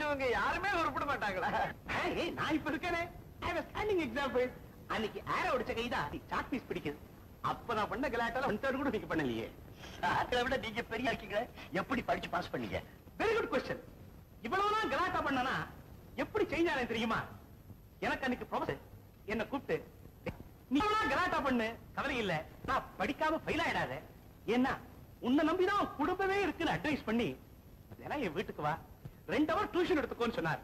பண்ணவங்க யாருமே உருப்பிட மாட்டாங்களா? நான் இப்ப இருக்கேனே, ஸ்டாண்டிங் எக்ஸாம்பிள். அன்னைக்கு ஏர உடைச்ச கைதான் சாக் பீஸ் பிடிக்குது. அப்ப நான் பண்ண கலாட்டால 1/3 கூட நீங்க பண்ணலையே. அதை விட நீங்க பெரிய இருக்கீங்க, எப்படி படிச்சு பாஸ் பண்ணீங்க? Very good question. இவ்வளவுதான் கலாட்டா பண்ணனா எப்படி செஞ்சானே தெரியுமா? எனக்கு அன்னைக்கு ப்ரொஃபசர் என்ன கூப்பிட்டு, நீ கலாட்டா பண்ணு, கவலை இல்ல, நான் படிக்காம ஃபெயில் ஆயிடாத, ஏன்னா உன்னை நம்பிதான் குடும்பமே இருக்குன்னு அட்வைஸ் பண்ணி தினம் என் வீட்டுக்கு வா, 2 hour டியூஷன் எடுத்துக்கோன்னு சொன்னார்.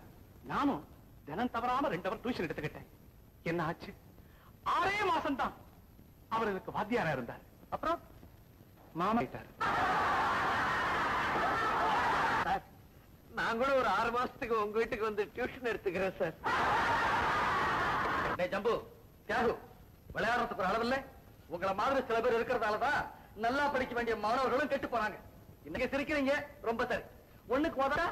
நானும் தினம் தவறாம 2 hour டியூஷன் எடுத்துக்கிட்டேன். என்ன ஆச்சு? 6 மாசம் தான் அவர் எனக்கு வாத்தியாரா இருந்தார். அப்புறம் மாமா ஆயிட்டார். நான் கூட ஒரு 6 மாசத்துக்கு உங்க வீட்டுக்கு வந்து டியூஷன் எடுத்துக்கிறேன் சார். ஜம்பு தியாகு, விளையாடுறதுக்கு ஒரு அளவில்லை. உங்களை மாதிரி சில பேர் இருக்கிறதாலதான் நல்லா படிக்க வேண்டிய மாணவர்களும் கெட்டு போனாங்க. இன்னைக்கு சிரிக்கிறீங்க, ரொம்ப சரி. ஒண்ணுக்கு முதல்ல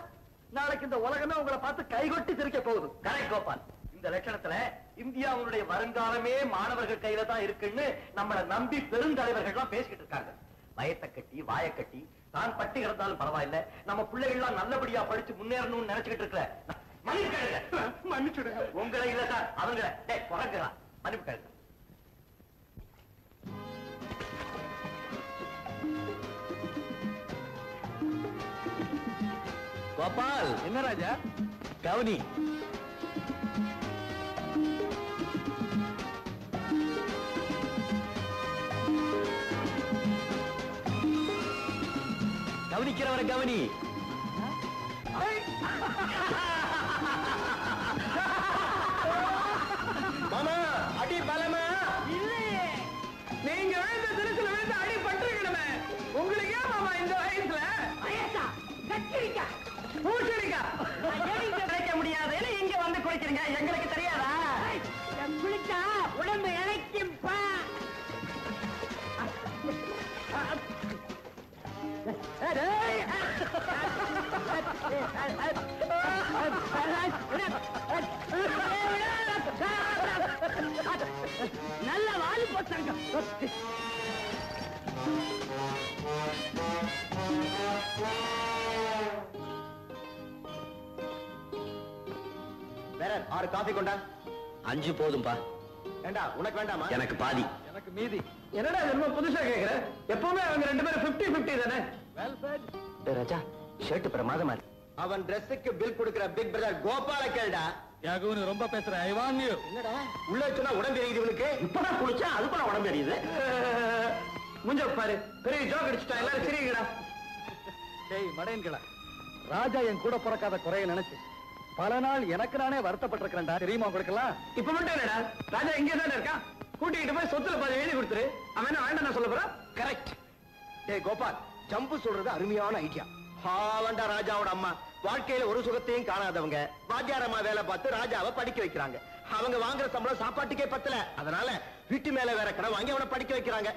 நாளைக்கு இந்த உலகமே உங்களை பார்த்து கைகொட்டி சிரிக்க போகுது. கரெக்ட் கோபால். இந்த லட்சணத்துல இந்தியாவுடைய வருங்காலமே மாணவர்கள் கையில தான் இருக்குன்னு நம்மளை நம்பி பெருந்தலைவர்கள்லாம் பேசிக்கிட்டு இருக்காங்க. வயத்தை கட்டி வாயை கட்டி தான் பட்டி கிடந்தாலும் பரவாயில்ல, நம்ம பிள்ளைகள்லாம் நல்லபடியா படிச்சு முன்னேறணும்னு நினைச்சுக்கிட்டு இருக்கிற மன்னிச்சுடுங்க. உங்களை இல்ல சார், அவங்கள குறைக்கிறா மன்னிப்பு கேளுங்க. கோபால். என்ன ராஜா? கவனி. கவனிக்கிறவரை கவனி. மாமா அடி பலமா இல்லையே, நீங்க விழுந்த திருச்சில விழுந்து அடி பட்டுருக்கணுமே. உங்களுக்கு ஏன் மாமா இந்த வயசுல வயசா கத்திரிக்கா பூசணிக்கா கிடைக்க முடியாதுன்னு இங்க வந்து குளிக்கிறீங்க, எங்களுக்கு தெரியாதா? குளிச்சா உடம்பு இழைக்கும்பா. நல்ல வாலி போட்டாங்க. வேற 6 காஃபி கொண்டா. 5 போதும்பா. வேண்டா, உனக்கு வேண்டாமா? எனக்கு பாதி. எனக்கு மீதி. என்னடா என்ன புதுசா கேக்குற? எப்பவுமே அவங்க 2 பேரும் 50-50 தானே? Well set. ராஜா, ஷர்ட் பிரமாதமா இருக்கு. அவன் Dressக்கு பில் கொடுக்கிற பிக் பிரதர் கோபால கேளுடா. யாகுன்னு ரொம்ப பேசுற. ஐ வான் யூ. என்னடா உள்ள வச்சா உடம்பு எரியுது இவனுக்கு? இப்பதான் குளிச்சா அதுக்குள்ள உடம்பு எரியுது. முஞ்ச பாரு, பெரிய ஜோக் அடிச்சுட்டா. எல்லாரும் சிரிங்கடா. டேய் மடையன்களா, ராஜா என் கூட பிறக்காத குறைய நினைச்சு பல நாள் எனக்கு நானே வருத்தப்பட்டிருக்கிறேன்டா. தெரியுமா உங்களுக்கெல்லாம்? இப்ப மட்டும் என்னடா, ராஜா இங்கே தானே இருக்கான். கூட்டிகிட்டு போய் சொத்துல பாதி எழுதி கொடுத்துரு. அவன் என்ன வேண்டாம் சொல்ல போறான்? கரெக்ட். டேய் கோபால், ஜம்பு சொல்றது அருமையான ஐடியா. ஹாவண்டா ராஜாவோட அம்மா வாழ்க்கையில ஒரு சுகத்தையும் காணாதவங்க வாத்தியாரம்மா வேலை பார்த்து ராஜாவை படிக்க வைக்கிறாங்க. அவங்க வாங்குற சம்பளம் சாப்பாட்டுக்கே பத்தல. அதனால வீட்டு மேல வேற கடை வாங்கி அவனை படிக்க வைக்கிறாங்க.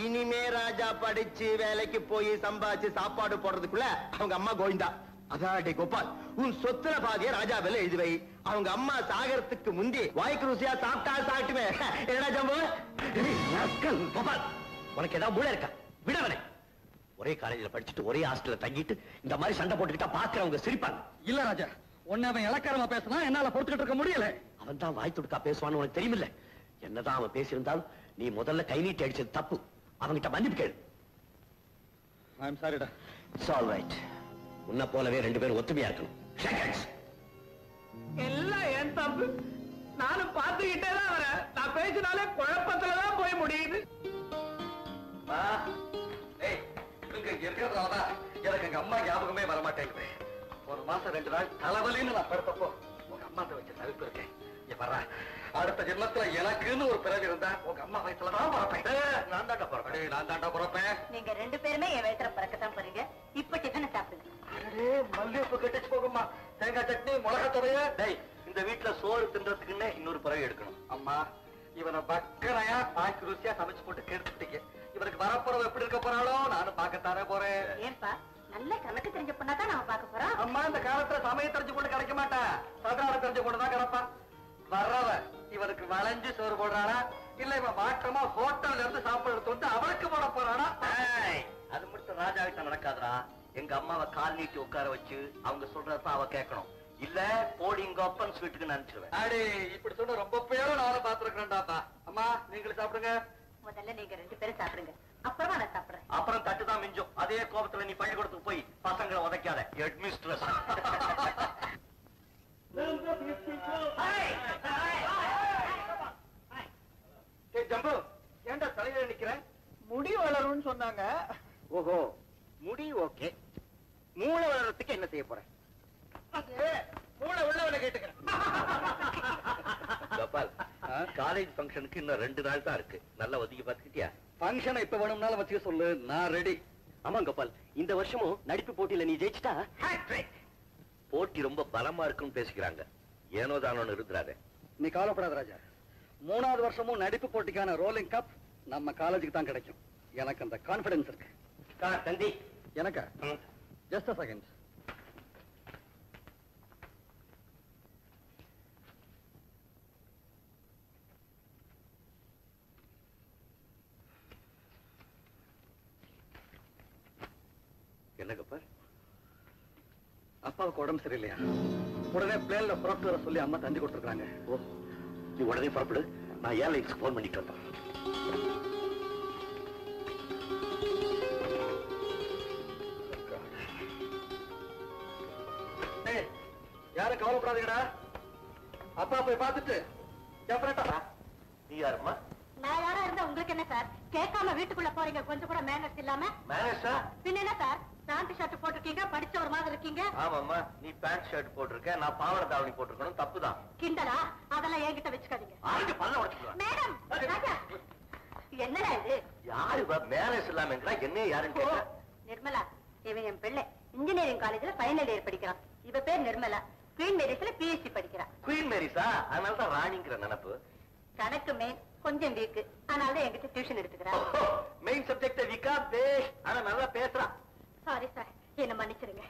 இனிமே ராஜா படிச்சு வேலைக்கு போய் சம்பாதிச்சு சாப்பாடு போடுறதுக்குள்ள அவங்க அம்மா கோவிந்தா. அதான் கோபால், உன் சொத்துல பாதிய ராஜா வேலை எழுதி வை. அவங்க அம்மா சாகரத்துக்கு முந்தி வாய்க்கு ருசியா சாப்பிட்டா சாப்பிட்டுமே. என்னடா ஜம்பு? கோபால், உனக்கு ஏதாவது மூளை இருக்கா? விடவனே. ஒரே காலேஜ்ல படிச்சுட்டு ஒரே ஹாஸ்டல்ல தங்கிட்டு இந்த மாதிரி சண்டை போட்டுக்கிட்டா பாக்குறவங்க சிரிப்பாங்க. இல்ல ராஜா, உன்னை அவன் இலக்காரமா பேசினா என்னால பொறுத்துக்கிட்டு இருக்க முடியல. அவன் தான் வாய் துடுக்கா பேசுவான்னு உனக்கு தெரியுமில்ல. என்னதான் அவன் பேசியிருந்தாலும் நீ முதல்ல கை நீட்டி அடிச்சது தப்பு. அவன்கிட்ட மன்னிப்பு கேளு. ஐ அம் சாரிடா. It's all right. உன்னை போலவே 2 பேரும் ஒத்துமையா இருக்கணும். எல்லாம் என் தப்பு. நானும் பார்த்துக்கிட்டே தான் வரேன். நான் பேசினாலே குழப்பத்துலதான் போய் முடியுது. எனக்கு எங்க அம்மா ஞாபகமே வரமாட்டேங்குது. ஒரு மாசம் 2 நாள் தலைவலின்னு நான் படுத்தப்போ உங்க அம்மா வச்சு தவிப்பு இருக்கேன். அடுத்த ஜென்மத்துல எனக்குன்னு ஒரு பிறகு இருந்தா உங்க அம்மா வயசுலதான் பிறப்பேன். நான் தாண்டா பிறப்பேன். நான் தாண்டா பிறப்பேன். நீங்க 2 பேருமே என் வயசுல பிறக்கத்தான் போறீங்க. இப்ப டிஃபன் சாப்பிடுங்க. மல்லிகைப்பூ கட்டிச்சு போகுமா? தேங்காய் சட்னி, மிளகா துறைய. இந்த வீட்டுல சோறு தின்றதுக்குன்னு இன்னொரு பிறகு எடுக்கணும். அம்மா, இவனை பக்கரையா பாக்கி ருசியா சமைச்சு போட்டு கெடுத்துட்டீங்க. இவனுக்கு வரப்போறவ எப்படி இருக்க போறாளோ நானும் பார்க்கத்தானே போறேன். ஏன்பா, நல்ல கணக்கு தெரிஞ்ச பொண்ணாதான் நாம பார்க்க போறோம். அம்மா, இந்த காலத்துல சமயம் தெரிஞ்சு கொண்டு கிடைக்க மாட்டா. சதார தெரிஞ்ச கொண்டுதான் கிடப்பா. வர்றவ இவனுக்கு வளைஞ்சு சோறு போடுறானா, இல்ல இவன் மாற்றமா ஹோட்டல்ல இருந்து சாப்பிடுறது வந்து அவளுக்கு போட போறானா? அது மட்டும் ராஜா கிட்ட நடக்காதரா. எங்க அம்மாவை கால் நீட்டி உட்கார வச்சு அவங்க சொல்றதான் அவ கேட்கணும். இல்ல போடிங்க அப்பன் ஸ்வீட்டுக்கு நினைச்சிருவேன். அடே இப்படி சொன்ன ரொம்ப பேரும் நானும் பாத்துருக்கேன்டாப்பா. அம்மா நீங்களும் சாப்பிடுங்க. முதல்ல நீங்க 2 பேரும் சாப்பிடுங்க, அப்புறமா நான் சாப்பிடுறேன். அப்புறம் தட்டுதான் மிஞ்சும். அதே கோபத்துல நீ பள்ளிக்கூடத்துக்கு போய் பசங்களை உதைக்காத. ஹெட்மிஸ்ட்ரஸ். ஜம்பு ஏண்டா தலையில நிக்கிற? முடி வளரும்னு சொன்னாங்க. ஓஹோ முடி ஓகே. மூளை வளர்றதுக்கு என்ன செய்ய போற? மூளை உள்ளவனை கேட்டுக்கிறேன். கோபால் காலேஜ் ஃபங்க்ஷனுக்கு இன்னும் 2 நாள் தான் இருக்கு. நல்லா ஒதுக்கி பாத்துக்கிட்டியா? ஃபங்க்ஷனை இப்ப வேணும்னாலும் வச்சுக்க சொல்லு, நான் ரெடி. ஆமா கோபால், இந்த வருஷமும் நடிப்பு போட்டியில நீ ஜெயிச்சிட்டா போட்டி ரொம்ப பலமா இருக்குன்னு பேசிக்கிறாங்க. ஏனோ தானோன்னு இருக்கிறாரு. நீ கவலைப்படாத ராஜா. 3வது வருஷமும் நடிப்பு போட்டிக்கான ரோலிங் கப் நம்ம காலேஜுக்கு தான் கிடைக்கும். எனக்கு அந்த கான்பிடன்ஸ் இருக்கு. தந்தி எனக்கா? Just a second. என்ன கோபால்? அப்பாவுக்கு உடம்பு சரியில்லையா? உடனே பிளேன்ல புறப்பட்டு வர சொல்லி அம்மா தந்தி கொடுத்துருக்காங்க. ஓ நீ உடனே புறப்படு. நான் ஏர்லைன்ஸ்க்கு போன் பண்ணிட்டு வந்தேன். யாரும் கவலைப்படாதீங்கடா. அப்பா போய் பார்த்துட்டு டெஃபனட்டா. நீ யாருமா? நான் யாரா இருந்தா உங்களுக்கு என்ன சார்? கேட்காம வீட்டுக்குள்ள போறீங்க, கொஞ்சம் கூட மேனர்ஸ் இல்லாம. மேனேஜா? பின்ன என்ன சார், பேண்ட் ஷர்ட் போட்டிருக்கீங்க, படிச்ச ஒரு மாதிரி இருக்கீங்க. ஆமாம்மா, நீ பேண்ட் ஷர்ட் போட்டிருக்க, நான் பாவாடை தாவணி போட்டிருக்கணும். தப்புதான். கிண்டலா? அதெல்லாம் என்கிட்ட வச்சுக்காதீங்க. ஆளுக்கு பல்ல உடைச்சுக்கலாம். மேடம், ராஜா, என்னடா இது? யாரு மேனேஜ் இல்லாம என்ன யாருன்னு கேட்டா? நிர்மலா, இவன் என் பிள்ளை. இன்ஜினியரிங் காலேஜ்ல ஃபைனல் இயர் படிக்கிறான். இவ பேர் நிர்மலா, குவீன் மேரிஸ்ல PhD படிக்கிறான். குவீன் மேரிஸா? அதனாலதான் ராணிங்கிற நினைப்பு. கணக்கு மெயின் கொஞ்சம் வீக்கு, அதனால என்கிட்ட டியூஷன் எடுத்துக்கிறான். மெயின் சப்ஜெக்ட் வீக்கா பேஷ், ஆனா நல்லா பேசுறான். சாரி சார், என்ன மன்னிச்சிருங்க.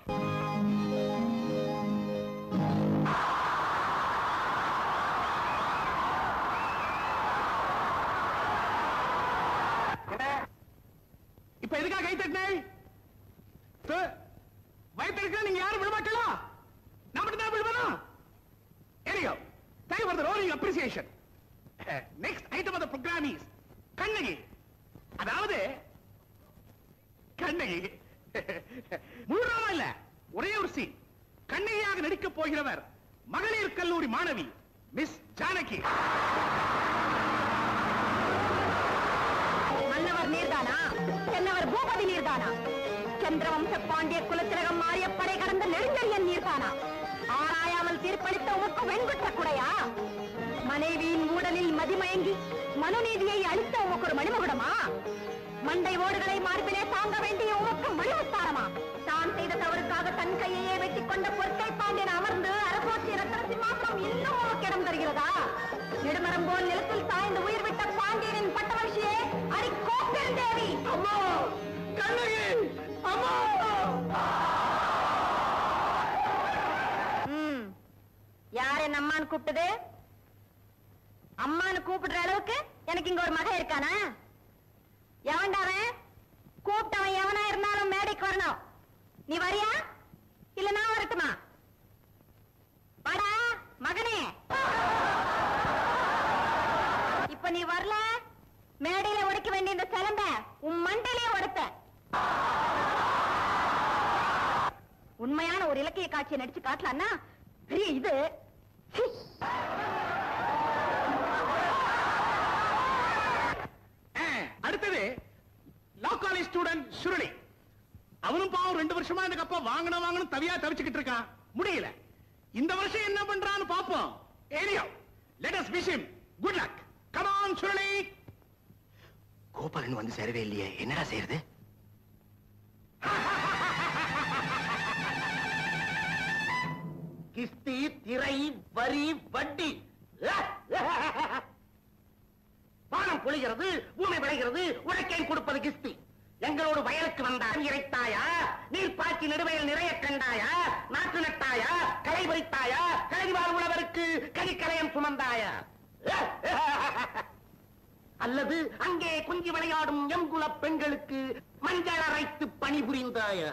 இப்ப எதுக்காக கை தட்டினேன்? வயிற்று நீங்க யாரும் விடமாட்டா? நான் மட்டும் தான் விடுவேனா? Anyhow, thank you for the rolling appreciation. Next item of the program is Kannagi. அதாவது கண்ணகி முழுவதுமா இல்ல, ஒரே ஒரு சீன். கண்ணகியாக நடிக்கப் போகிறவர் மகளிர் கல்லூரி மாணவி மிஸ் ஜானகி. மன்னவர் நீர்தானா? சென்னவர் பூபதி நீர்தானா? சந்திரவம்ச பாண்டிய குலத்திலகம் மாறிய படை கடந்த நெடுஞ்செழியன் நீர்தானா? ஆராயாமல் தீர்ப்பளித்த உமக்கு வெண்குற்ற குறையா? மனைவியின் ஊடலில் மதிமயங்கி மனுநீதியை அளித்த உமக்கு ஒரு மணிமகுடமா? மண்டை ஓடுகளை மார்பிலே தாங்க வேண்டிய உமக்கு மணிமுத்தாரமா? தான் செய்த தவறுக்காக தன் கையையே வெட்டிக் கொண்ட பொற்கை பாண்டியன் அமர்ந்து அரசோற்றிய ரத்ன சிம்மாசனம் இன்னும் உமக்கு இடம் தருகிறதா? நெடுமரம் போல் நிலத்தில் சாய்ந்து உயிர் விட்ட பாண்டியனின் பட்டவர்ஷியே அடி கோப்பெருந்தேவி. அம்மா கண்ணகி, அம்மா! யார் என்ன அம்மான்னு கூப்பிட்டது? அம்மான்னு கூப்பிடுற அளவுக்கு எனக்கு இங்க ஒரு மகன் இருக்கானா? எவன்டாவன்? கூப்பிட்டவன் எவனா இருந்தாலும் மேடைக்கு வரணும். நீ வரியா இல்ல நான் வரட்டுமா? வாடா மகனே. இப்ப நீ வரல, மேடையில உடைக்க வேண்டிய இந்த சிலம்ப உன் மண்டையிலே உடைப்ப. உண்மையான ஒரு இலக்கிய காட்சியை நடிச்சு காட்டலான்னா பெரிய இது. அடுத்தது லா காலேஜ் ஸ்டூடெண்ட் சுருளி. அவனும் பாவம் 2 வருஷமா இந்த கப்ப வாங்கணும் தவியா தவிச்சுக்கிட்டு இருக்கான். முடியல. இந்த வருஷம் என்ன பண்றான்னு பாப்போம். Anyhow, let us wish him good luck. Come on Suruli. Gopalan வந்து சேரவே இல்லையே, என்னடா செய்யறது? கிஸ்தி, திரை, வரி, வட்டி. வானம் பொழிகிறது, பூமி விளைகிறது, உழைக்கேன் கொடுப்பது கிஸ்தி. எங்களோடு வயலுக்கு வந்தான் இறைத்தாயா? நீர் பாய்ச்சி நடுவயல் நிறைய கண்டாயா? நாற்று நட்டாயா? களை பறித்தாயா? கலைவாழ் உழவருக்கு கலிக்கலையம் சுமந்தாயா? அல்லது அங்கே குஞ்சு விளையாடும் எங்குல பெண்களுக்கு மஞ்சள் அரைத்து பணிபுரிந்தாயா?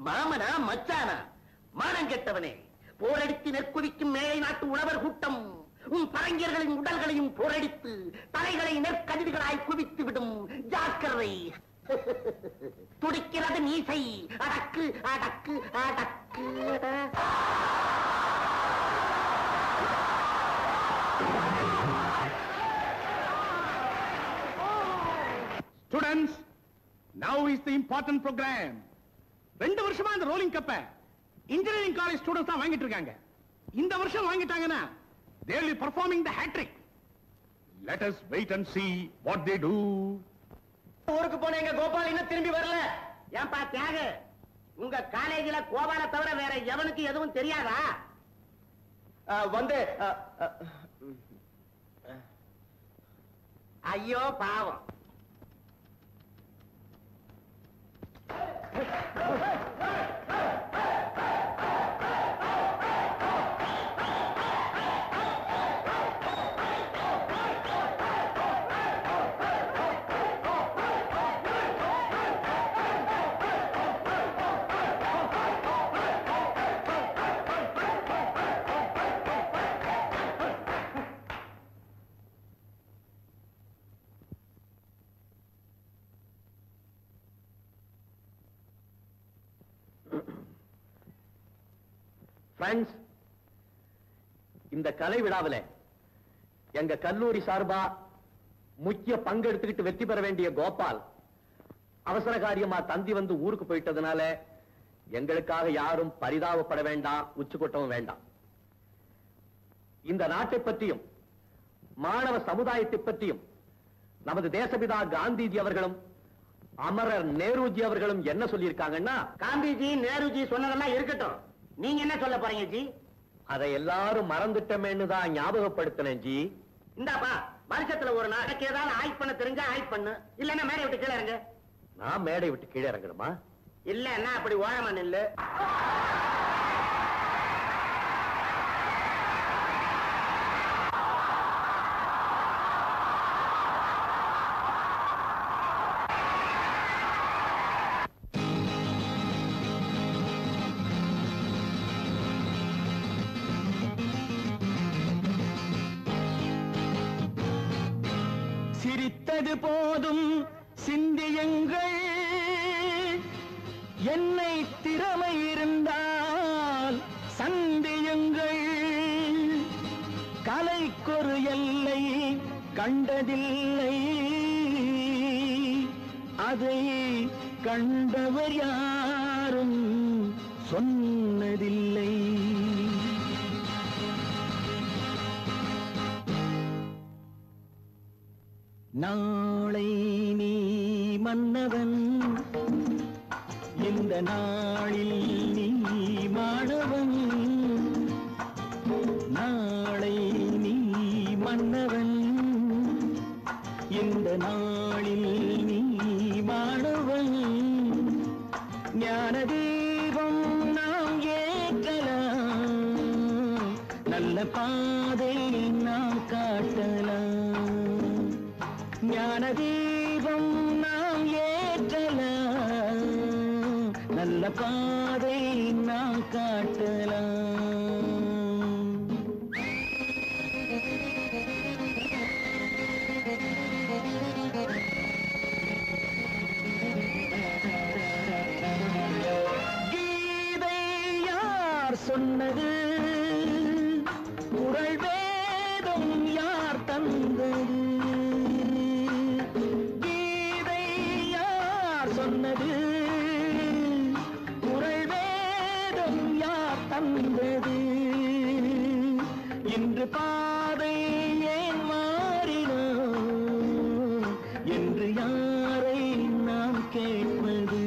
மாமனா மச்சானா மானம் கெட்டவனே, போரடித்து நெற்குவிக்கும் மேலை நாட்டு உழவர் கூட்டம் உன் பரங்கியர்களின் உடல்களையும் போரடித்து தலைகளை நெற்கதிர்களாய் குவித்து விடும். ஜாக்கிரதை. துடிக்கிறது மீசை. அடக்கு அடக்கு அடக்கு. Students, now is the important program. 2 வருஷமா இந்த ரோலிங் கப்ப இன்ஜினியரிங் காலேஜ் ஸ்டூடண்ட்ஸ் தான் வாங்கிட்டு இருக்காங்க. இந்த வருஷம் வாங்கிட்டாங்கன்னா they will be performing the hat trick. Let us wait and see what they do. ஊருக்கு போன எங்க கோபால் இன்னும் திரும்பி வரல. ஏன்பா தியாக, உங்க காலேஜில கோபால தவிர வேற எவனுக்கு எதுவும் தெரியாதா? வந்து ஐயோ பாவம். ஃப்ரெண்ட்ஸ், இந்த கலை விழாவில் எங்க கல்லூரி சார்பா முக்கிய பங்கெடுத்துக்கிட்டு வெற்றி பெற வேண்டிய கோபால் அவசர காரியமா தந்தி வந்து ஊருக்கு போயிட்டதுனால எங்களுக்காக யாரும் பரிதாபப்பட வேண்டாம், உச்சுக்கொட்டவும் வேண்டாம். இந்த நாட்டை பற்றியும் மாணவ சமுதாயத்தை பற்றியும் நமது தேசபிதா காந்திஜி அவர்களும் அமரர் நேருஜி அவர்களும் என்ன சொல்லியிருக்காங்கன்னா, காந்திஜி நேருஜி சொன்னதெல்லாம் இருக்கட்டும், நீங்க என்ன சொல்ல போறீங்க ஜி? அதை எல்லாரும் மறந்துட்டமேன்னு தான் ஞாபகப்படுத்தினேன் ஜி. இந்தாப்பா, வருஷத்துல ஒரு நாளைக்கு ஏதாவது ஆய்ட் பண்ண தெரிஞ்சா ஆய்ட் பண்ணு, இல்லன்னா மேடை விட்டு கீழே இறங்க. நான் மேடை விட்டு கீழே இறங்கணுமா? இல்லன்னா அப்படி ஓரமா நில்லு. சிரித்தது போதும் சிந்தியுங்கள், என்னை திறமை இருந்தால் சந்தியுங்கள். கலைக்கொரு எல்லை கண்டதில்லை, அதை கண்டவர் யாரும் சொன்னதில்லை. நாளை நீ மன்னவன், இந்த நாளில் நீ மாணவன். நாளை நீ மன்னவன், இந்த நாளில் நீ மாணவன். ஞான தீபம் நாம் ஏற்றலாம், நல்ல பாதை நாம் காட்டலாம். ஞான தீபம் நாம் ஏற்றலாம், நல்ல பாதை நாம் காட்டலாம். கீதை யார் சொன்னது? குறள் வேதம் யார் தந்தது? சொன்னது குறள் வேதம் யார் தந்தது? இன்று பாதை ஏன் மாறினோ என்று யாரை நாம் கேட்பது?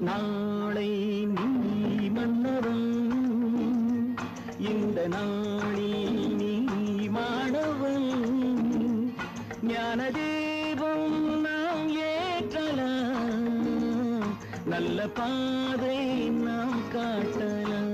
நாளை நீ மன்னவன், இந்த நாளில் நீ மாணவன். ஞான தீபம் நாம் ஏற்றலாம், நல்ல பாதை நாம் காட்டலாம்.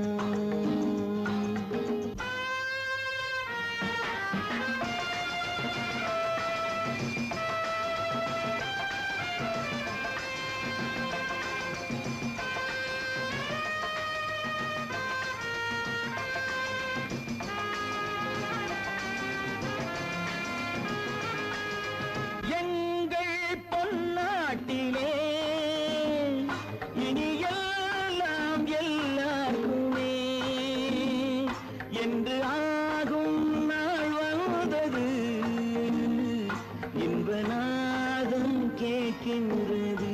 நின்றது.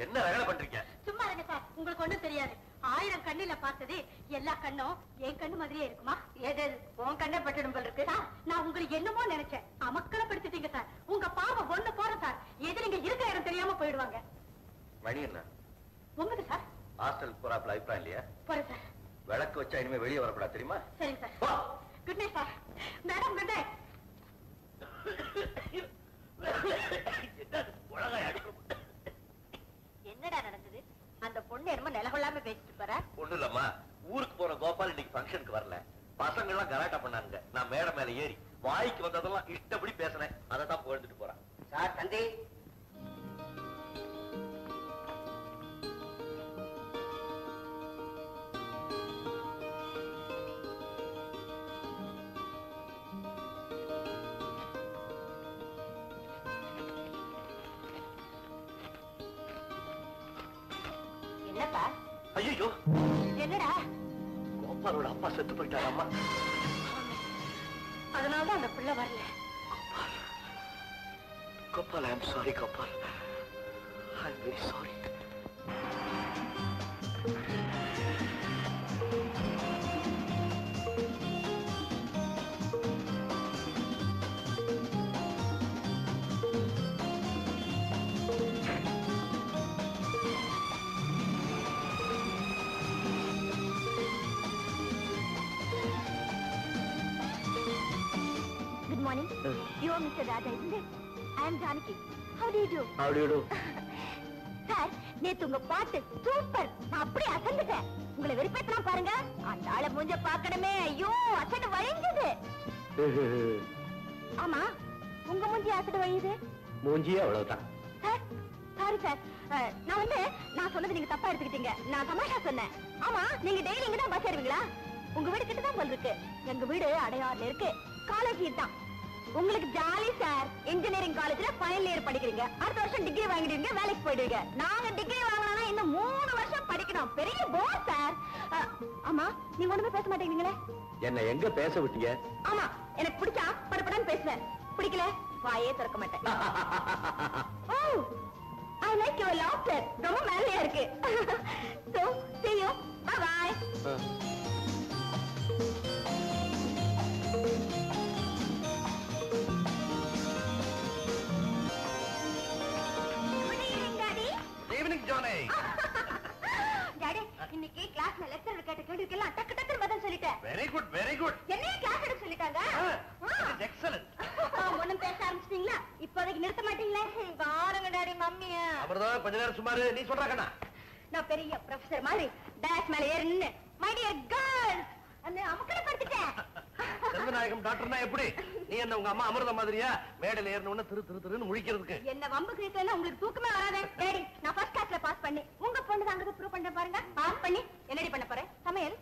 என்ன ரகலை பண்றீங்க? சும்மா இருங்க சார், உங்களுக்கு ஒண்ணும் தெரியாது. 1000 கண்ணுல பார்த்தது எல்லா கண்ணும் என் கண்ணு மாதிரியே இருக்குமா? ஏது உன் கண்ணை பட்டுடும் போல இருக்கு சார். நான் உங்களுக்கு என்னமோ நினைச்சேன், அமக்களை படுத்திட்டீங்க சார். உங்க பாவம் ஒண்ணு போற சார், எது நீங்க இருக்க இடம் தெரியாம போயிடுவாங்க. மணி என்ன? உங்களுக்கு சார் ஹாஸ்டல் போறாப்ல அபிப்பிராயம் இல்லையா? போறேன் சார். விளக்கு வச்சா இனிமே வெளியே வரக்கூடாது தெரியுமா? சரிங்க sir. Good night sir. Madam good night. என்னடா நடந்தது? அந்த பொண்ணு என்னமோ நிலகொள்ளாம பேசிட்டு போற. ஒண்ணு இல்லம்மா, ஊருக்கு போற கோபால் இன்னைக்கு ஃபங்க்ஷனுக்கு வரல. பசங்க எல்லாம் கலாட்டா பண்ணானுங்க. நான் மேடை மேல ஏறி வாய்க்கு வந்ததெல்லாம் இஷ்டப்படி பேசினேன். அதை தான் புகழ்ந்துட்டு போறான். சார் தந்தி என்னப்பா? ஐயோ, என்னடா? கோபாலோட அப்பா செத்து போயிட்டாரம்மா. அதனாலதான் அந்த பிள்ளை வரல. Gopal, I am sorry Gopal. I am very sorry. Good morning. You are Mr. Raja, isn't it? I am Janaki. How do you do? How do you do? Sir, நேத்து உங்க பாட்டு சூப்பர். நான் அப்படியே அசந்துட்டேன். உங்களை வெறுப்பேத்தலாம் பாருங்க. அந்த ஆளை மூஞ்ச பார்க்கணுமே. ஐயோ, அசடு வழிஞ்சது. ஆமா, உங்க மூஞ்சி அசடு வழியுது. மூஞ்சியே அவ்வளவுதான். Sir, sorry sir. நான் சொன்னது நீங்க தப்பா எடுத்துக்கிட்டீங்க. நான் தமாஷா சொன்னேன். ஆமா, நீங்க டெய்லி இங்க தான் பஸ் ஏறுவீங்களா? உங்க வீடு கிட்ட தான் போல் இருக்கு. எங்க வீடு அடையாறுல இருக்கு. காலேஜ் தான். உங்களுக்கு ஜாலி சார். இன்ஜினியரிங் காலேஜ்ல ஃபைனல் இயர் படிக்கிறீங்க. அடுத்த வருஷம் டிகிரி வாங்கிடுவீங்க, வேலைக்கு போயிடுவீங்க. நாங்க டிகிரி வாங்கணும்னா இன்னும் 3 வருஷம் படிக்கணும். பெரிய போர் சார். ஆமா, நீங்க ஒண்ணுமே பேச மாட்டேங்கிறீங்களே. என்ன எங்க பேச விட்டீங்க? ஆமா, எனக்கு பிடிச்சா படப்படன்னு பேசுவேன். பிடிக்கல வாயே திறக்க மாட்டேன். ஓ, I like your laughter. ரொம்ப மேலையா இருக்கு. So, see you. Bye bye. Evening ஜானே. டாடி, இன்னைக்கு கிளாஸ்ல லெக்சரர் கேட்ட கேள்விக்கெல்லாம் டக்கு டக்குன்னு பதில் சொல்லிட்டேன். Very good, very good. என்னைய கிளாஸ் எடுக்க சொல்லிட்டாங்க. எக்ஸலென்ட். ஒண்ணும் பேச ஆரம்பிச்சிட்டீங்களா? இப்போதைக்கு நிறுத்த மாட்டீங்களே? பாருங்க டாடி, மம்மிய. அப்புறம் கொஞ்ச நேரம் சுமாரு நீ சொல்றாங்கண்ணா. நான் பெரிய ப்ரொஃபசர் மாதிரி டேஷ் மேல ஏறி நின்னு மை டியர் கேர்ள்ஸ் அந்த அமக்கட படுத்துட்டேன். செல்வநாயகம் டாக்டர்னா எப்படி? நீ என்ன உங்க அம்மா அமிர்த மாதிரியா மேடையில ஏறணும்னு திருன்னு முழிக்கிறதுக்கு? என்ன வம்பு கேட்கலன்னா உங்களுக்கு தூக்கமே வராதே. டாடி, நான் ஃபர்ஸ்ட் கிளாஸ்ல பாஸ் பண்ணி உங்க பொண்ணு தான் அங்க ப்ரூவ் பண்ண பாருங்க. பாஸ் பண்ணி என்னடி பண்ண போறேன்? சமையல்.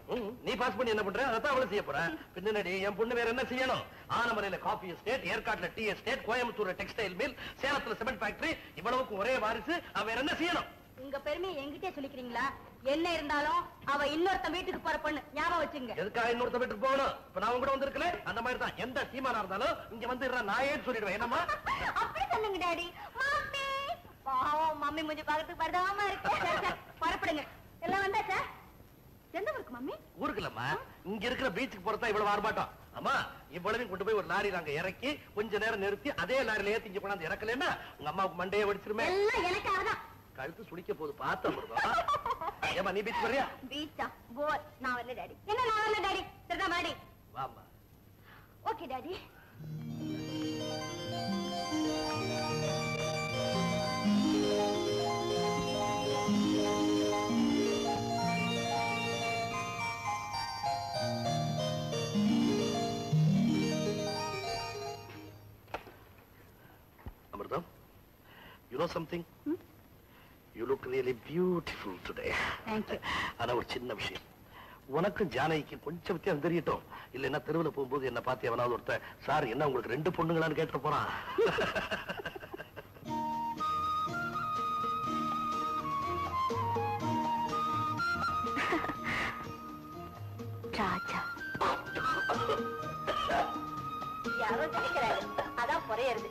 நீ பாஸ் பண்ணி என்ன பண்ற? அதான் அவளை செய்ய போற. பின்னாடி என் பொண்ணு வேற என்ன செய்யணும்? ஆனமலையில காபி எஸ்டேட், ஏற்காட்டுல டீ எஸ்டேட், கோயம்புத்தூர்ல டெக்ஸ்டைல் மில், சேலத்துல சிமெண்ட் ஃபேக்டரி, இவ்வளவுக்கு ஒரே வாரிசு. அவ வேற என்ன செய்யணும்? உங்க பெருமையை என்கிட்டே சொல்லிக்கிறீங்களா? என்ன இருந்தாலும் அவ இன்னொருத்த வீட்டுக்கு போற பொண்ணு, ஞாபகம் வச்சுங்க. எதுக்காக இன்னொருத்த வீட்டுக்கு போகணும்? இப்ப நான் கூட வந்திருக்கல, அந்த மாதிரி தான். எந்த சீமானா இருந்தாலும் இங்க வந்து நாயே சொல்லிடுவேன். என்னம்மா அப்படி சொல்லுங்க டாடி. மம்மி பாவம், மம்மி மூஞ்சி பார்க்கறதுக்கு பரதாம இருக்கு. புறப்படுங்க. எல்லாம் வந்தாச்சா? எந்த ஊருக்கு மம்மி? ஊருக்கு இல்லம்மா, இங்க இருக்கிற பீச்சுக்கு போறதா இவ்வளவு ஆர்ப்பாட்டம். அம்மா, இவ்வளவையும் கொண்டு போய் ஒரு லாரியில அங்க இறக்கி கொஞ்ச நேரம் நிறுத்தி அதே லாரியில ஏத்தி இங்க கொண்டாந்து இறக்கலன்னா உங்க அம்மாவுக்கு மண்டையை வெடிச்சிருமே. எல்லாம் எனக்காக தான். கழுத்து சுடிக்க போது பார்த்த முருகா. ஏமா நீ பீச் வரியா? பீச்சா? போர். நான் வரல டாடி. என்ன நான் வரல டாடி? சரிதான் வாடி. வாமா. Okay daddy. Amrita, you know something? You look really beautiful today. Thank you. ஆனா ஒரு சின்ன விஷயம், உனக்கும் ஜானகிக்கு கொஞ்சம் வித்தியாசம் தெரியட்டும். இல்லைன்னா தெருவில் போகும்போது என்ன பார்த்து எவனாவது ஒருத்தர் சார் என்ன உங்களுக்கு 2 பொண்ணுங்களான்னு கேட்டு போறான். ராஜா யாரோ நினைக்கிறாரு, அதான் புறையறது.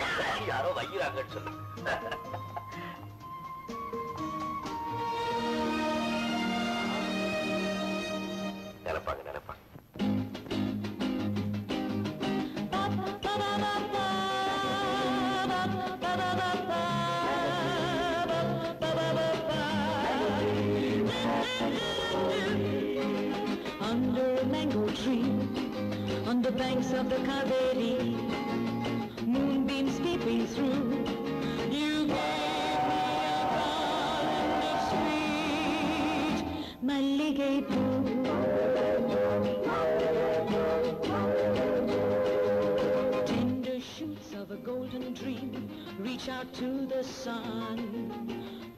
யாரோ வைக்கிறாங்கன்னு சொல்லு. நினைப்பாங்க நினைப்பாங்க. Under a mango tree, on the banks of the Kaveri, moonbeams peeping through, you gave me a garland of sweet Malligaipu. Tender shoots of a golden dream reach out to the sun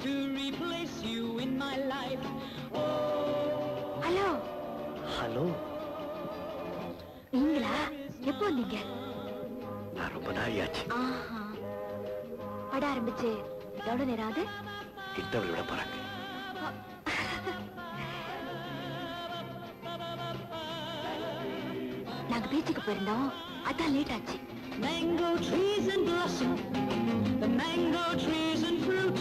to replace you in my life. Hello hello, நீங்களா? எப்போ வந்தீங்க? நான் ரொம்ப நாளியாச்சு. ஆஹா, பட ஆரம்பிச்சு எவ்வளவு நேரம் ஆகுது? இன்டர்வியூ விட போறாங்க. நாங்க பீச்சுக்கு போயிருந்தோம், அதான் லேட் ஆச்சு. Mango trees and blossom, the mango trees and fruit.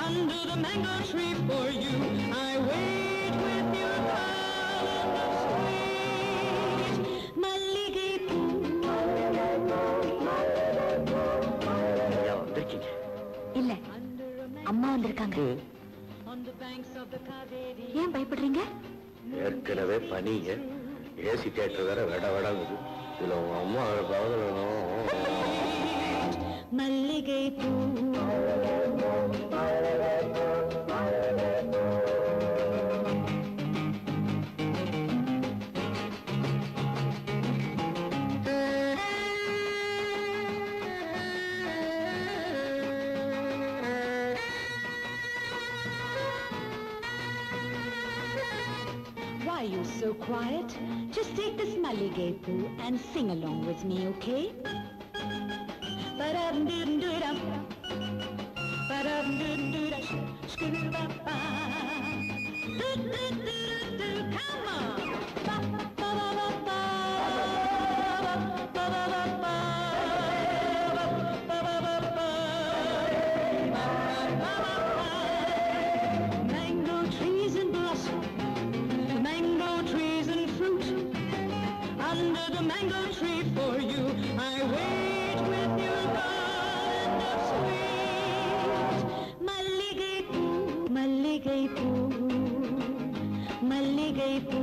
Under the mango tree for you, I wait with your garland of sweet Malligaipu. வந்திருக்கீங்க? இல்ல, அம்மா வந்திருக்காங்க. On the banks of the Kaveri. ஏன் பயப்படுறீங்க? ஏற்கனவே பனிங்க, ஏசி தியேட்டர் வேற விட விடாங்குது. இதுல உங்க அம்மா பதிலும் Malligaipu. Why are you so quiet? Just take this Malligaipu and sing along with me, okay? Ba-dum-dum-dum-dum. Ba-dum-dum-dum-dum. Skoo-ba-ba. Do-do-do-do-do. Come on. Ba-ba-ba-ba. Ba-ba-ba-ba. Ba-ba-ba-ba. Mango trees and blossom, mango trees and fruit. Under the mango tree for you, I wait with your garland of sweet Malligaipu, Malligaipu, Malligaipu,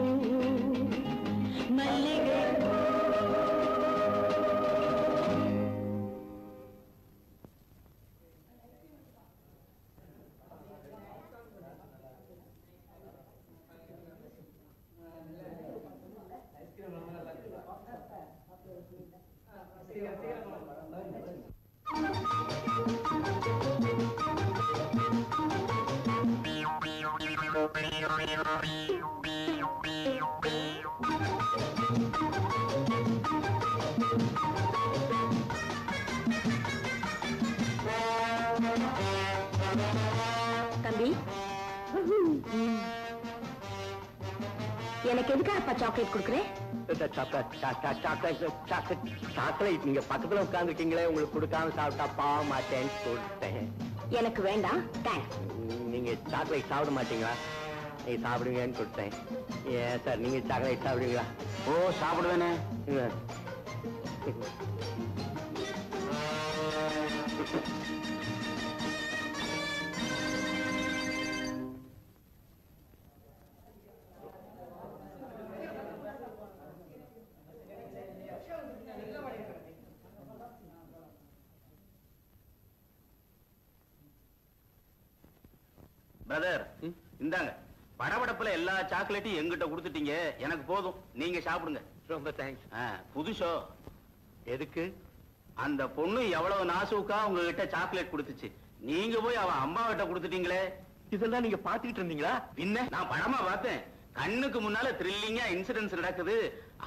Malligaipu. தம்பி, எனக்கு எதுக்காகப்பா chocolate கொடுக்குறேன்? Chocolate நீங்க பக்கத்துல உட்கார்ந்துருக்கீங்களே, உங்களுக்கு கொடுக்காம சாப்பிட்டா பாவ மாட்டேன்னு சொல்லிட்டேன். எனக்கு வேண்டாம், தேங்க்ஸ். நீங்க சாக்லேட் சாப்பிட மாட்டீங்களா? நீ சாப்பிடுங்கன்னு கொடுத்தேன். ஏன் சார் நீங்க சாக்லேட் சாப்பிடுவீங்களா? ஓ சாப்பிடுவேனே. பிரதர் இந்தாங்க, படபடப்புல எல்லா சாக்லேட்டையும் எங்கிட்ட கொடுத்துட்டீங்க, எனக்கு போதும், நீங்க சாப்பிடுங்க. ரொம்ப தேங்க்ஸ். புதுசோ? எதுக்கு? அந்த பொண்ணு எவ்வளவு நாசுக்கா உங்ககிட்ட சாக்லேட் கொடுத்துச்சு, நீங்க போய் அவன் அம்மா கிட்ட கொடுத்துட்டீங்களே. இதெல்லாம் நீங்க பாத்துக்கிட்டு இருந்தீங்களா? பின்ன நான் படமா பார்த்தேன், கண்ணுக்கு முன்னால த்ரில்லிங்கா இன்சிடென்ட்ஸ் நடக்குது,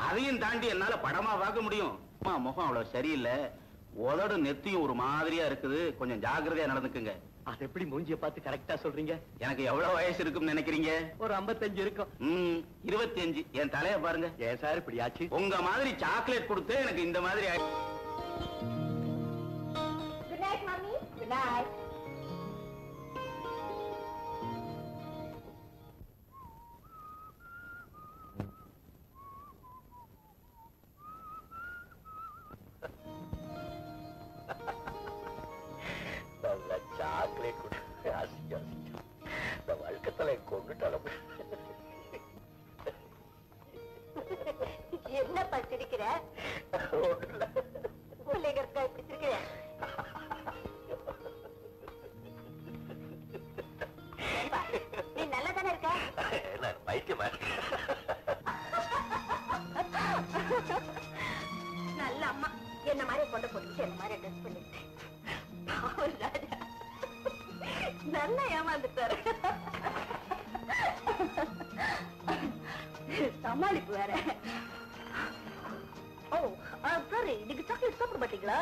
அதையும் தாண்டி என்னால படமா பார்க்க முடியும். அம்மா முகம் அவ்வளவு சரியில்லை, உதடு நெத்தியும் ஒரு மாதிரியா இருக்குது, கொஞ்சம் ஜாக்கிரதையா நடந்துக்குங்க. அது எப்படி மூஞ்சிய பார்த்து கரெக்டா சொல்றீங்க? எனக்கு எவ்வளவு வயசு இருக்கும்னு நினைக்கிறீங்க? ஒரு 55 இருக்கும். 25. என் தலைய பாருங்க. ஏன் சார் இப்படி ஆச்சு? உங்க மாதிரி சாக்லேட் கொடுத்து எனக்கு இந்த மாதிரி good night mummy. Good night. Chocolate கொடுத்து அசிங்கம் இந்த வழக்கத்துல கொண்டுட்டாலும். என்ன படிச்சிருக்கிற? பிள்ளைகற்கா இப்படி இருக்கிற? நீ நல்லா தானே இருக்க? பைத்தியமா? நல்ல அம்மா என்ன மாதிரி கொண்டு போட்டு என்ன மாதிரி ட்ரெஸ் பண்ணிட்டேன். நல்லா ஏமாந்துட்டாரு. சமாளிப்பு வேற. ஓ சாரி, நீங்க சாக்லேட் சாப்பிட மாட்டீங்களா?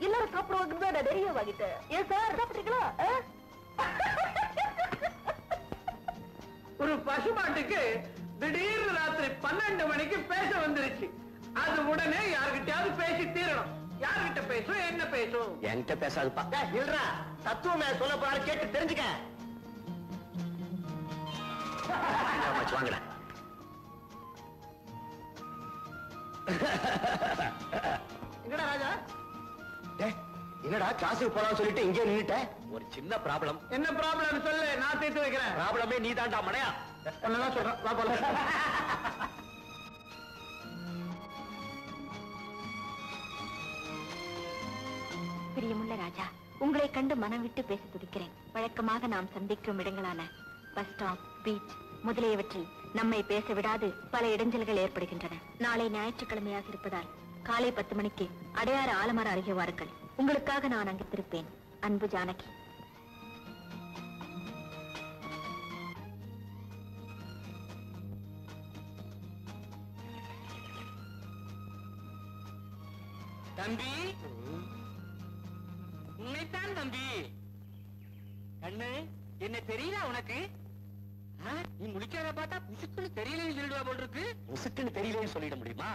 எல்லாரும் சாப்பிடுவாங்க, நான் நிறைய வாங்கிட்டேன். ஏன் சார் சாப்பிட்டீங்களா? ஒரு பசுமாட்டுக்கு திடீர்னு ராத்திரி 12 மணிக்கு பேச வந்துருச்சு. அது உடனே யார்கிட்டயாவது பேசி தீரணும். யார்கிட்ட பேசும், என்ன பேசும்? என்கிட்ட பேசாதுப்பா. இல்லடா, தத்துவமே சொல்ல போறாரு, கேட்டு தெரிஞ்சுக்க. வாங்கடா. என்னடா ராஜா? என்னடா கிளாஸுக்கு போலாம் சொல்லிட்டு இங்கே நின்னுட்ட? ஒரு சின்ன ப்ராப்ளம். என்ன ப்ராப்ளம் சொல்லு, நான் தீர்த்து வைக்கிறேன். ப்ராப்ளமே நீ தான்டா மடையா. என்னதான் சொல்றேன், வா போலாம். பிரியமுள்ள ராஜா, உங்களை கண்டு மனம் விட்டு பேச துடிக்கிறேன். வழக்கமாக நாம் சந்திக்கும் இடங்களான பஸ் ஸ்டாப், பீச் முதலியவற்றில் நம்மை பேச விடாது பல இடைஞ்சல்கள் ஏற்படுகின்றன. நாளை ஞாயிற்றுக்கிழமையாக இருப்பதால் காலை 10 மணிக்கு அடையாறு ஆலமர அருகே வாருங்கள். உங்களுக்காக நான் அங்கு திருப்பேன். அன்பு ஜானகி. தம்பி, உன்னைத்தான் தம்பி. கண்ணு, என்ன தெரியல உனக்கு? நீ முடிக்காத பார்த்தா புசுக்குன்னு தெரியலன்னு சொல்லிடுவா போல் இருக்கு. முசுக்குன்னு தெரியலன்னு சொல்லிட முடியுமா?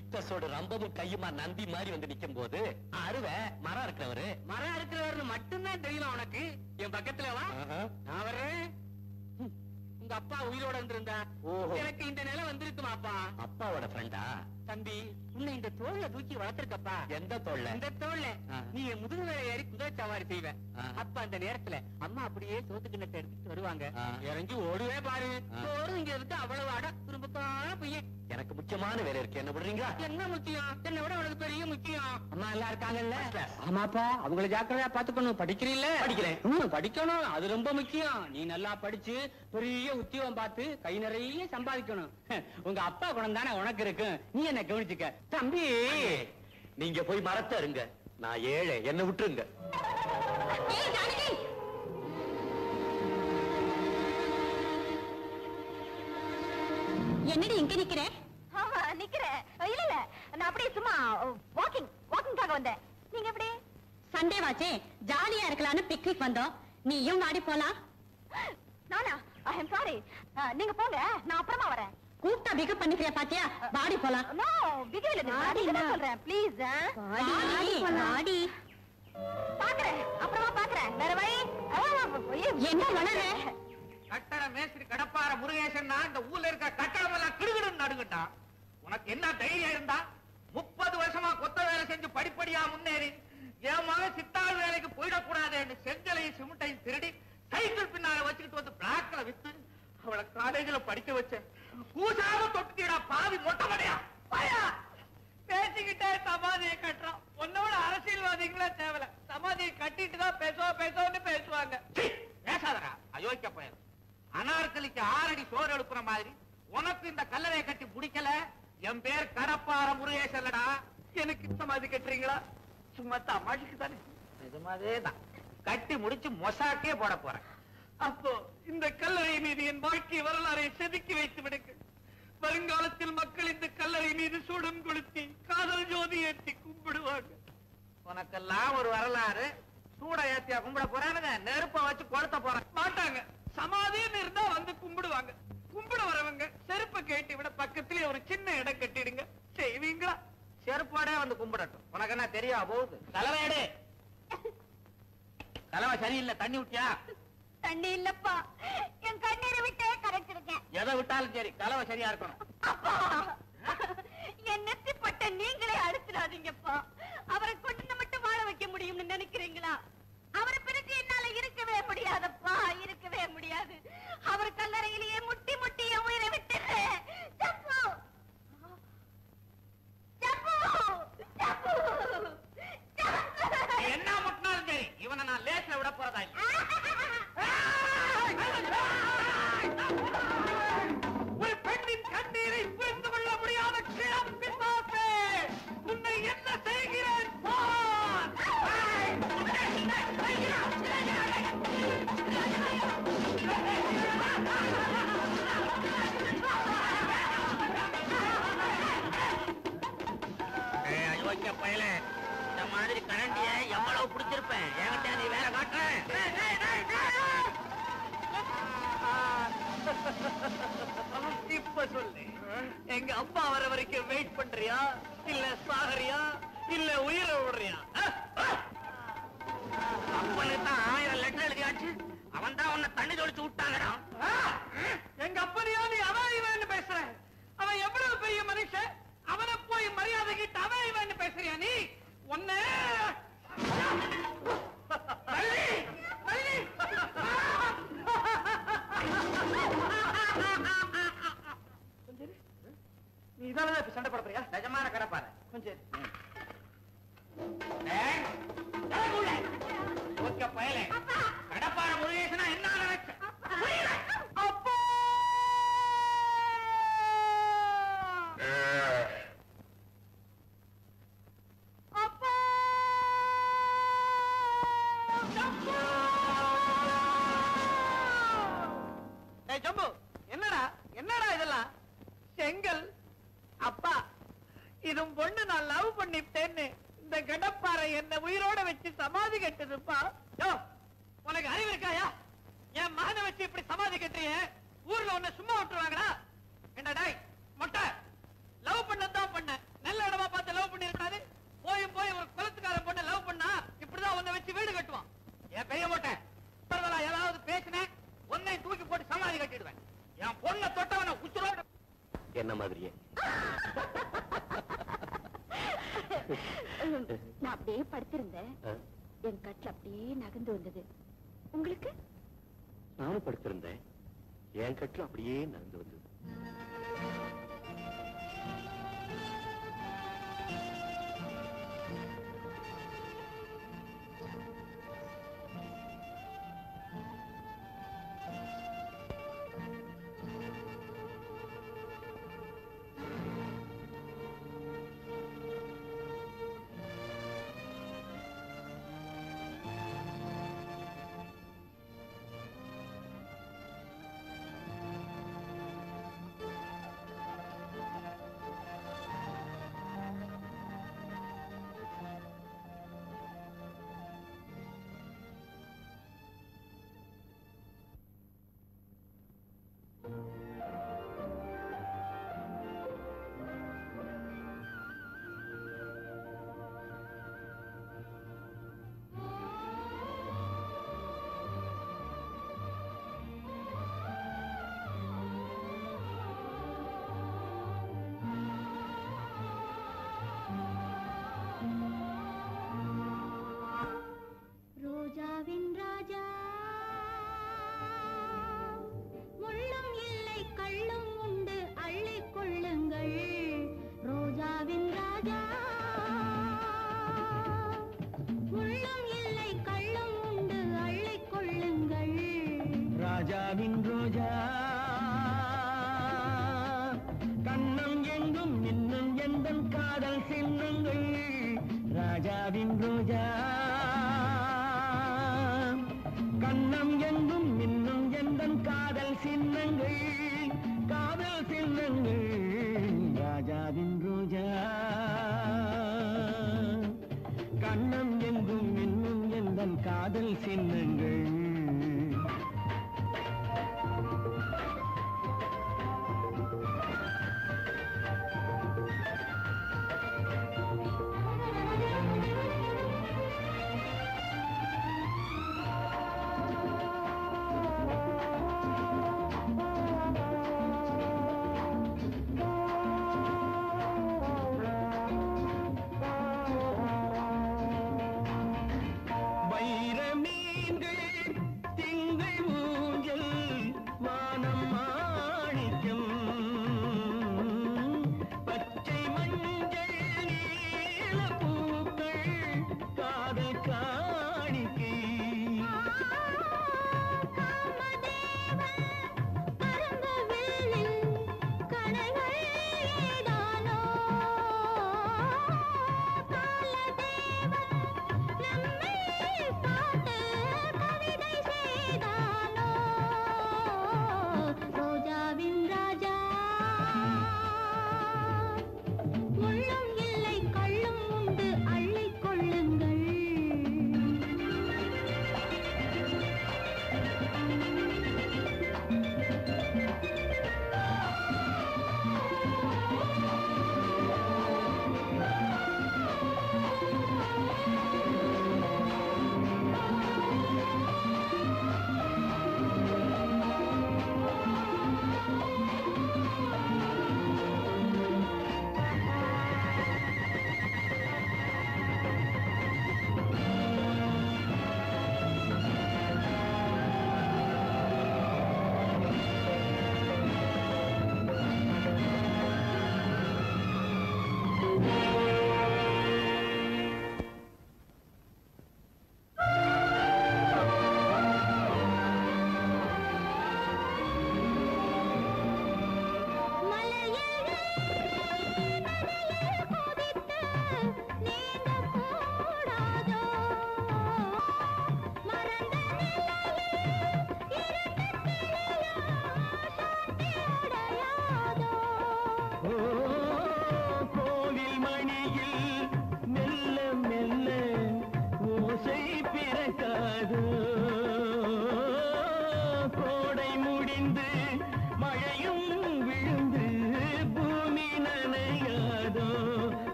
இத்தசோட ரம்பமும் கையுமா நந்தி மாதிரி வந்து நிக்கும் போது அருவை மரம் இருக்கிறவரு. மரம் இருக்கிறவர்னு மட்டும்தான் தெரியுமா உனக்கு? என் பக்கத்துல வா, நான் வர்றேன். உங்க அப்பா உயிரோட இருந்திருந்தா எனக்கு இந்த நிலை வந்திருக்குமாப்பா. அப்பாவோட ஃப்ரெண்டா? தம்பி, உன்னை இந்த தோல்ல தூக்கி வளர்த்திருக்கப்பா. எந்த தோல்ல? இந்த தோல்ல நீ என் முதுகு மேல ஏறி குதிரை சவாரி செய்வ. அப்ப அந்த நேரத்துல அம்மா அப்படியே சோத்து கிண்ணத்தை எடுத்துட்டு வருவாங்க. இறங்கி ஓடுவே பாரு. ஓடு இங்க இருக்கு அவ்வளவு அட திரும்பக்கான பையன். எனக்கு முக்கியமான வேலை இருக்கு, என்ன பண்றீங்க? என்ன முக்கியம்? என்னை விட உனக்கு பெரிய முக்கியம். அம்மா எல்லாம் இருக்காங்கல்ல? ஆமாப்பா, அவங்கள ஜாக்கிரதையா பாத்துக்கணும். படிக்கிறீல்ல? படிக்கிறேன். படிக்கணும், அது ரொம்ப முக்கியம். நீ நல்லா படிச்சு பெரிய உத்தியோகம் பார்த்து கை நிறைய சம்பாதிக்கணும். உங்க அப்பா குணம் தானே உனக்கு இருக்கு, நீ என்ன கவனிச்சுக்க. தம்பி, நீங்க போய் மரத்தை இருங்க, நான் ஏழை, என்ன விட்டுருங்க. என்னடி இங்க நிக்கிற? நிக்கிறேன். இல்ல இல்ல, நான் அப்படியே சும்மா வாக்கிங்காக வந்தேன். நீங்க எப்படி? சண்டே வாச்சே, ஜாலியா இருக்கலாம்னு பிக்னிக் வந்தோம். நீயும் வாடி போலாம். நானா? ஐ அம் சாரி. நீங்க போங்க, நான் அப்புறமா வரேன். கூப்பிட்டா பிகப் பண்ணிக்கிறியா பாத்தியா? வாடி போலாம். நோ, பிகப் இல்ல, நான் சொல்றேன். ப்ளீஸ். வாடி. பாக்குறேன், அப்புறமா பாக்குறேன். வேற வழி? என்ன வளர? கட்டட மேஸ்திரி கடப்பார முருகேசன் இந்த ஊர்ல இருக்க கட்டடம் எல்லாம் கிடுகிடுன்னு நடுங்கட்டா. உனக்கு என்ன தைரியம் இருந்தா 30 வருஷமா கொத்த வேலை செஞ்சு படிப்படியா முன்னேறி என் மகன் சித்தாள் வேலைக்கு போயிடக்கூடாது செஞ்சலையும் சிமெண்டையும் திருடி சைக்கிள் பின்னால வச்சுக்கிட்டு வந்து பிளாக்ல வித்து அவளை காலேஜ்ல படிக்க வச்சேன். பூசாம தொட்டுடா பாவி மொட்டை மடையா பயா பேசிக்கிட்டே சமாதியை கட்டுறோம். உன்னோட அரசியல்வாதிகளே தேவையில்ல, சமாதியை கட்டிட்டு தான் பேசுவோம்னு பேசுவாங்க. பேசாதரா அயோக்கிய பையன். அனார்கலிக்கு 6 அடி சோறு எழுப்புற மாதிரி உனக்கு இந்த கல்லறையை கட்டி பிடிக்கல. என் பேர் கடப்பார முருகேசல்லடா. எனக்கு சமாதி கட்டுறீங்களா? சும்மா தமாஷுக்கு தானே. நிஜமாவே தான் கட்டி முடிச்சு மொசாக்கே போட போறேன். அப்போ இந்த கல்லறை மீது என் வாழ்க்கை வரலாறை செதுக்கி வைத்து விடுங்க. வருங்காலத்தில் மக்கள் இந்த கல்லறை மீது சூடம் கொளுத்தி காதல் ஜோதி ஏற்றி கும்பிடுவாங்க. உனக்கெல்லாம் ஒரு வரலாறு. சூட ஏத்தியா கும்பிட போறானுங்க, நெருப்ப வச்சு கொளுத்த போறாங்க மாட்டாங்க. சமாதின்னு இருந்தா வந்து கும்பிடுவாங்க. கும்பிட வரவங்க செருப்பை கேட்டு விட பக்கத்திலே ஒரு சின்ன இடம் கட்டிடுங்க. செய்வீங்களா? செருப்போட வந்து கும்பிடட்டும். உனக்கு என்ன தெரியா போகுது? கலவையடு கலவை சரியில்லை. தண்ணி விட்டியா? தண்ணி இல்லப்பா, என் கண்ணீரை விட்டே கரைச்சிருக்கேன். எதை விட்டாலும் சரி கலவை சரியா இருக்கணும். அப்பா, என் நெத்திப்பட்ட நீங்களே அடிச்சிடாதீங்கப்பா. அவரை கொண்டு மட்டும் வாழ வைக்க முடியும்னு நினைக்கிறீங்களா? அவரை பிரிச்சு என்னால இருக்கவே முடியாதப்பா, இருக்கவே முடியாது. அவர் கல்லறையிலேயே முட்டி முட்டி என் உயிரை விட்டுறேன். ஜப்பு ஜப்பு ஜப்பு என்ன முட்டினாலும் சரி இவனை நான் லேஸ்ல விட போறதா இல்லை. ஒரு பெண்ணின் கண்ணீரை புரிந்து கொள்ள முடியாத கிளம்பினாசே, உன்னை என்ன செய்கிறேன் பார். அயோக்கிய பயலே, இந்த மாதிரி கரண்டிய எவ்வளவு பிடிச்சிருப்பேன். என்கிட்ட நீ வேற காட்டுறேன். இப்ப சொல்லு, எங்க அப்பா வர வரைக்கும் வெயிட் பண்றியா, இல்ல சாகரியா, இல்ல உயிரை விடுறியா? அப்பனுக்கு தான் 1000 லெட்டர் எழுதியாச்சு. அவன் தான் உன்னை தண்ணி தொளிச்சு விட்டாங்கடா. எங்க அப்பனையா நீ அவன் இவன் பேசுற? அவன் எவ்வளவு பெரிய மனுஷன், அவனை போய் மரியாதை கிட்ட அவன் இவன் பேசுறியா நீ? ஒன்னு நீ இதானதான் இப்ப சண்டை போட போறியா? நிஜமான கடப்பாரு கொஞ்சம் ஓகே பயலே. கடப்பார முருகேசனா என்ன நினைச்ச? அப்பா அப்பா ஜம்பு, என்னடா என்னடா இதெல்லாம்? செங்கல் அப்பா, இதும் பொண்ணு நான் லவ் பண்ணிட்டேன்னு இந்த கடப்பாறை என்ன உயிரோட வச்சு சமாதி கட்டுதுப்பா. உனக்கு அறிவு இருக்காயா? என் மகனை வச்சு இப்படி சமாதி கட்டுறிய, ஊர்ல உன்னை சும்மா விட்டுருவாங்களா? என்னடா மொட்டை, லவ் பண்ணதான் பண்ண, நல்ல இடமா பார்த்து லவ் பண்ணி இருக்காது. போய் ஒரு குளத்துக்கார பொண்ணை லவ் பண்ணா இப்படிதான் உன்னை வச்சு வீடு கட்டுவான். என் பெரிய மொட்டை, ஏதாவது பேசினேன் உன்னை தூக்கி போட்டு சமாதி கட்டிடுவேன். என் பொண்ணை தொட்டவன உச்சுரோட என்ன மாதிரியே நான் அப்படியே படுத்திருந்தேன். என் கட்டில் அப்படியே நகர்ந்து வந்தது. உங்களுக்கு? நானும் படுத்திருந்தேன், என் கட்டில் அப்படியே நடந்து வந்தது. ராஜாவின் ரோஜா கண்ணம் எங்கும் இன்னும் எந்தன் காதல் சின்னங்கள் ராஜாவின் ரோஜா கண்ணம் எங்கும் இன்னும் எந்தன் காதல் சின்னங்கள் ராஜாவின் ரோஜா கண்ணம் எங்கும் இன்னும் எந்தன் காதல் சின்னங்கள்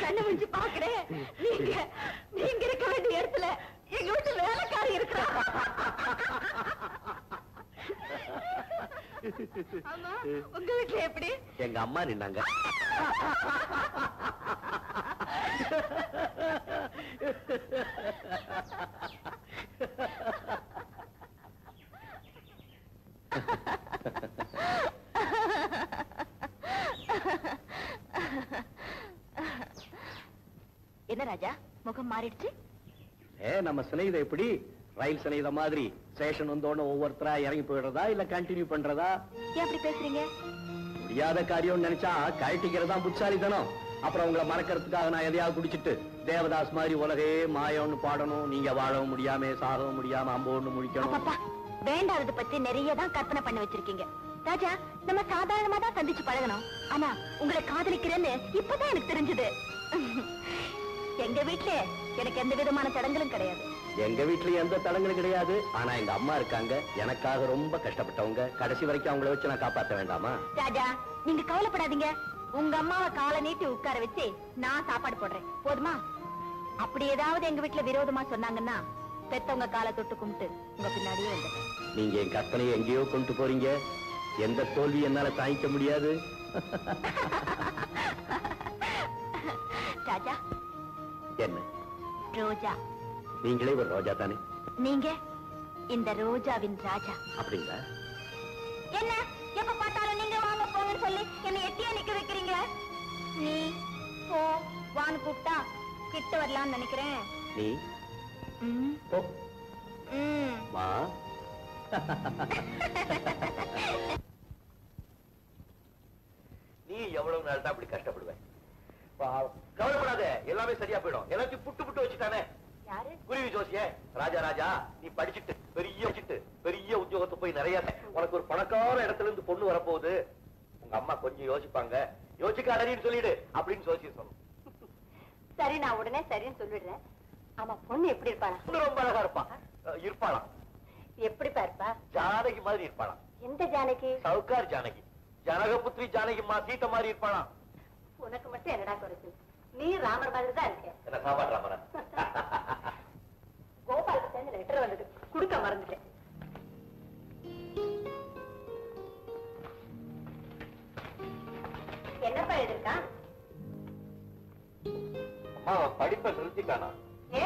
கண்ணு முடிச்சு பாக்குறேன். நீங்க இருக்க வேண்டிய இடத்துல எங்க வீட்டு வேலைக்காரி இருக்கிறா. ஆமா, உங்க வீட்டுல எப்படி? எங்க அம்மா நின்னாங்க. என்ன ராஜா, முகம் மாறிடுச்சு? நம்ம சினைத எப்படி ரயில் சினைத மாதிரி ஸ்டேஷன் வந்தோட ஒவ்வொருத்தரா இறங்கி போயிடுறதா இல்ல கண்டினியூ பண்றதா? ஏன் அப்படி பேசுறீங்க? முடியாத காரியம் நினைச்சா கழட்டிக்கிறதா புட்சாலித்தனம். அப்புறம் உங்களை மறக்கிறதுக்காக நான் எதையாவது குடிச்சிட்டு தேவதாஸ் மாதிரி உலகே மாயம்னு பாடணும், நீங்க வாழவும் முடியாம சாகவும் முடியாம அம்போன்னு முடிக்கணும். வேண்டாதது பத்தி நிறைய தான் கற்பனை பண்ணி வச்சிருக்கீங்க ராஜா. நம்ம சாதாரணமா தான் சந்திச்சு பழகணும். ஆனா உங்களை காதலிக்கிறேன்னு இப்பதான் எனக்கு தெரிஞ்சது. எங்க வீட்டுல எனக்கு எந்த விதமான தடங்களும் கிடையாது. எங்க வீட்டுல எந்த தடங்களும் கிடையாது. ஆனா எங்க அம்மா இருக்காங்க, எனக்காக ரொம்ப கஷ்டப்பட்டவங்க. கடைசி வரைக்கும் அவங்கள வச்சு நான் காப்பாற்ற வேண்டாமா? ராஜா, நீங்க கவலைப்படாதீங்க. உங்க அம்மாவை காலை நீட்டி உட்கார வச்சு நான் சாப்பாடு போடுறேன், போதுமா? அப்படி ஏதாவது எங்க வீட்டுல விரோதமா சொன்னாங்கன்னா பெத்தவங்க காலை தொட்டு கும்பிட்டு உங்க பின்னாடியே வந்து. நீங்க என் கற்பனையை எங்கேயோ கொண்டு போறீங்க. எந்த தோல்வி என்னால தாங்கிக்க முடியாது. ராஜா. என்ன? ரோஜா. நீங்களே ஒரு ரோஜா தானே? நீங்க இந்த ரோஜாவின் ராஜா. அப்படிங்களா? என்ன எப்ப பார்த்தாலும் நீங்க வாங்க போங்கன்னு சொல்லி என்ன எட்டியா நிக்க வைக்கிறீங்க? நீ போ வான்னு கூப்பிட்டா கிட்ட வரலாம்னு நினைக்கிறேன். நீ ம், போ. ம். வா. நீ எவ்வளவு நாள் தான் அப்படி கஷ்டப்படுவேன்? கவலைப்படாத, எல்லாமே சரியா போயிடும். எல்லாத்தையும் புட்டு வச்சுட்டானே. யாரு? குருவி ஜோசிய ராஜா. ராஜா, நீ படிச்சுட்டு பெரிய உத்தியோகத்தை போய் நிறைய உனக்கு ஒரு பணக்கார இடத்துல இருந்து பொண்ணு வரப்போகுது. உங்க அம்மா கொஞ்சம் யோசிப்பாங்க. யோசிக்காதன்னு சொல்லிடு அப்படின்னு ஜோசிய சொல்லணும். சரி, நான் உடனே சரின்னு சொல்லிடுறேன். ஆமா, பொண்ணு எப்படி இருப்பாளா? பொண்ணு ரொம்ப அழகா இருப்பாளாம். எப்படி இருப்பா? ஜானகி மாதிரி இருப்பாளாம். எந்த ஜானகி? சவுக்கார் ஜானகி. ஜனகபுத்திரி ஜானகிமா சீத்த மாதிரி இருப்பாளாம். உனக்கு மட்டும் என்னடா குறைச்சு? நீ ராமர் மாதிரி தான் இருக்க. என்ன சாப்பாடு ராமரா? கோபாலுக்கு சேர்ந்து லெட்டர் வந்தது, கொடுக்க மறந்துட்டேன். என்னப்பா எழுதிருக்கா? அம்மா படிப்பை நிறுத்திட்டானா? ஏ,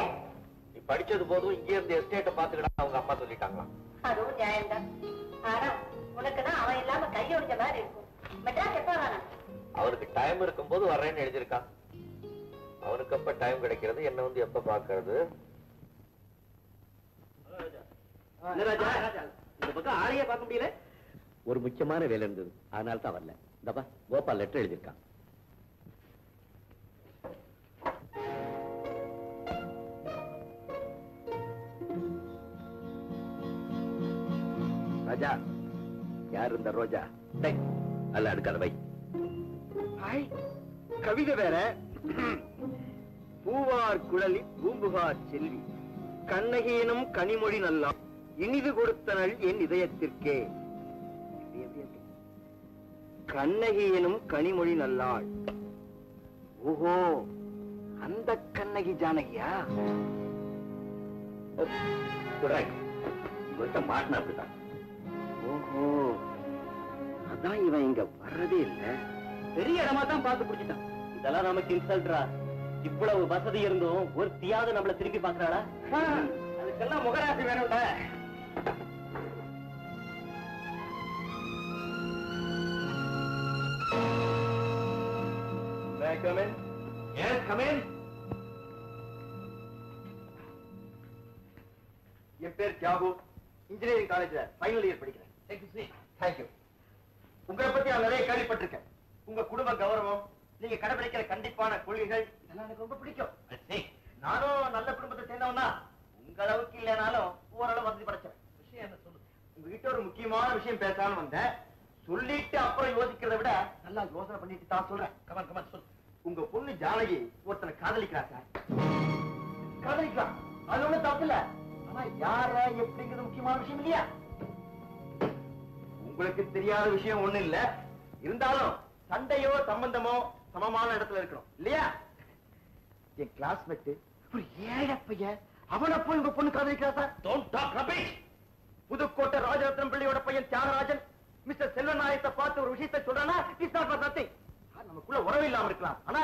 நீ படிச்சது போதும் இங்கே இருந்து எஸ்டேட்டை பாத்துக்கிட்டா அவங்க அம்மா சொல்லிட்டாங்களா? அதுவும் நியாயம்தான். ஆனா உனக்குதான் அவன் இல்லாம கையொடிஞ்ச மாதிரி இருக்கும். மெட்ராஸ் எப்ப வரானா? அவனுக்கு டைம் இருக்கும் போது வர்றேன்னு எழுதியிருக்கான். அவனுக்கு எப்ப டைம் கிடைக்கிறது, என்ன வந்து எப்ப பாக்குறது? இந்த பக்கம் ஆளையே பார்க்க முடியல. ஒரு முக்கியமான வேலை இருந்தது, அதனால தான் வரல. இந்தப்பா கோபால் லெட்டர் எழுதியிருக்கான். ராஜா, யார் இந்த ரோஜா? அல்ல அடுக்காத வை. கவிதை வேற. பூவார் குழலி பூம்புகார் செல்வி கண்ணகியினும் கனிமொழி நல்லா இனிது கொடுத்தனள் என் இதயத்திற்கே. கண்ணகியினும் கனிமொழி நல்லாள். ஓஹோ, அந்த கண்ணகி ஜானகியா? மாட்டினா அப்படிதான். ஓஹோ, அதான் இவன் இங்க வர்றதே இல்ல. பெரிய இடமா தான் பார்த்து பிடிச்சிட்டான். இதெல்லாம் நமக்கு இன்சல்ட்ரா. இவ்வளவு வசதி இருந்தும் ஒரு தியாவது நம்மள திரும்பி பாக்குறாளா? அதுக்கெல்லாம் முகராசி வேணும்ல. Come in. Yes, come in. என் பேர் தியாகு, இன்ஜினியரிங் காலேஜ்ல ஃபைனல் இயர் படிக்கிறேன். தேங்க்யூ. உங்களை பத்தி நான் நிறைய கேள்விப்பட்டிருக்கேன். உங்க குடும்ப கௌரவம், நீங்க கடைபிடிக்கிற கண்டிப்பான கொள்கைகள், இதெல்லாம் எனக்கு ரொம்ப பிடிக்கும். நானும் நல்ல குடும்பத்தை சேர்ந்தவன் தான். உங்க அளவுக்கு இல்லைனாலும் ஓரளவு வசதி படைச்சேன். விஷயம் என்ன சொல்லு? உங்ககிட்ட ஒரு முக்கியமான விஷயம் பேசலாம்னு வந்தேன். சொல்லிட்டு அப்புறம் யோசிக்கிறத விட நல்லா யோசனை பண்ணிட்டு தான் சொல்றேன். கமான் சொல்லு. உங்க பொண்ணு ஜானகி ஒருத்தனை காதலிக்கிறா சார். காதலிக்கலாம், அது ஒண்ணும் தப்பு இல்ல. ஆனா யார எப்படிங்கிறது முக்கியமான விஷயம் இல்லையா? உங்களுக்கு தெரியாத விஷயம் ஒண்ணு இல்ல. இருந்தாலும் சண்டையோ சம்பந்தமோ சமமான இடத்துல இருக்கணும் இல்லையா? என் கிளாஸ்மேட் ஒரு ஏழை பையன், அவனை போய் உங்க பொண்ணு காதலிக்கிறா sir. Don't talk rubbish. Pudukkottai Rajaratnam பிள்ளையோட பையன் தியாகராஜன் மிஸ்டர் செல்வநாயத்தை பார்த்து ஒரு விஷயத்தை சொல்றானா, இட்ஸ் நாட் ஃபார் நத்திங். நமக்குள்ள உறவு இல்லாம இருக்கலாம், ஆனா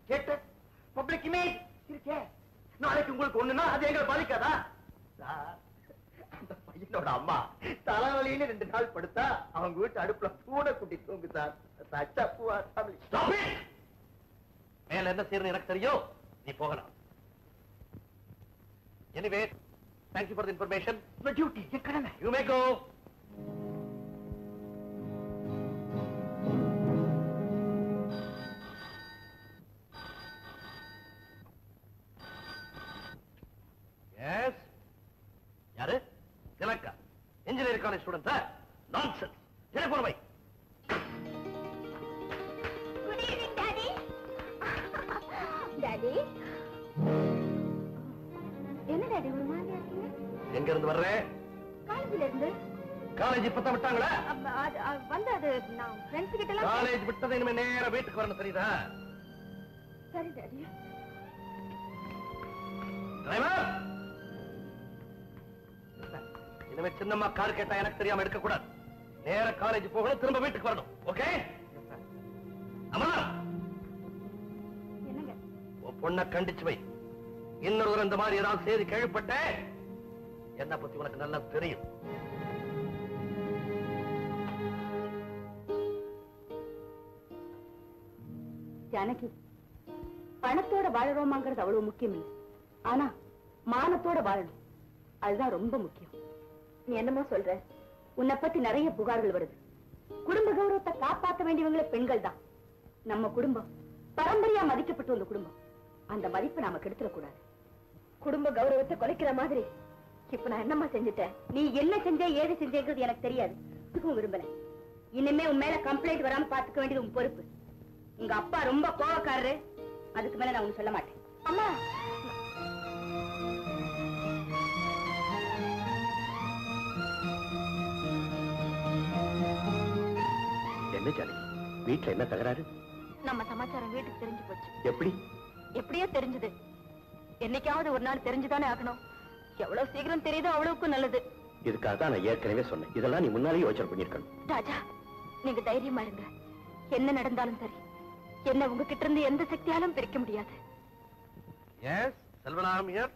கேட்ட பப்ளிக் இமேஜ் இருக்கே. நாளைக்கு உங்களுக்கு ஒண்ணுன்னா அது எங்களை பாதிக்காதா சார்? அந்த பையனோட அம்மா தலைவலின்னு 2 நாள் படுத்தா அவங்க வீட்டு அடுப்புல பூனை குட்டி தூங்கு சார். மேல என்ன செய்யறது எனக்கு தெரியும். நீ போகலாம். Anyway, thank you for the information. Duty என் கடமை. You may go. Yes. யாரு? திலக்கா, engineering college student. Nonsense. Telephone வை. Good evening, Daddy. Daddy. என்ன டாடி ஒரு மாதிரியா இருக்கீங்க? எங்க இருந்து வர்ற? காலேஜ்ல இருந்து. காலேஜ் இப்பதான் விட்டாங்களா? வந்து அது நான் ஃப்ரெண்ட்ஸ் கிட்ட எல்லாம் காலேஜ் விட்டதை இனிமே நேரா வீட்டுக்கு வரணும், தெரியுதா? சரி டாடி. டிரைவர், இனிமே சின்னம்மா கார் கேட்டா எனக்கு தெரியாம எடுக்க கூடாது. நேர காலேஜ் போகணும், திரும்ப வீட்டுக்கு வரணும். ஓகே? அம்மா, என்னங்க? உன் பொண்ணை கண்டிச்சு வை. இன்னொரு இந்த மாதிரி ஏதாவது செய்தி கேள்விப்பட்ட என்ன பத்தி உனக்கு நல்லா தெரியும். ஜானகி, பணத்தோட வாழறோமாங்கிறது அவ்வளவு முக்கியம் இல்லை. ஆனா மானத்தோட வாழணும், அதுதான் ரொம்ப முக்கியம். நீ என்னமோ சொல்ற? உன்னை பத்தி நிறைய புகார்கள் வருது. குடும்ப கௌரவத்தை காப்பாற்ற வேண்டியவங்களே பெண்கள் தான். நம்ம குடும்பம் பரம்பரையா மதிக்கப்பட்டு வந்த குடும்பம். அந்த மதிப்பை நாம கெடுத்துடக்கூடாது. குடும்ப கௌரவத்தை குலைக்கிற மாதிரி இப்ப நான் என்னமா செஞ்சுட்டேன்? நீ என்ன செஞ்ச, ஏது செஞ்சேங்கிறது எனக்கு தெரியாது. விரும்பல. இனிமே உன் மேல கம்ப்ளைண்ட் வராம பாத்துக்க வேண்டியது உன் பொறுப்பு. உங்க அப்பா ரொம்ப கோவக்காரரு, அதுக்கு மேல நான் ஒண்ணு சொல்ல மாட்டேன். அம்மா, என்ன ஜானகி, வீட்டுல என்ன தகராறு? நம்ம சமாச்சாரம் வீட்டுக்கு தெரிஞ்சு போச்சு. எப்படி? எப்படியோ தெரிஞ்சது. என்னைக்காவது ஒரு நாள் தெரிஞ்சுதானே ஆகணும். எவ்வளவு சீக்கிரம் தெரியுதோ அவ்வளவுக்கும் நல்லது. இதுக்காக தான் நான் ஏற்கனவே சொன்னேன். இதெல்லாம் நீ முன்னாலேயே யோசனை பண்ணிருக்கணும். ராஜா, நீங்க தைரியமா இருங்க. என்ன நடந்தாலும் சரி, என்ன உங்ககிட்ட இருந்து எந்த சக்தியாலும் பிரிக்க முடியாது. S, Selvaram here.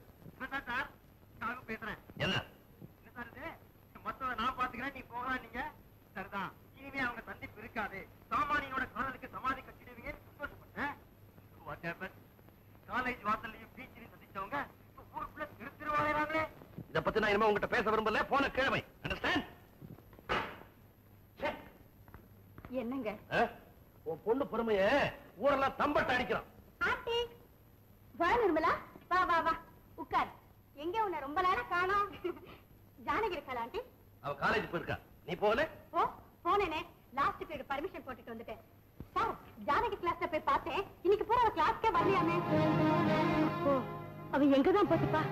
சார், நான் பேசுறேன். என்ன? மொத்தம் நான் பாத்துக்கிறேன், நீ போகலாம். நீங்க சரிதான். இனிமே அவங்க சந்திப்பு இருக்காது. சாமானியோட காதலுக்கு சமாதி கட்டிடுவீங்கன்னு சந்தோஷப்பட்டேன். காலேஜ் வாசல்லையும் பீச்சிலையும் சந்திச்சவங்க ஊருக்குள்ள திருவாயிராங்களே. இத பத்தி நான் இனிமே உங்ககிட்ட பேச விரும்பல. போன கிழமை. அண்டர்ஸ்டாண்ட்? என்னங்க? உன் பொண்ணு பொறுமைய ஊரெல்லாம் தம்பட்ட அடிக்கிறான். ஆண்டி, வா நிர்மலா, வா வா வா, உட்கார். எங்க உன்னை ரொம்ப நேரம் காணோம். ஜானகி இருக்காளா ஆண்டி? அவ காலேஜ் போயிருக்கா. நீ போகல? ஓ, போனேனே. லாஸ்ட் பீரியட் பர்மிஷன் போட்டுட்டு வந்துட்டேன். சார், ஜானகி கிளாஸ்ல போய் பார்த்தேன். இன்னைக்கு பூரா அவ கிளாஸ்க்கே வரலையாமே. ஓ, அவ எங்கதான் போட்டுப்பா?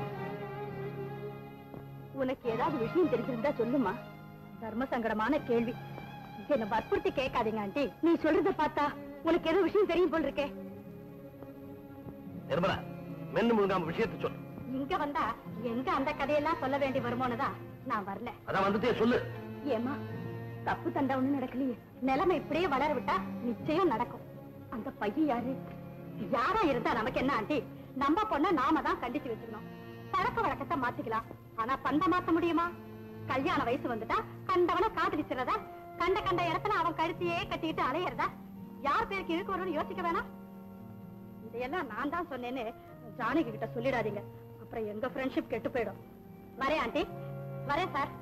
உனக்கு ஏதாவது விஷயம் தெரிஞ்சிருந்தா சொல்லுமா. தர்ம சங்கடமான கேள்வி. என்ன வற்புறுத்தி கேட்காதீங்க ஆண்டி. நீ சொல்றத பார்த்தா உனக்கு ஏதோ விஷயம் தெரியும் போல் இருக்கே. நிர்மலா, மென்னு முழுங்காம விஷயத்தை சொல்லு. இங்க வந்தா எங்க அந்த கதையெல்லாம் சொல்ல வேண்டி வருமோனுதான் நான் வரல. அதான் வந்துட்டே சொல்லு. ஏமா, தப்பு தண்டா ஒண்ணு நடக்கலையே. நிலைமை இப்படியே வளர விட்டா நிச்சயம் நடக்கும். அந்த பையன் யாரு? யாரா இருந்தா நமக்கு என்ன ஆண்டி? நம்ம பொண்ண நாம தான் கண்டிச்சு வச்சிருந்தோம். பழக்க வழக்கத்தை மாத்திக்கலாம், ஆனா பண்ட மாத்த முடியுமா? கல்யாண வயசு வந்துட்டா கண்டவன காதலிச்சுறதா, கண்ட கண்ட இடத்துல அவன் கழுத்தையே கட்டிட்டு அலையறதா? யார் பேருக்கு இழுக்கு வரும்னு யோசிக்க வேணாம். இதையெல்லாம் நான் தான் சொன்னேன்னு ஜானகி கிட்ட சொல்லிடாதீங்க. அப்புறம் எங்க ஃப்ரெண்ட்ஷிப் கெட்டு போயிடும். வரேன் ஆண்டி, வரேன் சார்.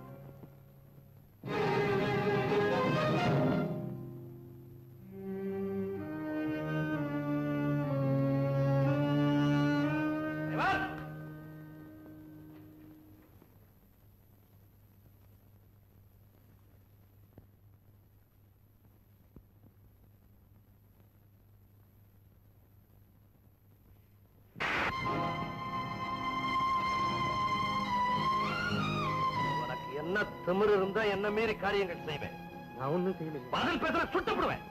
என்ன திமிரு இருந்தா என்ன மீறி காரியங்கள் செய்வேன். நான் ஒண்ணும் செய்யல. பதில் பேசுற சுட்டப்படுவேன்.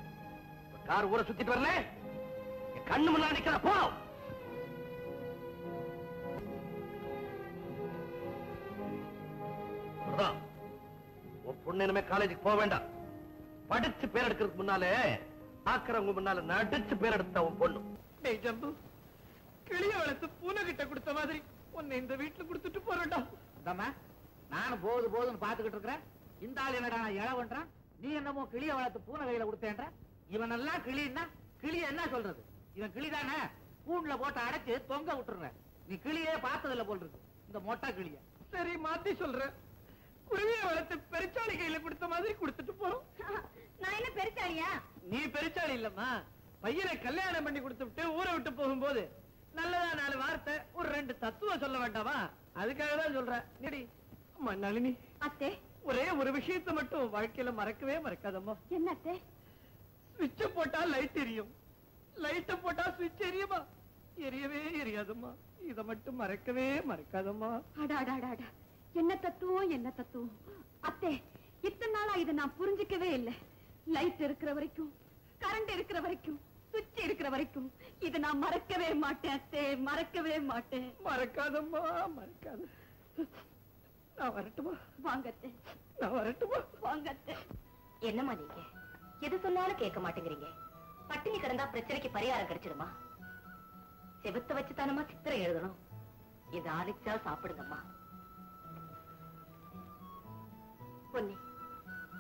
கார் ஊரை சுத்திட்டு வரல, கண்ணு முன்னாடி நிக்கிற போ. உன் பொண்ணு இனிமே காலேஜுக்கு போக வேண்டாம். படிச்சு பேர் எடுக்கிறதுக்கு முன்னாலே ஆக்கிறவங்க முன்னால நடிச்சு பேர் எடுத்த உன் பொண்ணு. டேய் ஜம்பு, கிளிய வளர்த்து பூனை கிட்ட கொடுத்த மாதிரி உன்னை இந்த வீட்டுல கொடுத்துட்டு போறேன்டா. நானும் போதுன்னு பாத்துக்கிட்டு இருக்கிறேன். இந்த ஆள் என்னடா இளவன்றான். நீ என்னமோ கிளிய வளர்த்து பூனை கையில கொடுத்தேன்ற. இவன் எல்லாம் கிளின்னா கிளிய என்ன சொல்றது? இவன் கிளிதானே, கூண்டுல போட்டு அடைச்சு தொங்க விட்டுறேன். நீ கிளியே பார்த்ததில்ல போல் இருக்கு, இந்த மொட்டை கிளிய. சரி, மாத்தி சொல்றேன். குருவிய வளர்த்து பெருச்சாளி கையில கொடுத்த மாதிரி கொடுத்துட்டு போறோம். நான் என்ன பெருச்சாலியா? நீ பெருச்சாளி இல்லம்மா, பையனை கல்யாணம் பண்ணி கொடுத்து விட்டு ஊரை விட்டு போகும்போது நல்லதா 4 வார்த்தை, ஒரு 2 தத்துவம் சொல்ல வேண்டாமா? அதுக்காக தான் சொல்றேன். நெடி அம்மா நளினி, அத்தே, ஒரே ஒரு விஷயத்தை மட்டும் வாழ்க்கையில மறக்கவே மறக்காதம்மா. என்ன அத்தே? ஸ்விட்ச போட்டா லைட் எரியும், லைட்ட போட்டா ஸ்விட்ச் எரியுமா? எரியவே எரியாதம்மா. இத மட்டும் மறக்கவே மறக்காதம்மா. அடாடாடாடா, என்ன தத்துவம், என்ன தத்துவம். அத்தே, இத்தனை நாளா இதை நான் புரிஞ்சுக்கவே இல்லை. லைட் இருக்கிற வரைக்கும், கரண்ட் இருக்கிற வரைக்கும், சுவிட்ச் இருக்கிற வரைக்கும் இதை நான் மறக்கவே மாட்டேன் அத்தே, மறக்கவே மாட்டேன். மறக்காதம்மா, மறக்காத. நான் வரட்டுமா? வாங்கத்து. நான் வரட்டுமா? வாங்கத்து. என்னம்மா நீங்க எது சொன்னாலும் கேட்க மாட்டேங்கிறீங்க. பட்டினி கிடந்தா பிரச்சனைக்கு பரிகாரம் கிடைச்சிடுமா? செவத்தை வச்சு தானமா சித்திரை எழுதணும். இது ஆரிச்சா சாப்பிடுங்கம்மா. பொன்னி,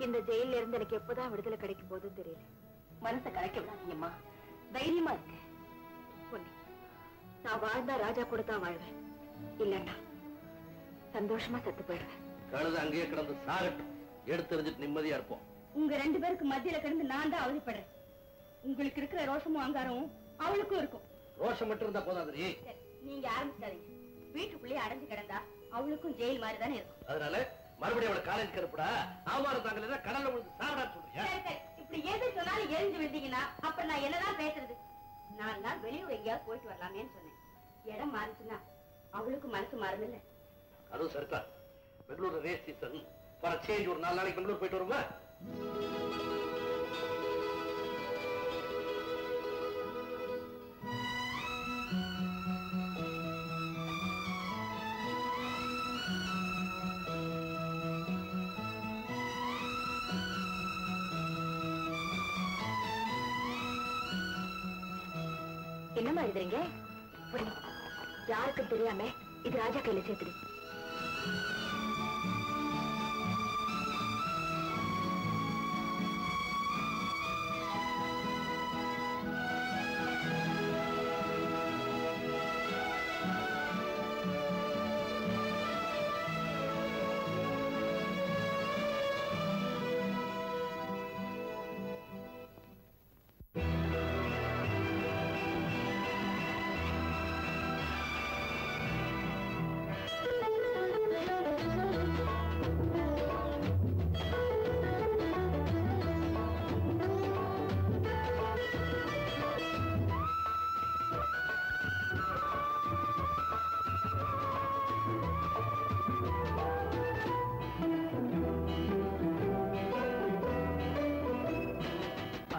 இந்த ஜெயில இருந்து எனக்கு எப்பதான் விடுதலை கிடைக்க போதுன்னு தெரியல. மனசை கலைக்க விடாதீங்கம்மா. தைரியமா இருக்க. பொன்னி, நான் வாழ்ந்தா ராஜா கூட தான் வாழ்வேன். இல்லண்டா சந்தோஷமா செத்து போயிடுவேன். கழுது அங்கேயே கிடந்து சாகட்டும். எடுத்தெறிஞ்சிட்டு நிம்மதியா இருப்போம். உங்க 2 பேருக்கு மத்தியில கிடந்து நான் தான் அவதிப்படுறேன். உங்களுக்கு இருக்கிற ரோஷமும் அங்காரமும் அவளுக்கும் இருக்கும். ரோஷம் மட்டும் இருந்தா போதாது. நீங்க ஆரம்பிச்சாதீங்க. வீட்டுக்குள்ளேயே அடைஞ்சு கிடந்தா அவளுக்கும் ஜெயில் மாதிரி தானே இருக்கும். அதனால மறுபடியும் அவளை காலேஜ் அனுப்புடா. ஆவாரம் தாங்கல கடல்ல விழுந்து சாகடான்னு சொல்றியா? இப்படி எது சொன்னாலும் எரிஞ்சு விழுந்தீங்கன்னா அப்புறம் நான் என்னதான் பேசுறது? 4 நாள் வெளியூர் எங்கேயாவது போயிட்டு வரலாமேன்னு சொன்னேன். இடம் மாறிச்சுன்னா அவளுக்கு மனசு மாறுதில்ல. அதுவும் சரிதா. Bangalore race season for change ஒரு 4 நாளைக்கு பெங்களூர் போயிட்டு வருமா? என்னமா எழுதுறீங்க? யாருக்கும் தெரியாம இது ராஜா கையில சேர்த்துடு.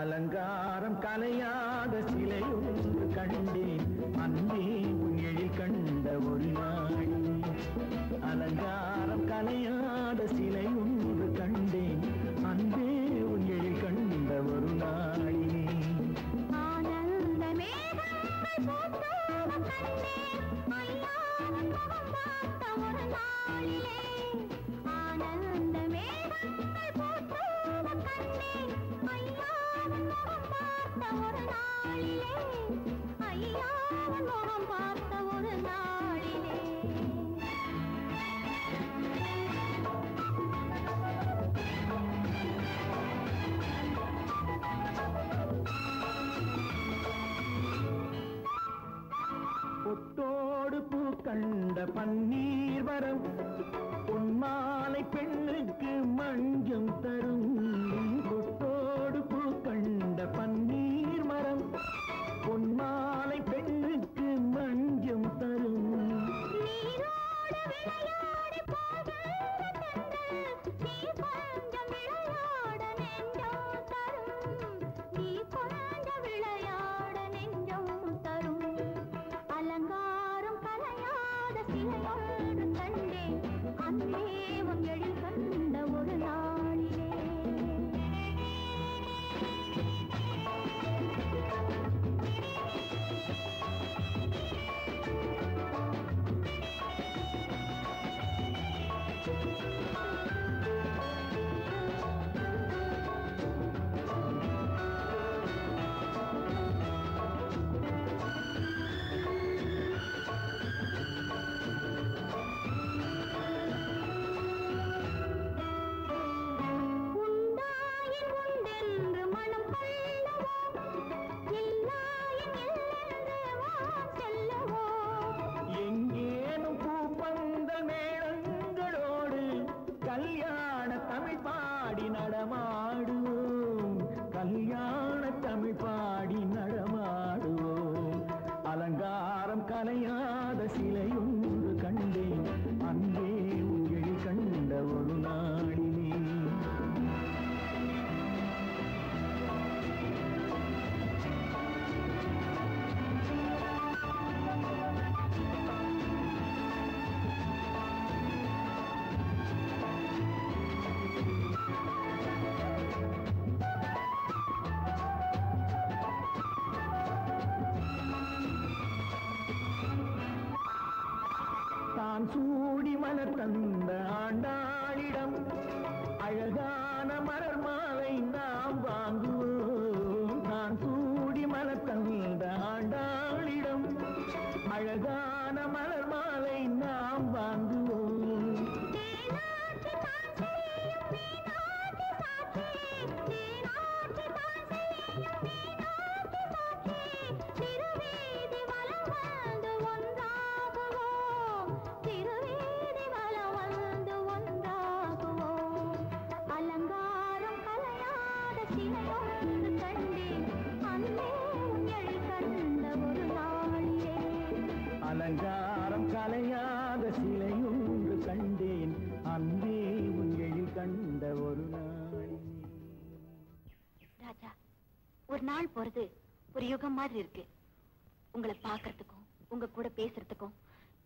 அலங்காரம் கலையாத சிலையொன்று கண்டேன் அன்பே உன் எழில் கண்ட ஒரு நாள். அலங்காரம் கலையாத சிலையொன்று கண்டேன் அன்பே உன் எழில் கண்ட ஒரு நாள். பொட்டோடு பூ கண்ட பன்னீர் வரம் பொன்மாலை பெண்ணுக்கு மஞ்சம் தரும். பொட்டோடு பூ கண்ட பன்னீர் மரம் பொன்மாலை பெண்ணுக்கு மஞ்சம் தரும். கலையாத சிலையொன்று கண்டேன் அன்பே உன் எழில் கண்ட ஒரு நாளிலே. தேனான மலர் மாலை நாம் வாங்குவோம். அலங்காரம் கலையாத சிலையொன்று கண்டேன் அன்பே உங்களில் கண்ட ஒரு நாளிலே. ராஜா, ஒரு நாள் போறது ஒரு யுகம் மாதிரி இருக்கு. உங்களை பாக்குறதுக்கும் உங்க கூட பேசுறதுக்கும்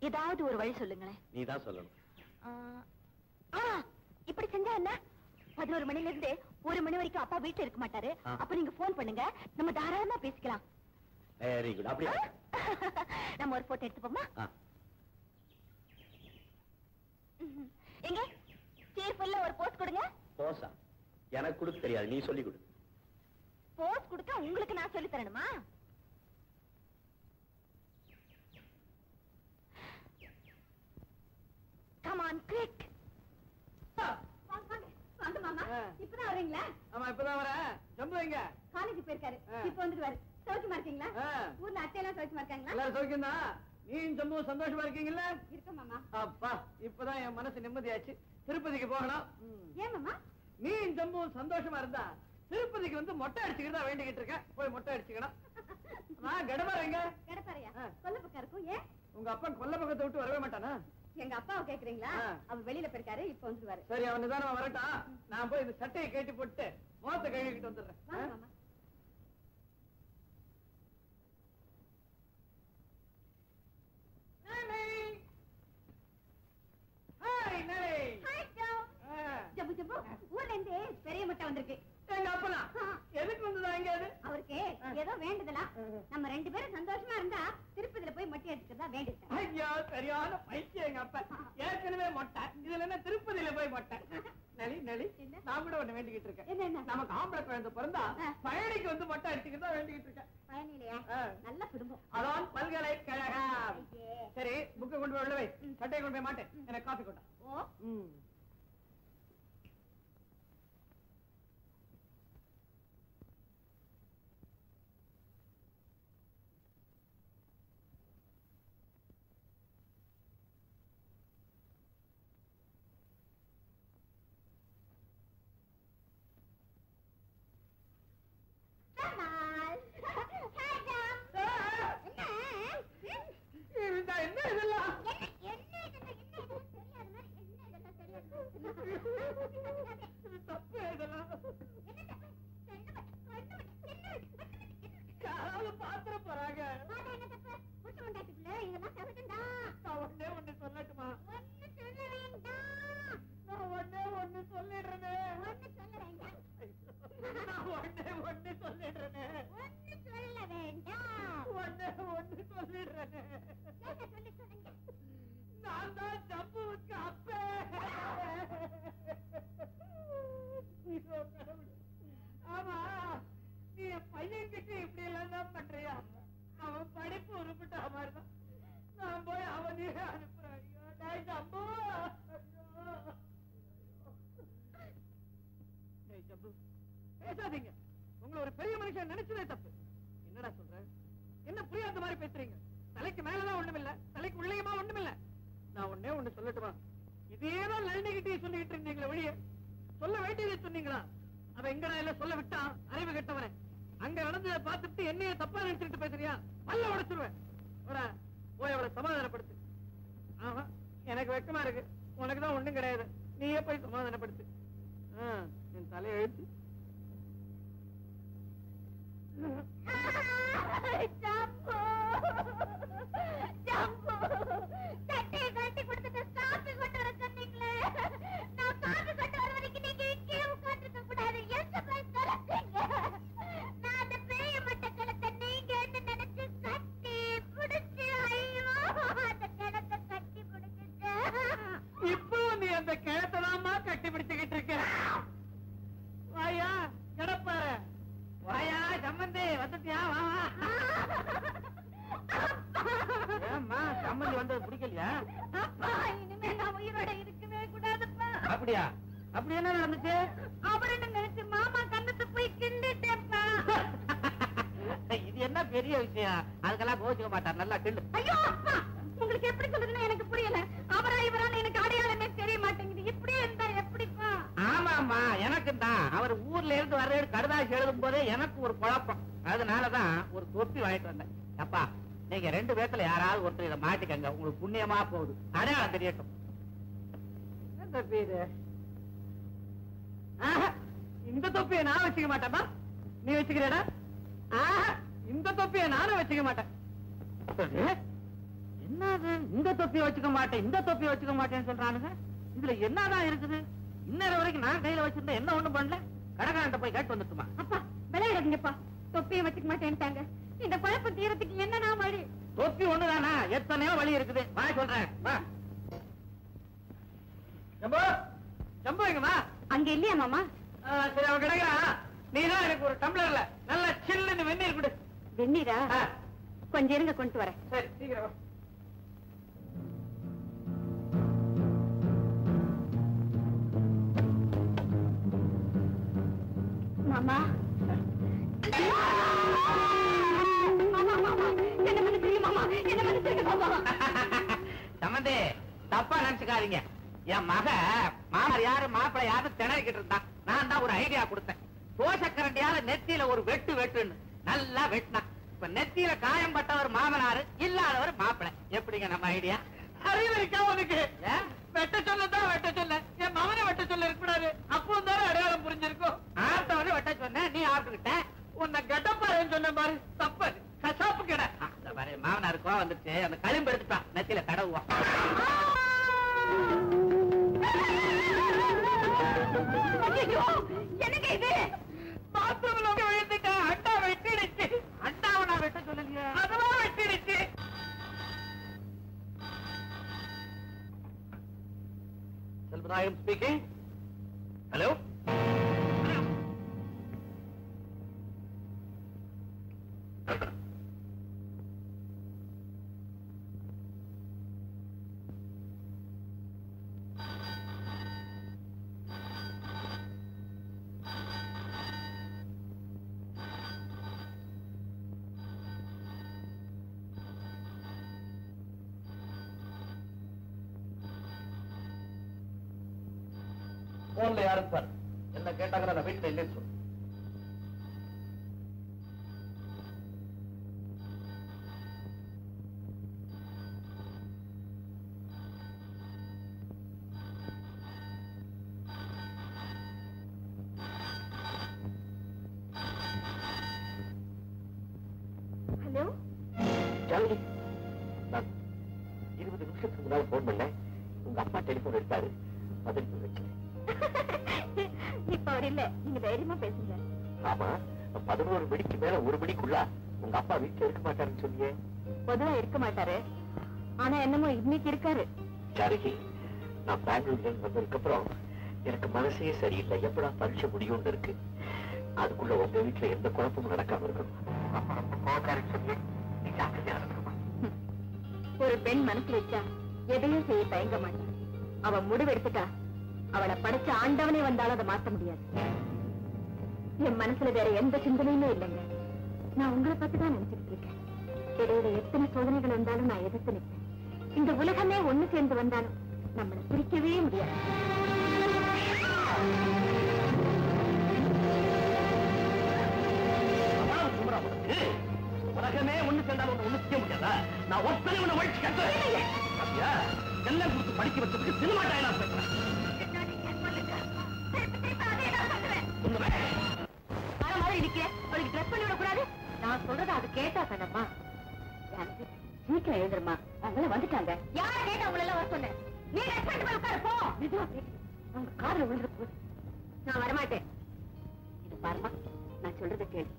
ஏதாவது ஒரு வழி சொல்லுங்களேன். நீதான் சொல்லணும். இப்படி செஞ்சா என்ன? 11 மணில இருந்து 1 மணி வரைக்கும் அப்பா வீட்டுல இருக்க மாட்டாரு. அப்ப நீங்க போன் பண்ணுங்க, நம்ம தாராளமா பேசிக்கலாம். Very good. அப்படியே நம்ம ஒரு போட்டோ எடுத்துப்போமா? எங்க சேர்ஃபுல்ல ஒரு போஸ் கொடுங்க. போஸா? எனக்கு கொடுக்க தெரியாது, நீ சொல்லி கொடு. போஸ் கொடுக்க உங்களுக்கு நான் சொல்லி தரணுமா? Come on, quick. வாங்க மாமா. இப்பதான் வரீங்களா? ஆமா, இப்பதான் வரேன். ஜம்பு எங்க? காலேஜ் போயிருக்காரு. இப்ப வந்துருவாரு. சௌக்கியமா இருக்கீங்களா? ஊர்ல அத்தையெல்லாம் சௌக்கியமா இருக்காங்களா? எல்லாரும் சௌக்கியம் தான். நீயும் ஜம்பு சந்தோஷமா இருக்கீங்களா? இருக்கோம் மாமா. அப்பா, இப்பதான் என் மனசு நிம்மதியாச்சு. திருப்பதிக்கு போகணும். ஏன் மாமா? நீயும் ஜம்பு சந்தோஷமா இருந்தா திருப்பதிக்கு வந்து மொட்டை அடிச்சுக்கிட்டு தான் வேண்டிக்கிட்டு இருக்கேன். போய் மொட்டை அடிச்சுக்கணும். கடப்பாரு எங்க? கடப்பாறையா? கொல்ல பக்கம் இருக்கும். ஏன்? உங்க அப்பா கொல்ல பக்கத்தை விட்டு வரவே மாட்டானா? எங்க அப்பாவை கேக்குறீங்களா? அவர் வெளியில போயிருக்காரு, இப்ப வந்துருவாரு. சரி, அவன் நிதானமா வரட்டான். நான் போய் இந்த சட்டையை கேட்டி போட்டு முகத்தை கழுவிக்கிட்டு வந்துடுறேன். வாங்க மாமா. ஜம்பு ஜம்பு, ஊர்ல இருந்து பெரிய முட்டை வந்திருக்கு. எங்க அப்பனா எதுக்கு வந்ததா? எங்க அது? அவருக்கு ஏதோ வேண்டுதலாம். நம்ம 2 பேரும் சந்தோஷமா இருந்தா திருப்பதியில போய் மொட்டை அடிச்சுக்கிறதா வேண்டிட்டேன். ஐயா, சரியான பைத்தியம் எங்க அப்பா. ஏற்கனவே மொட்டை, இதுல என்ன திருப்பதியில போய் மொட்டை? நளி நளி, நான் கூட ஒண்ணு வேண்டிக்கிட்டு இருக்கேன். என்ன? நமக்கு ஆம்பளை குழந்தை பிறந்தா பயணிக்கு வந்து மொட்டை அடிச்சுக்கிட்டு வேண்டிக்கிட்டு இருக்கேன். பயனிலையா? நல்ல குடும்பம். அதான் பல்கலைக்கழகம். சரி, புக்கை கொண்டு போய் உள்ள வை. சட்டையை கொண்டு போய் மாட்டேன். எனக்கு காஃபி கொண்டா. ஓ, என்ன இதெல்லாம்? தப்பு இதெல்லாம். யாராவது பாத்திர போறாங்க. நான் ஒண்ணே ஒண்ணு சொல்லட்டுமா? நான் ஒண்ணே ஒண்ணு சொல்லிடுறேனே. நான் ஒண்ணே ஒண்ணு சொல்லிடுறேனே. ஒண்ணே ஒண்ணு சொல்லிடுறேனே. நான் தான் ஜம்புவுக்கு அப்பே. ஆமா, நீ என் பையன்கிட்ட இப்படி எல்லாம் தான் பண்றியா? அவன் படிப்பு உருப்பிட்ட மாதிரிதான். நான் போய் அவனே அனுப்புறேன். ஐயோ, ஜம்பு. ஜம்பு, பேசாதீங்க. உங்களை ஒரு பெரிய மனுஷன் நினைச்சதே தப்பு. என்னடா சொல்ற? என்ன புரியாத மாதிரி பேசுறீங்க? தலைக்கு மேலதான் ஒண்ணுமில்ல, தலைக்கு உள்ளேயுமா ஒண்ணுமில்ல. நான் ஒண்ணே ஒண்ணு சொல்லட்டுமா? இதேதான் நளினிகிட்டே சொல்லிட்டு இருந்தீங்களா? வெளியே சொல்ல வேண்டியதை சொன்னீங்களா? அவன் எங்கடா இல்ல சொல்ல விட்டான், அறிவு கெட்டவன. அங்க நடந்ததை பார்த்துட்டு என்னைய தப்பா நினைச்சுட்டு பேசுறியா? பல்ல உடைச்சிருவேன். போய் அவளை சமாதானப்படுத்து. ஆமா, எனக்கு வெக்கமா இருக்கு. உனக்குதான் ஒண்ணும் கிடையாது. நீயே போய் சமாதானப்படுத்து. என் தலையை எழுத்து. சட்டையை கட்டி கொடுத்துட்டு காப்பி கொண்டு வர சொன்னீங்களே, நான் காப்பி கொண்டு வர வரைக்கும் நீங்க இங்கே உட்கார்ந்துக்க கூடாது. எந்த போய் தொலைச்சீங்க? நான் அந்த பெரிய மட்டை கிழத்தை நீங்க என்ன நினைச்சு கட்டி பிடிச்சு, ஐயோ, அந்த கிழத்தை கட்டி பிடிச்சிட்டு. இப்போ நீ அந்த கிழத்ததாமா கட்டி பிடிச்சுக்கிட்டு இருக்க. வாயா கிடப்பாரு. வாயா சம்பந்தி, வந்துட்டியா? வா. ஏம்மா சம்பந்தி வந்தது பிடிக்கலையா? அப்பா இனிமே நான் உயிரோட இருக்கவே கூடாதுப்பா. அப்படியா? அப்படி என்ன நடந்துச்சு? அவர் என்ன நினைச்சு மாமா கண்ணத்தை போய் கிண்டிட்டேன்ப்பா. இது என்ன பெரிய விஷயம்? அதுக்கெல்லாம் கோச்சுக்க மாட்டார். நல்லா கிண்டு. ஐயோ அப்பா, உங்களுக்கு எப்படி சொல்றதுன்னு எனக்கு புரியல. அவரா இவரான்னு எனக்கு அடையாளமே தெரிய மாட்டேங்குது. இப்படியே இருந்தா எப்படிப்பா? ஆமாமா, எனக்கு தான். அவர் ஊர்ல இருந்து வர்ற கடுதாசி எழுதும் போதே எனக்கு ஒரு குழப்பம். அதனாலதான் ஒரு தொப்பி வாங்கிட்டு வந்தேன். அப்பா, நீங்க 2 பேத்துல யாராவது ஒருத்தர் இதை மாட்டிக்கங்க. உங்களுக்கு புண்ணியமா போகுது. அடையாளம் தெரியட்டும். என்ன தொப்பி இது? இந்த தொப்பியை நான் வச்சுக்க மாட்டேன்பா. நீ வச்சுக்கிறேடா? இந்த தொப்பியை நானும் வச்சுக்க மாட்டேன். என்னது இந்த தொப்பியை வச்சுக்க மாட்டேன், இந்த தொப்பியை வச்சுக்க மாட்டேன்னு சொல்றானுங்க? இதுல என்னதான் இருக்குது? இன்னொரு வரைக்கும் நான் கையில வச்சிருந்தேன், என்ன ஒண்ணும் பண்ணல. கடைக்காரன்ட்ட போய் கேட்டு வந்துட்டுமா? அப்பா விளையாடுங்கப்பா. தொப்பியை வச்சுக்க மாட்டேன்ட்டாங்க. இந்த குழப்பம் தீரத்துக்கு என்னன்னா வழி? தொப்பி ஒண்ணுதானா? எத்தனையோ வழி இருக்குது. வா சொல்றேன். வா ஜம்பு, ஜம்பு எங்கம்மா? அங்க இல்லையா மாமா? சரி, அவன் கிடைக்கிறான். நீதான் எனக்கு ஒரு டம்ளர்ல நல்ல சில்லுன்னு வெந்நீர் கொடு. வெந்நீரா? கொஞ்சம் இருங்க, கொண்டு வரேன். சரி, சீக்கிரம் வா. மாமா என்ன மன்னிச்சிருங்க மாமா, என்ன மன்னிச்சிருங்க மாமா. சம்பந்தி, தப்பா நினைச்சுக்காதீங்க. என் மக மாமர் யாரு மாப்பிள்ளை யாரு திணறிக்கிட்டு இருந்தான். நான் தான் ஒரு ஐடியா கொடுத்தேன். தோசைக்கரண்டியால நெத்தியில ஒரு வெட்டு வெட்டுன்னு நல்லா வெட்டினான். இப்ப நெத்தியில காயம் பட்டவர் மாமனாரு, இல்லாதவர் மாப்பிள்ளை. எப்படிங்க நம்ம ஐடியா? அறிவு இருக்கா உனக்கு? வெட்ட சொல்லதான் வெட்ட சொல்ல, என் மகனை வெட்ட சொல்ல இருக்கக்கூடாது. அப்போ தானே அடையாளம் புரிஞ்சிருக்கும். ஆட்டவனே வெட்ட சொன்ன, நீ ஆட்டுக்கிட்ட. உன்னை கெட்டப்பாருன்னு சொன்ன பாரு, தப்பு. கசாப்பு கடை மாமனாருக்கோ வந்துருச்சு. அந்த களிம்பு எடுத்துட்டான், நெத்தியில தடவுவான். எனக்கு இது பாத்ரூம்ல விழுந்துட்டான். அண்டா வெட்டிடுச்சு. அண்டாவை நான் வெட்ட சொல்லலையே, அதுவா வெட்டிடுச்சு. செல்வநாயகம் ஸ்பீக்கிங். ஹலோ. போன்ல யாரும் சார் என்ன கேட்டாங்க, நான் வீட்டுல இல்லைன்னு சொல்லு. ஹலோ. ஜானகி, நான் 20 நிமிஷத்துக்கு முன்னால போன் பண்ணேன். உங்க அப்பா டெலிபோன் எடுத்தாரு, பதில் வச்சேன். இப்ப அவர் இல்ல, நீங்க தைரியமா பேசுங்க. ஆமா, 11 மணிக்கு மேல 1 மணிக்குள்ள உங்க அப்பா வீட்டுல இருக்க மாட்டாருன்னு சொன்னியே. பொதுவா இருக்க மாட்டாரு, ஆனா என்னமோ இன்னைக்கு இருக்காரு. ஜானகி, நான் பெங்களூர்ல இருந்து வந்ததுக்கு அப்புறம் எனக்கு மனசே சரியில்லை. எப்படா பரீட்சை முடியும்னு இருக்கு. அதுக்குள்ள உங்க வீட்டுல எந்த குழப்பமும் நடக்காம இருக்கணும். அப்பா ரொம்ப கோவக்காரன்னு சொன்னியே, நீ ஜாக்கிரதையா இருக்கணுமா? ஒரு பெண் மனசு வச்சா எதையும் செய்ய தயங்க மாட்டான். அவ முடிவெடுத்துட்டா அவளை படைச்ச ஆண்டவனே வந்தாலும் அதை மாத்த முடியாது. என் மனசுல வேற எந்த சிந்தனையுமே இல்லைங்க. நான் உங்களை பத்தி தான் நினைச்சிட்டு இருக்கேன். இடையில எத்தனை சோதனைகள் வந்தாலும் நான் எதிர்த்து நிற்பேன். இந்த உலகமே ஒண்ணு சேர்ந்து வந்தாலும் நம்மளை பிரிக்கவே முடியாது. உலகமே ஒண்ணு சேர்ந்தாலும் ஒண்ணு செய்ய முடியாதா? நான் ஒருத்தனை ஒண்ணு வழிச்சு கட்டுறேன். எல்லாம் கொடுத்து படிக்க வச்சதுக்கு சினிமா டயலாக் பேசுறேன். நான் சொல்றது அது கேட்டா தானம்மா. சீக்கிரம் எழுதுறமா, அவங்க வந்துட்டாங்க. யார கேட்டா உங்களை எல்லாம் வர சொன்னேன்? நீ உட்காரு போ. உங்க காதுல விழுந்துட்டு போகுது. நான் வரமாட்டேன். இது பாருமா, நான் சொல்றத கேளு.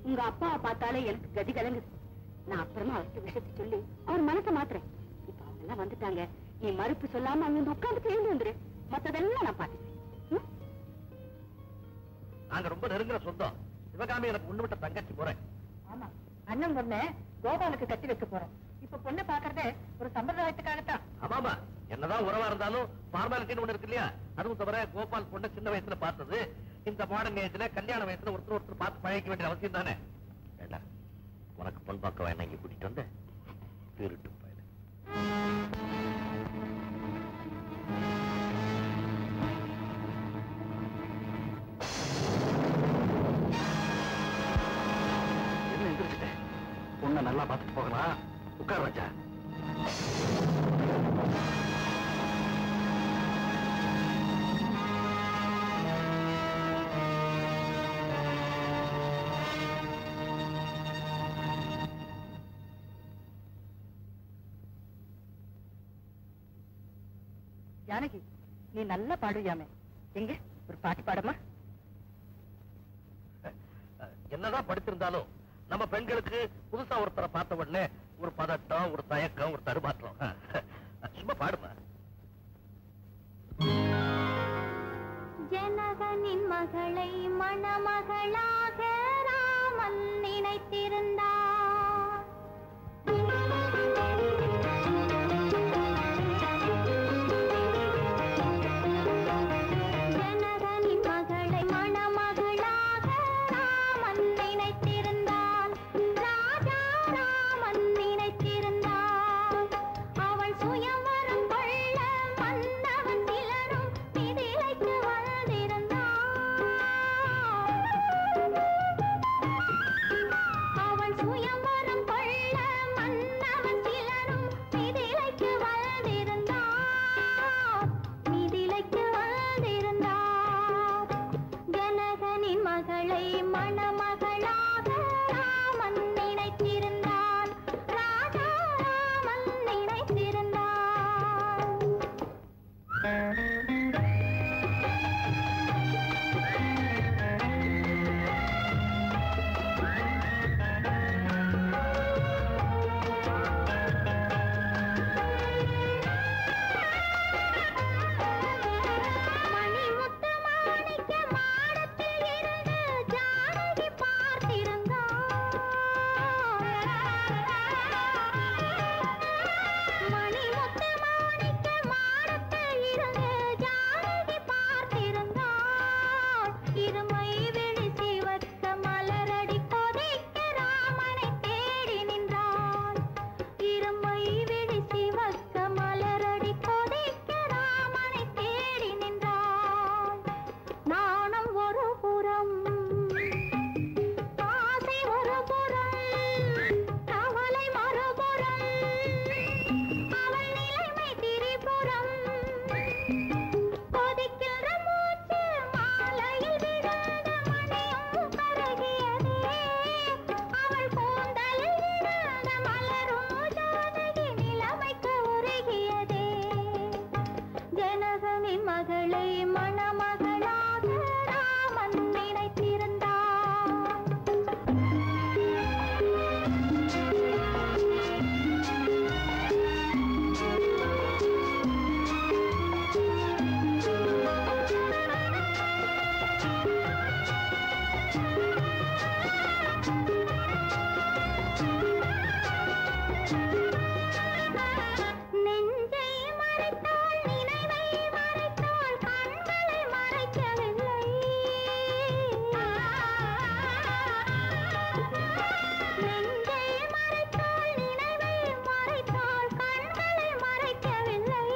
உங்க அப்பாவை பார்த்தாலே எனக்கு கதி கலங்குது. நான் அப்புறமா அவர்கிட்ட விஷயத்தை சொல்லி அவர் மனசை மாத்துறேன். இப்ப அவங்க எல்லாம் வந்துட்டாங்க. நீ மறுப்பு சொல்லாம அங்க உட்கார்ந்து எழுந்து வந்துரு. மத்ததெல்லாம் நான் பாத்துக்கிறேன். நாங்க ரொம்ப நெருங்குற சொந்தம். சிவகாமி எனக்கு ஒண்ணு விட்ட தங்கச்சி போறேன். ஆமா, அண்ணன் பொண்ணு கோபாலுக்கு கட்டி வைக்க போறேன். இப்ப பொண்ணை பாக்குறதே ஒரு சம்பிரதாயத்துக்காகத்தான். ஆமாமா, என்னதான் உறவா இருந்தாலும் ஃபார்மாலிட்டின்னு ஒண்ணு இருக்கு இல்லையா? அதுவும் தவிர கோபால் பொண்ணை சின்ன வயசுல பார்த்தது, இந்த மாடர்ன் ஏஜ்ல கல்யாண வயசுல ஒருத்தர் பார்த்து பழகிக்க வேண்டிய அவசியம் தானே. ஏண்டா, உனக்கு பொன் பார்க்க வேணா இங்க கூட்டிட்டு வந்த திருட்டு பையன். என்ன எந்திரிச்சிட்டேன்? பொண்ணை நல்லா பார்த்துட்டு போகலாம். உட்கார் ராஜா. ஜானகி, நீ நல்லா பாடுவியாமே, எங்க ஒரு பாட்டு பாடமா? என்னதான் படித்திருந்தாலும் நம்ம பெண்களுக்கு புதுசா ஒருத்தரை பார்த்த உடனே ஒரு பதட்டம், ஒரு தயக்கம், ஒரு தடுமாற்றம். சும்மா பாடுமா. ஜனகனின் மகளை மணமகளாக ராமன் நினைத்திருந்தார். ஜனகனின் மகளை மணமகளாக ராமன் நினைத்திருந்தான். ராஜா ராமன் நினைத்திருந்தான். அவள் சுயவரம் கொள்ள வந்தவன் சிலரும் மிதிலைக்கு வந்திருந்தான். அவள் சுயவரம் கொள்ள வந்தவன் சிலரும் மிதிலைக்கு வந்திருந்தான். மிதிலைக்கு வந்திருந்தான். ஜனகனின் மகளை மணமகளாக ராமன் நினைத்திருந்தான். ராஜா ராமன் நினைத்திருந்தான். மணிமுத்து மாணிக்க மாடத்தில் இருந்து ஜானகி பார்த்திருந்தாள். மணிமுத்து மாணிக்க மாடத்தில் இருந்து ஜானகி பார்த்திருந்தாள். இருமை விழி சிவக்க மலரடி கொதிக்க ராமனை தேடி நின்றாள். இருமை விழி சிவக்க மலரடி கொதிக்க ராமனை தேடி நின்றாள். நாணம் ஒரு புறம், ஆசை ஒரு புறம், கவலை மறுபுறம், அவள் நிலைமை திரிபுறம். கொதிக்கின்ற மூச்சு மாலையில் விழுந்த மணியும் கருகியதே. அவள் கூந்தலில் விழுந்த மலரும் ஜானகி நிலைமைக்கு உருகியதே. ஜனகனின் மகளை மணமகளாக ராமன் நினைத்திருந்தான். நெஞ்சை மறைத்தாள், நினைவை மறைத்தாள், கண்களை மறைக்கவில்லை. நெஞ்சை மறைத்தாள், நினைவை மறைத்தாள், கண்களை மறைக்கவில்லை.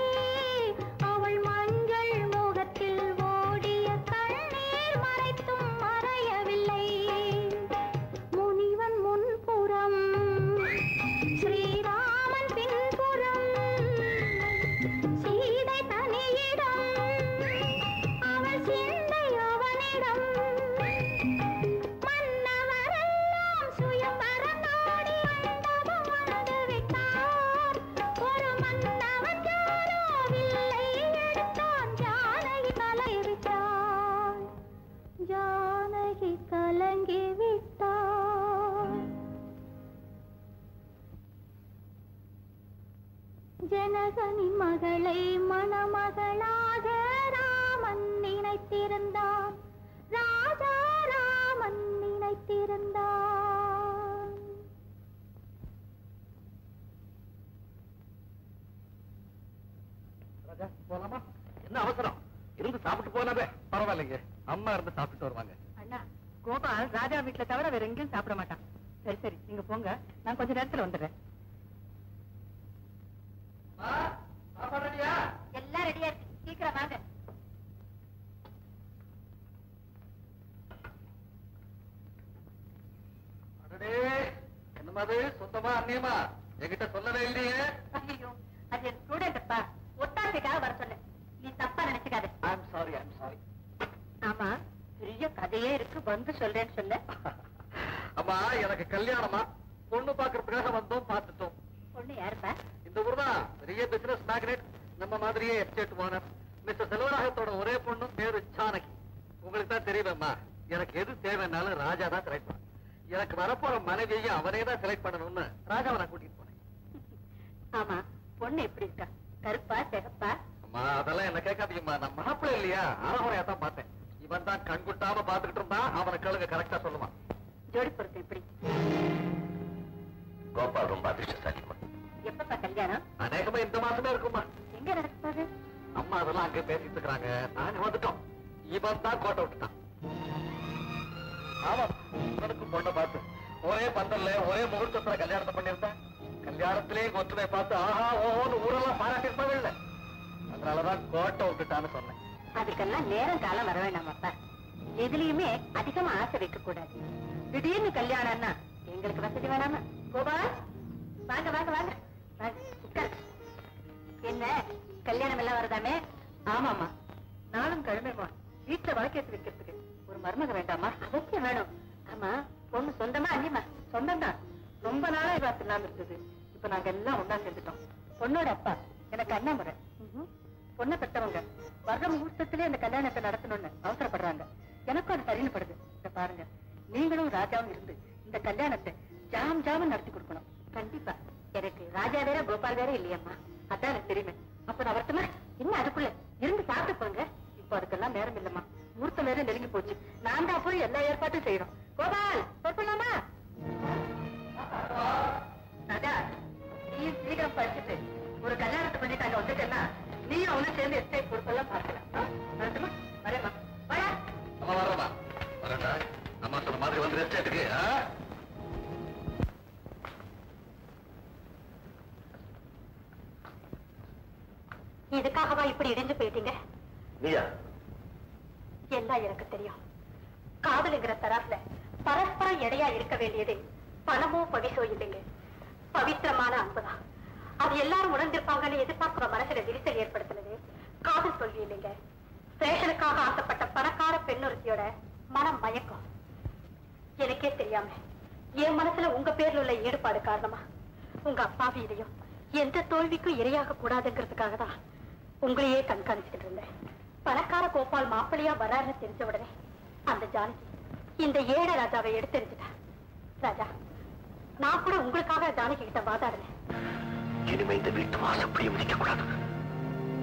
அவள் மஞ்சள் முகத்தில் ஓடிய கண்ணீர் மறைத்தும் மறையவில்லை. முனிவன் முன்புறம், ஸ்ரீராமன் பின்புறம், சீதை தனியிடம், அவள் சிந்தை அவனிடம். மன்னவரெல்லாம் சுயம்பரம் நாடி மண்டபம் வந்து விட்டார். ஒரு மன்னவன் யாரோ வில்லை எடுத்தான். ஜானகி கலங்கிவிட்டாள். ஜானகி கலங்கிவிட்டாள். ஜனகனின் மகளை மணமகளாக ராமன் நினைத்திருந்தான். ராஜா ராமன் நினைத்திருந்தான். போலாமா? என்ன அவசரம்? இருந்து சாப்பிட்டு போனாவே பரவாயில்லைங்க. அம்மா இருந்து சாப்பிட்டு வருவாங்க. அண்ணா, கோபால் ராஜா வீட்டுல தவிர வேற எங்கேயும் சாப்பிட மாட்டான். சரி சரி, நீங்க போங்க, நான் கொஞ்ச நேரத்துல வந்துடுறேன். எல்லாம் ரெடியா இருக்கு, சீக்கிரம் வாங்க. என்னமாது சொந்தமா அண்ணியமா என்கிட்ட சொல்லவே இல்லையே. ஐயோ, அது என் ஸ்டூடெண்ட்ப்பா, ஒத்தாசைக்காக வர சொன்னேன். நீ தப்பா நினைச்சுக்காத. I'm sorry. ஆமா, பெரிய கதையே இருக்கு, வந்து சொல்றேன்னு சொல்ல. அம்மா, எனக்கு கல்யாணமா? பொண்ணு பாக்குறதுக்காக வந்தோம், பார்த்துட்டோம். பொண்ணு யாருப்பா? இந்த ஊர் தான், பெரிய பிசினஸ் மேக்னெட், நம்ம மாதிரியே எஸ்டேட் ஓனர் மிஸ்டர் செல்வராகத்தோட ஒரே பொண்ணு பேரு ஜானகி. உங்களுக்கு தான் தெரியுமேம்மா, எனக்கு எது தேவைன்னாலும் ராஜா தான் செலக்ட் பண்ண. எனக்கு வரப்போற மனைவியையும் அவனே தான் செலக்ட் பண்ணணும்னு ராஜாவை நான் கூட்டிட்டு போனேன். ஆமா, பொண்ணு எப்படி இருக்கா? கருப்பா சிகப்பா? அம்மா, அதெல்லாம் என்ன கேட்காதீங்கம்மா, நான் மாப்பிள்ளை இல்லையா, அறகுறையா தான் பார்த்தேன். இவன் தான் கண் குட்டாம பாத்துக்கிட்டு இருந்தா அவனை கேளுங்க, கரெக்டா சொல்லுவான். ஜோடி பொறுத்து எப்படி? கோபால் ரொம்ப அதிர்ஷ்டசாலிமா. எப்பப்பா கல்யாணம்? அநேகமா இந்த மாசமே இருக்குமா. எங்க நடக்குது? அம்மா அதெல்லாம் அங்க பேசிட்டு இருக்காங்க, நாங்க வந்துட்டோம். இவன் தான் கோட்டை விட்டுட்டான். ஆமா, இவனுக்கு பொண்ணை பார்த்து ஒரே பந்தல்ல ஒரே முகூர்த்தத்துல கல்யாணத்தை பண்ணிருந்தேன். கல்யாணத்திலேயே ஒற்றுமை பார்த்து ஆஹா ஓஹோன்னு ஊரெல்லாம் பாராட்டிருப்பாங்க இல்ல. அதனாலதான் கோட்டை விட்டுட்டான்னு சொன்னேன். அதுக்கெல்லாம் நேரம் காலம் வர வேண்டாமாப்பா. எதுலயுமே அதிகமா ஆசை வைக்க கூடாது. திடீர்னு கல்யாணம்னா எங்களுக்கு வசதி வேணாமா? கோபால், வாங்க வாங்க வாங்க வாங்க, உட்காரு. என்ன கல்யாணம் எல்லாம் வருதாமே? ஆமாமா, நானும் கிழமைமா வீட்டுல வழக்கேற்று வைக்கிறதுக்கு ஒரு மருமக வேண்டாமா? அவசியம் வேணும். ஆமா, பொண்ணு சொந்தமா அண்ணிமா? சொந்தம் தான். ரொம்ப நாளா பார்த்து இல்லாம இருந்தது. இப்ப நாங்க எல்லாம் ஒன்னா சேர்ந்துட்டோம். பொண்ணோட அப்பா எனக்கு அண்ணா முறை. பொண்ணை பெற்றவங்க வர்ற முகூர்த்தத்திலே அந்த கல்யாணத்தை நடத்தணும்னு அவசரப்படுறாங்க. எனக்கும் அது சரின்னு படுது. இத பாருங்க, நீங்களும் ராஜாவும் இருந்து இந்த கல்யாணத்தை ஜாம் ஜாம நடத்தி கொடுக்கணும். கண்டிப்பா. எனக்கு ராஜா வேற கோபால் வேற இல்லையம்மா, அதான் எனக்கு தெரியுமே. அப்ப நான் வரட்டுமா? இன்னும் அதுக்குள்ள இருந்து சாப்பிட்டு போங்க. இப்ப அதுக்கெல்லாம் நேரம் இல்லம்மா, முகூர்த்தம் வேற நெருங்கி போச்சு. நான் தான் போய் எல்லா ஏற்பாட்டும் செய்யணும். கோபால், பொறுப்பலாமா? ராஜா, நீ சீக்கிரம் படிச்சுட்டு ஒரு கல்யாணத்தை பண்ணிட்டு அங்க வந்துட்டேன்னா நீயும் அவனும் சேர்ந்து எஸ்டேட் பொறுப்பெல்லாம் பார்க்கலாம். வரட்டுமா? வரேம்மா. வரா. அம்மா வரமா வரண்டா. அம்மா சொன்ன மாதிரி வந்து எஸ்டேட்டுக்கு. இதுக்காகவா இப்படி இடிஞ்சு போயிட்டீங்க? நீயா? எல்லாம் எனக்கு தெரியும். காதலுங்கிற தராசுல பரஸ்பரம் எடையா இருக்க வேண்டியது பணமோ பவிசோ இல்லைங்க, பவித்திரமான அன்புதான். அது எல்லாரும் உணர்ந்திருப்பாங்கன்னு எதிர்பார்க்கிற மனசுல விரிசல் ஏற்படுத்தினது காதல் தோல்வி இல்லைங்க, சேஷனுக்காக ஆசைப்பட்ட பணக்கார பெண்ணொருத்தியோட மனம் மயக்கம். எனக்கே தெரியாம என் மனசுல உங்க பேர்ல உள்ள ஈடுபாடு காரணமா உங்க அப்பாவி இதையும் எந்த தோல்விக்கும் இரையாக கூடாதுங்கிறதுக்காக தான் உங்களையே கண்காணிச்சுட்டு இருந்தேன். பணக்கார கோபால் மாப்பிள்ளையா வராருன்னு தெரிஞ்ச உடனே அந்த ஜானகி இந்த ஏழை ராஜாவை எடுத்தெறிஞ்சிட்டா. ராஜா, நான் கூட உங்களுக்காக ஜானகி கிட்ட வாதாடுறேன். இனிமே இந்த வீட்டு வாசப்படியை மதிக்க கூடாது.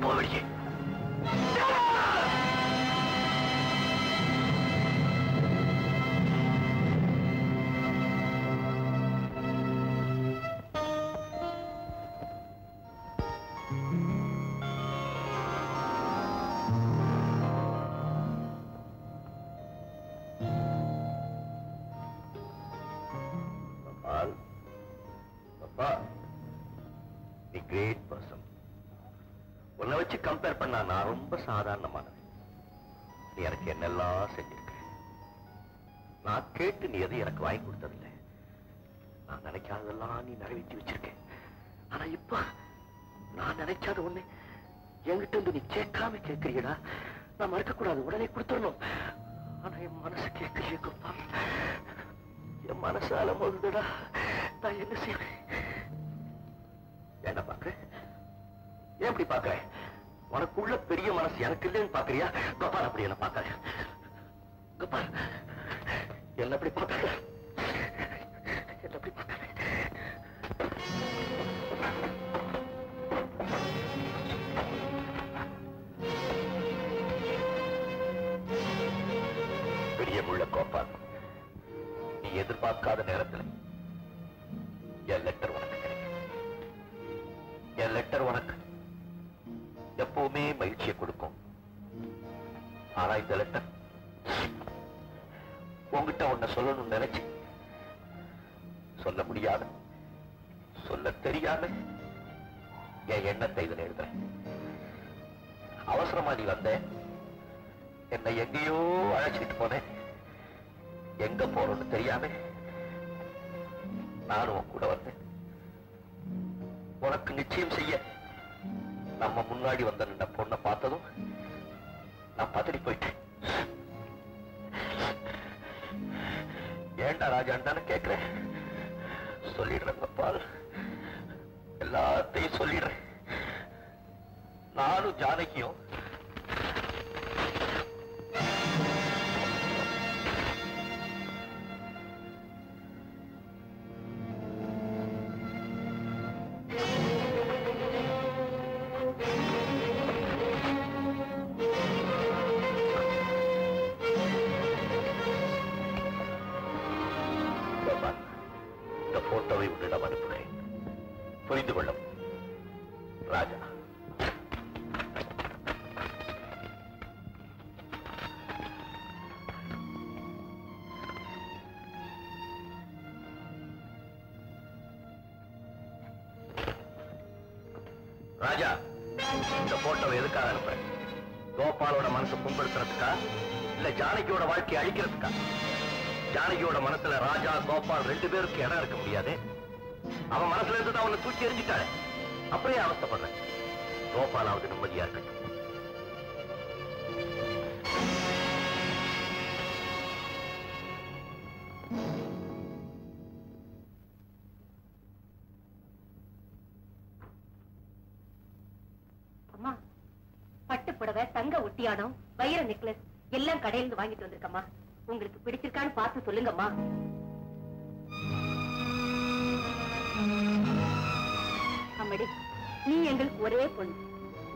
போவடியே. உன்னை வச்சு கம்பேர் பண்ணா நான் ரொம்ப சாதாரணமானவன். நீ எனக்கு என்னெல்லாம் செஞ்சிருக்க. நான் கேட்டு நீ எதை எனக்கு வாங்கி கொடுத்ததில்லை. நான் நினைக்காததெல்லாம் நீ நிறைவேற்றி வச்சிருக்கேன். ஆனா இப்ப நான் நினைக்காத ஒண்ணு என்கிட்ட இருந்து நீ கேட்காம கேட்கிறீடா. நான் மறுக்கக்கூடாது, உடனே கொடுத்துடணும். ஆனா என் மனசு கேட்கலையே கோபால். என் மனசால போகுதுடா. நான் என்ன செய்வேன்? என்ன பாக்குறேன்? ஏன் அப்படி பாக்குறேன்? உனக்குள்ள பெரிய மனசு எனக்கு இல்லைன்னு பாக்குறியா? கோபால், அப்படி என்ன பாக்காத. கோபால், என்ன அப்படி பாக்காத. என்ன அப்படி பாக்காத. பெரிய முள்ள கோபால், நீ எதிர்பார்க்காத நேரத்தில் என் லெட்டர் உனக்கு கிடைக்கும். என் லெட்டர் உனக்கு எப்ப எப்பவுமே மகிழ்ச்சியை கொடுக்கும். ஆனா இந்த லெட்டர் உங்ககிட்ட ஒன்ன சொல்லணும்னு நினைச்சு சொல்ல முடியாத, சொல்ல தெரியாத என் எண்ணத்தை இதுல எழுதுறேன். அவசரமா நீ வந்த, என்னை எங்கேயோ அழைச்சிட்டு போனேன். எங்க போறோம்னு தெரியாம நானும் கூட வந்தேன். உனக்கு நிச்சயம் செய்ய நம்ம முன்னாடி வந்த நின்ற பொண்ணை பார்த்ததும் நான் பதறி போயிட்டேன். ஏண்டா ராஜாண்டான்னு கேட்கிறேன். சொல்லிடுறேன் பால், எல்லாத்தையும் சொல்லிடுறேன். நானும் ஜானகியும் இந்த போட்டோவை உன்னிடம் அனுப்புகிறேன். புரிந்து கொள்ளும் ராஜா. ராஜா, இந்த போட்டோவை எதுக்காக அனுப்புறேன்? கோபாலோட மனசு புண்படுத்துறதுக்கா இல்ல ஜானகியோட வாழ்க்கையை அழிக்கிறதுக்கா? ஜானகியோட மனசுல ராஜா கோபால் ரெண்டு பேருக்கு இடம் இருக்க முடியாது. அவன் மனசுல இருந்து அவனை தூக்கி எறிஞ்சிட்டாரு. அப்படியே அவஸ்தைப்படுறேன். கோபாலாவது நிம்மதியா இருக்கட்டும். அம்மா, பட்டு புடவை, தங்க ஒட்டியானம், வைர நெக்லஸ் எல்லாம் கடையிலிருந்து வாங்கிட்டு வந்திருக்கம்மா. உங்களுக்கு பிடிச்சிருக்கான்னு பார்த்து சொல்லுங்கம்மா. அம்மடி, நீ எங்களுக்கு ஒரே பொண்ணு.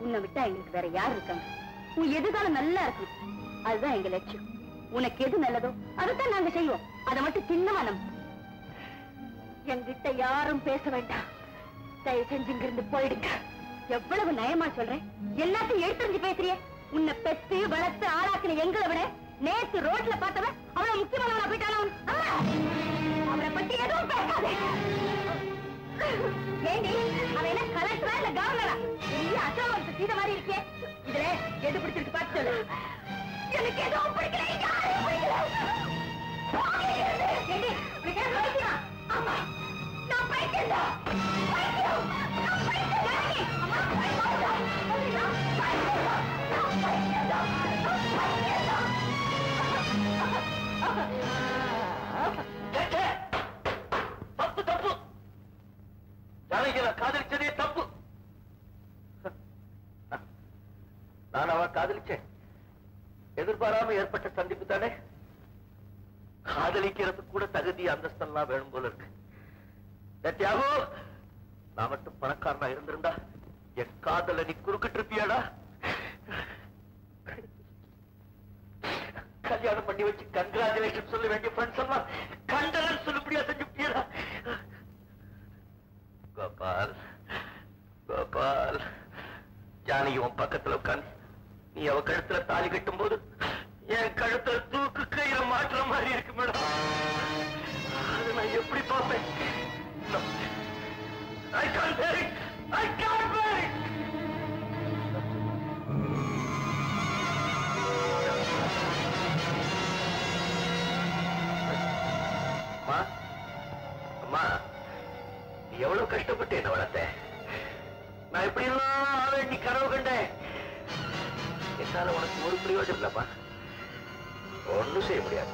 உன்னை விட்டா எங்களுக்கு வேற யார் இருக்காங்க? உன் எதுக்காலம் நல்லா இருக்கு, அதுதான் எங்க லட்சியம். உனக்கு எது நல்லதோ அதைத்தான் நாங்க செய்வோம். அதை மட்டும் சின்னமா நம்ப. என்கிட்ட யாரும் பேச வேண்டாம். தயவு செஞ்சு இங்கிருந்து போயிடுங்க. எவ்வளவு நயமா சொல்றேன். எல்லாத்தையும் எடுத்துரிஞ்சு பேசுறிய. உன்னை பெத்து வளர்த்து ஆளாக்கின எங்களை விட நேத்து ரோட்ல பார்த்தவன் அவனை முக்கியமானவனா போயிட்டாலும் அவனை பத்தி எதுவும் பேசாதே. ஏண்டி, அவன் என்ன கலெக்டரா இல்ல கவர்னரா? பெரிய அசோகத்தை சீத மாதிரி இருக்கே. இதுல எது பிடிச்சிருக்கு பார்த்து சொல்லு. எனக்கு எதுவும் பிடிக்கல. யாரையும் பிடிக்கல. ஏண்டி, உனக்கு என்ன பைத்தியமா? ஆமா, நான் பைத்தியம் தான். பைத்தியம், நான் பைத்தியம் தான். அம்மா, பைத்தியம் தான். நான் பைத்தியம் தான். நான் பைத்தியம் தான். நான் பைத்தியம் தான். தப்பு தப்பு. ஜானகியை காதலிச்சதே தப்பு. நான் அவன் காதலிச்சேன். எதிர்பாராம ஏற்பட்ட சந்திப்பு தானே. காதலிக்கிறதுக்கு கூட தகுதி அந்தஸ்தெல்லாம் வேணும் போல இருக்கு. தியாகு, நான் மட்டும் பணக்காரனா இருந்திருந்தா என் காதல நீ குறுக்கிட்டு இருப்பியாடா? கல்யாணம் பண்ணி வச்சு கங்க்ராச்சுலேஷன் சொல்ல வேண்டிய ஃப்ரெண்ட்ஸ் எல்லாம் கண்டனம் சொல்லுபடியா செஞ்சுட்டியடா. கோபால், கோபால், ஜானகி உன் பக்கத்துல உட்காந்து நீ அவ கழுத்துல தாலி கட்டும் போது என் கழுத்துல தூக்கு கயிற மாற்ற மாதிரி இருக்கு மேடம். அதை நான் எப்படி பார்ப்பேன்? I can't bear it! I can't bear it! அம்மா, அம்மா, நீ எவ்வளவு கஷ்டப்பட்டு என்ன வளர்த்த. நான் எப்படி எல்லாம் நீ கனவு கண்டேன். என்னால உனக்கு ஒரு பிரயோஜனம் இல்லப்பா. ஒன்னும் செய்ய முடியாது.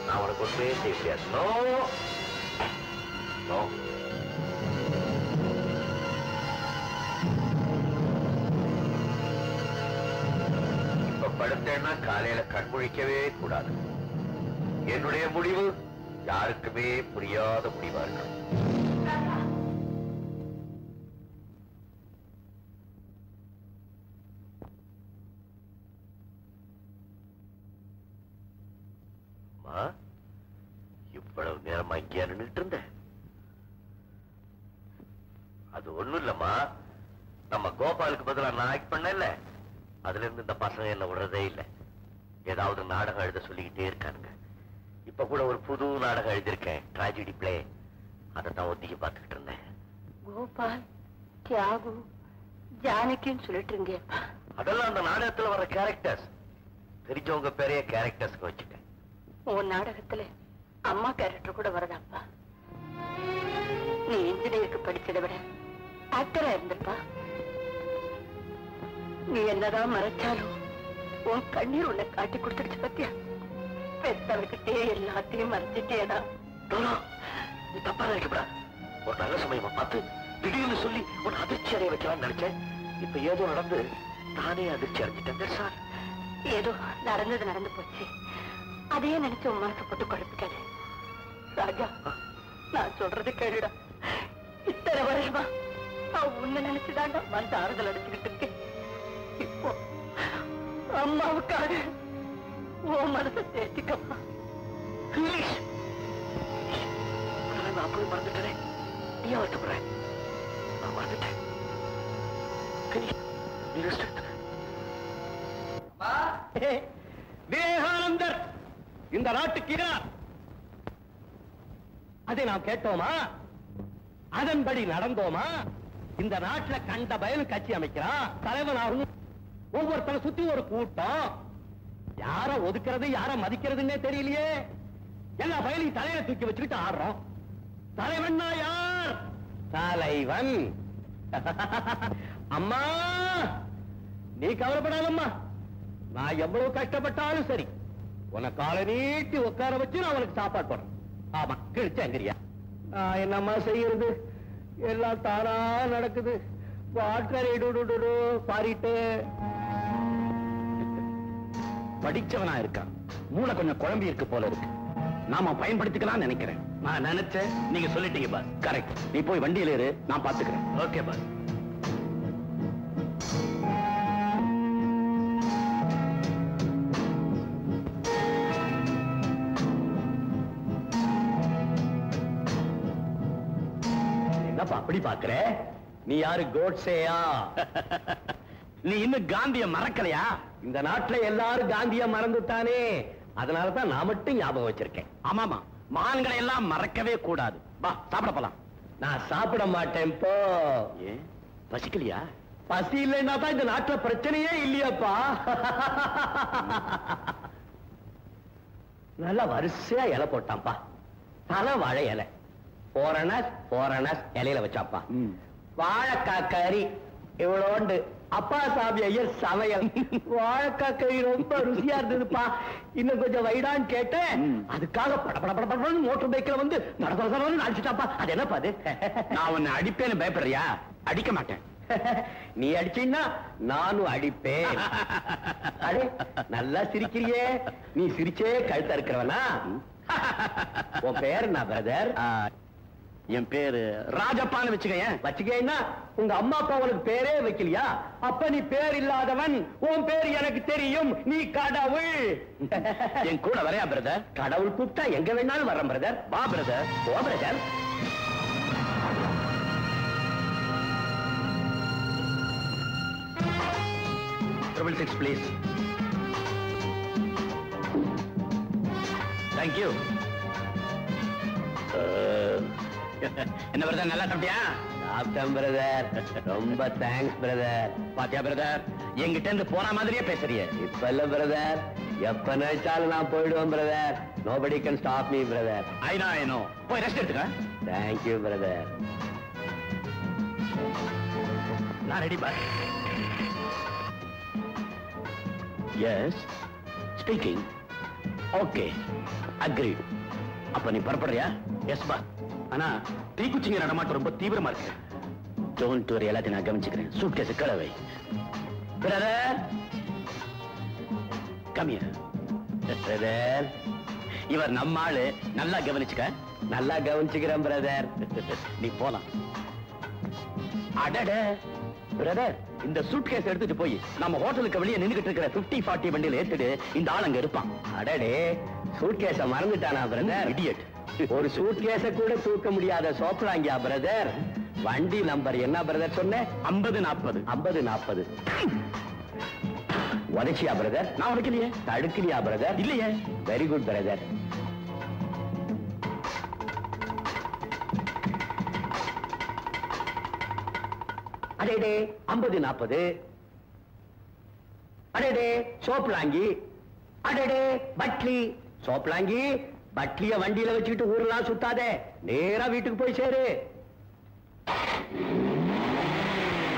நான் உனக்கு ஒன்றுமே செய்ய முடியாது. No no. இப்ப படுத்தேன்னா காலையில கண்முழிக்கவே கூடாது. என்னுடைய முடிவு யாருக்குமே புரியாத முடிவா இருக்கும். இவ்வளவு நேரமா இங்கே நின்றுட்டு இருந்த? அது ஒண்ணும் இல்லம்மா, நம்ம கோபாலுக்கு பதிலா நான் ஆக்ட் பண்ணல, அதுல இருந்து இந்த பசங்க என்ன விடுறதே இல்லை. ஏதாவது நாடகம் எழுத சொல்லிக்கிட்டே இருக்கானுங்க. இப்ப கூட ஒரு புது நாடகம் எழுதியிருக்கேன், ட்ராஜடி பிளே. அதை தான் ஒத்திக்கி பார்த்துக்கிட்டு இருந்தேன். கோபால், தியாகு, ஜானகின்னு சொல்லிட்டு இருங்க. அதெல்லாம் அந்த நாடகத்துல வர கேரக்டர்ஸ். தெரிஞ்சவங்க பெரிய கேரக்டர்ஸ்க்கு வச்சுட்டேன். உன் நாடகத்துல அம்மா கேரக்டர் கூட வரதாப்பா. நீ இன்ஜினியருக்கு படிச்சதை விட ஆக்டரா இருந்திருப்பா. நீ என்னதான் மறைச்சாலும் உன் கண்ணீர் உன்னை காட்டி கொடுத்துடுச்சு பத்தியா. பெத்தவர்கிட்டே எல்லாத்தையும் மறைச்சிட்டேனா? நீ தப்பா நினைக்கப்படாது. ஒரு நல்ல சமயமா பார்த்து திடீர்னு சொல்லி உன் அதிர்ச்சி அடைய வைக்கலாம்னு நினைச்சேன். இப்ப ஏதோ நடந்து நானே அதிர்ச்சி அடைஞ்சிட்டேன் சார். ஏதோ நடந்தது நடந்து போச்சு. அதையே நினைச்சு உன் மனசு போட்டு குழப்பிக்காது. ராஜா, நான் சொல்றது கேளுடா. இத்தனை வருஷமா நான் உன்னை நினைச்சுதாண்டா மனசு ஆறுதல் அடைச்சுக்கிட்டு இருக்கேன். இப்போ அம்மாவுக்காக உன் மனசை தேர்த்திக்கப்பா. நான் போய் மறந்துட்டேன். நீ வருத்தப்படுறேன். நான் மறந்துட்டேன். விவேகானந்தர் இந்த நாட்டுக்கு அதை நாம் கேட்டோமா? அதன்படி நடந்தோமா? இந்த நாட்டுல கண்ட பயனும் கட்சி அமைக்கிறான், தலைவனாகும். ஒவ்வொருத்தரை சுத்தி ஒரு கூட்டம். யார ஒதுக்கிறது யார மதிக்கிறதுன்னே தெரியலையே. எல்லா பயனையும் தலையில தூக்கி வச்சுக்கிட்டு ஆடுறோம். தலைவன்னா யார்? தலைவன். அம்மா, நீ கவலைப்படாதம்மா. நான் எவ்வளவு கஷ்டப்பட்டாலும் சரி, உன காலை நீட்டி உட்கார வச்சு நான் உனக்கு சாப்பாடு போடுறேன். ஆமா, கிழிச்சங்கிறியா? என்னம்மா செய்யறது? எல்லாம் தானா நடக்குது. பாரிட்டு படிச்சவனா இருக்கான், மூளை கொஞ்சம் குழம்பி இருக்கு போல இருக்கு. நாம பயன்படுத்திக்கலாம் நினைக்கிறேன். நான் நினைச்சேன், நீங்க சொல்லிட்டீங்க பாஸ். கரெக்ட். நீ போய் வண்டியில இரு, நான் பாத்துக்கிறேன். Okay boss. என்னப்பா அப்படி பாக்குற? நீ யாரு, கோட்சேயா? நீ இன்னும் காந்திய மறக்கலையா? இந்த நாட்டுல எல்லாரும் காந்திய மறந்துட்டானே, அதனாலதான் நான் மட்டும் ஞாபகம் வச்சிருக்கேன். ஆமாமா, மகான்களை எல்லாம் மறக்கவே கூடாது. வா, சாப்பிட போலாம். நான் சாப்பிட மாட்டேன். போ. ஏன், பசிக்கலையா? பசி இல்லைன்னா தான் இந்த நாட்டுல பிரச்சனையே இல்லையாப்பா. நல்லா வரிசையா இலை போட்டான்ப்பா. தலை வாழை இலை. போரணஸ் இலையில வச்சாப்பா. வாழைக்காய் கறி இவ்வளோண்டு. அப்பா சாமி ஐயர் சமையல். வாழைக்காய் கறி ரொம்ப ருசியா இருந்ததுப்பா. இன்னும் கொஞ்சம் வைடான்னு கேட்டேன். அதுக்காக படபடன்னு மோட்டர் பைக்ல வந்து நடந்து அடிச்சுட்டாப்பா. அது என்னப்பா அது? நான் உன்னை அடிப்பேன்னு பயப்படுறியா? அடிக்க மாட்டேன். நீ அடிச்சீன்னா நானும் அடிப்பேன். அடே, நல்லா சிரிக்கிறியே. நீ சிரிச்சே கழுத்த இருக்கிறவனா? உன் பேர் என்ன பிரதர்? என் பேரு ராஜப்பான்னு வச்சுக்கேன்னா உங்க அம்மா அப்பா உனக்கு பேரே வைக்கலையா? அப்ப நீ பேர் இல்லாதவன். உன் பேர் எனக்கு தெரியும். நீ கடவுள். என் கூட வரையா பிரதர்? கடவுள் கூப்பிட்டா எங்க வேணாலும் வர்றேன் பிரதர். வா brother. Oh brother. Triple 6 please. Thank you. என்ன பிரதர், நல்லா சாப்பிட்டியா? சாப்பிட்டேன் பிரதர். ரொம்ப தேங்க்ஸ் பிரதர். பாத்தியா பிரதர், என்கிட்ட இருந்து போன மாதிரியே பேசுறிய. இப்ப இல்ல பிரதர், எப்ப நினைச்சாலும் நான் போயிடுவேன் brother. Nobody can stop me brother. I know. போய் ரெஸ்ட் எடுத்துக்க. Thank you brother. நான் ready bye. Yes, speaking. Okay, agreed. அப்ப நீ பரப்படுறியா? எஸ் பா. ஆனா தீக்குச்சிங்க நடமாட்டம் ரொம்ப தீவிரமா இருக்கு. டோன்ட் வரி, எல்லாத்தையும் நான் கவனிச்சுக்கிறேன். சூட்கேஸ் கலவை. Brother, come here. பிரதர், இவர் நம்ம ஆளு. நல்லா கவனிச்சுக்க. நல்லா கவனிச்சுக்கிறேன் பிரதர். நீ போலாம். அடட பிரதர், இந்த சூட்கேஸ் எடுத்துட்டு போய் நம்ம ஹோட்டலுக்கு வெளியே நின்னுகிட்டு இருக்கிற 50-40 வண்டியில ஏத்துட்டு இந்த ஆள் அங்க இருப்பான். அடடே, சூட்கேஸ மறந்துட்டானா பிரதர்? இடியட். ஒரு சூட்கேஸ கூட தூக்க முடியாத சோப்பலாங்கியா பிரதர்? வண்டி நம்பர் என்ன பிரதர் சொன்ன? 50-40. 50-40. உடைச்சியா பிரதர்? நான் உடைக்கலையே. தடுக்கலையா பிரதர்? இல்லையே. Very good brother. அடேடே 50-40. அடேடே சோப்லாங்கி. அடேடே பட்லி. சோப்லாங்கி பட்லிய வண்டியில வச்சுக்கிட்டு ஊரெல்லாம் சுத்தாதே, நேரா வீட்டுக்கு போய் சேரு.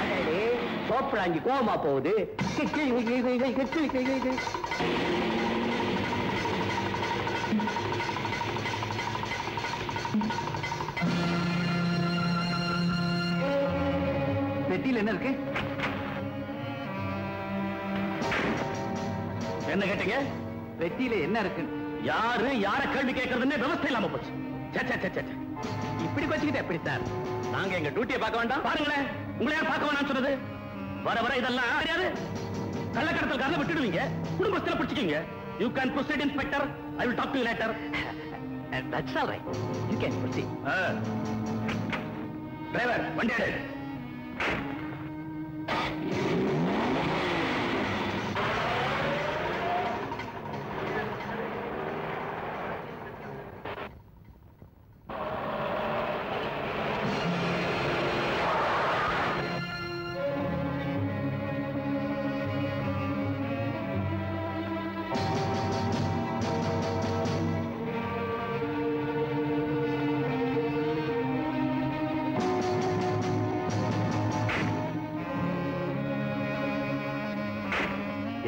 அடேடே சோப்லாங்கி கோவமா போகுது. பெட்டியில் என்ன இருக்கு? என்ன கேட்டீங்க? பெட்டியில என்ன இருக்கு? யாரு யார கேள்வி கேட்கறதுன்னு விவசாயம் இல்லாம போச்சு. இப்படி வச்சுக்கிட்டு எப்படி சார்? நாங்க எங்க டியூட்டியை பார்க்க வேண்டாம்? பாருங்களேன், உங்களை யார் பார்க்க வேணாம்னு சொன்னது? வர வர இதெல்லாம் தெரியாது. கள்ளக்கடத்தல்காரல விட்டுடுவீங்க, குடும்பத்துல பிடிச்சிக்கீங்க. You can proceed inspector. I will talk to you later. That's all right. You can proceed. Driver வண்டி எடு.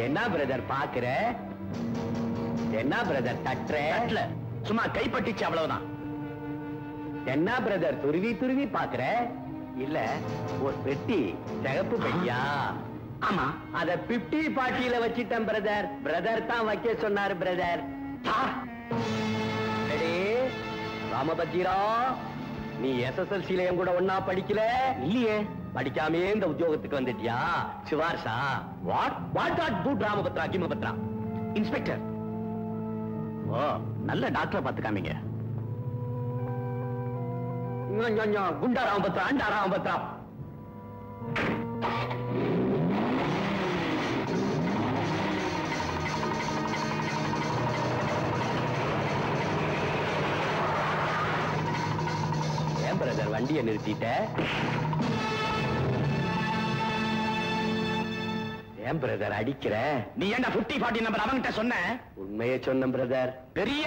என்ன பிரதர் பாக்குற? என்ன பிரதர் தட்டுற? சும்மா கைப்பட்டிச்சு அவ்வளவுதான். என்ன பிரதர் துருவி துருவி பாக்குற? இல்ல ஒரு பெட்டி, சிகப்பு பெட்டியா? ஆமா, அத 50 பாட்டியில வச்சிட்டேன் பிரதர். பிரதர் தான் வைக்க சொன்னாரு பிரதர். ராமபத்திரா, நீ SSLC-ல என் கூட ஒன்னா படிக்கல? இல்லையே. படிக்காமே இந்த உத்தியோகத்துக்கு வந்துட்டியா? சிவார்ஷா வாட் குட் ராமபத்ரா கிமபத்ரா. இன்ஸ்பெக்டர், ஓ நல்ல டாக்டரை பார்த்து காமிங்க. குண்டா ராமபத்ரா, அண்டா ராமபத்ரா. ஏன் பிரதர் வண்டியை நிறுத்திட்ட? ஏன் பிரதர் அடிக்கிற? நீ என்ன 50-40 நம்பர் அவங்கிட்ட சொன்ன? உண்மையை சொன்ன பிரதர். பெரிய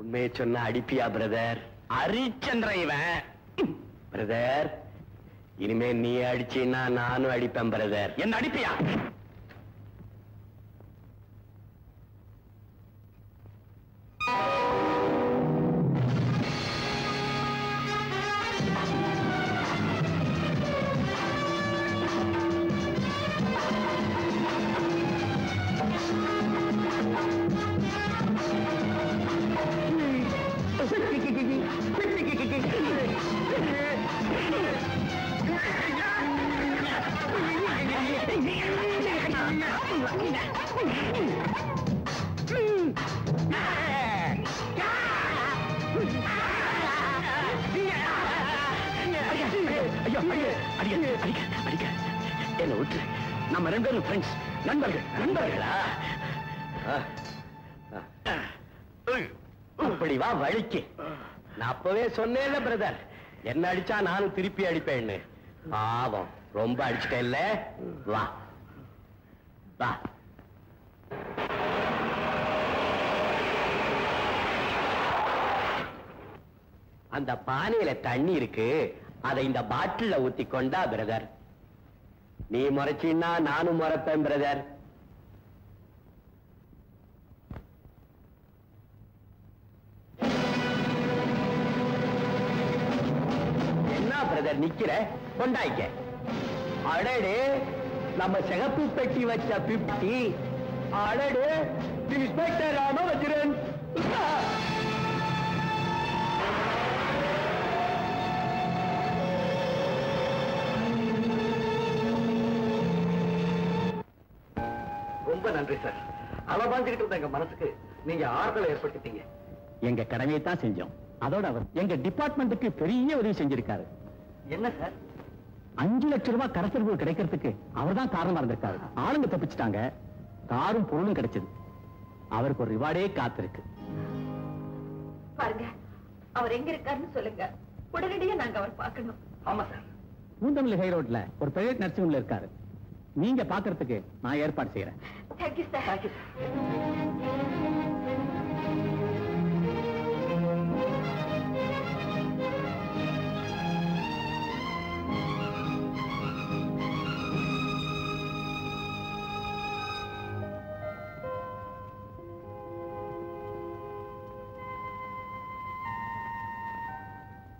உண்மையை சொன்ன அடிப்பியா பிரதர்? ஹரிச்சந்திர இவன். பிரதர், இனிமே நீ அடிச்சீன்னா நானும் அடிப்பேன் பிரதர். என்ன அடிப்பியா? என்ன விட்டு நம்ம 2 பேரும் ஃப்ரெண்ட்ஸ், நண்பர்கள். நண்பர்களா? அப்படி வா வழிக்கு. நான் அப்பவே சொன்னேன்ல பிரதர், என்ன அடிச்சா நானும் திருப்பி அடிப்பேன்னு. பாவம், ரொம்ப அடிச்சுட்டேன் இல்ல? வா வா. அந்த பானையில தண்ணி இருக்கு, அதை இந்த பாட்டில ஊத்தி கொண்டா பிரதர். நீ முறைச்சின்னா நானும் முறைப்பேன் பிரதர். என்ன பிரதர் நிக்கிற? கொண்டாய்க்க. அடடே, நம்ம சிகப்பு பெட்டி வச்ச 50. அடடே, இன்ஸ்பெக்டர் ராமவஜிரன். ரொம்ப நன்றி சார். அளவாஞ்சுக்கிட்டு இருந்த எங்க மனசுக்கு நீங்க ஆறுதலை ஏற்படுத்திட்டீங்க. எங்க கடமையை தான் செஞ்சோம். அதோட அவர் எங்க டிபார்ட்மெண்ட்டுக்கு பெரிய உதவி செஞ்சிருக்காரு. என்ன சார்? 5 லட்சம் ரூபாய் கரசெலவு கிடைக்கிறதுக்கு அவர் தான் காரணமா இருந்திருக்காரு. ஆளுங்க தப்பிச்சிட்டாங்க, காரும் பொருளும் கிடைச்சது. அவருக்கு ஒரு ரிவார்டே காத்திருக்கு. பாருங்க, அவர் எங்க இருக்காருன்னு சொல்லுங்க, உடனடியா நாங்க அவர் பார்க்கணும். ஆமா சார். பூந்தமல்லி ஹை ரோட்ல ஒரு பிரைவேட் நர்சிங் ஹோம்ல இருக்காரு. நீங்க பாக்குறதுக்கு நான் ஏற்பாடு செய்யறேன். Thank you sir.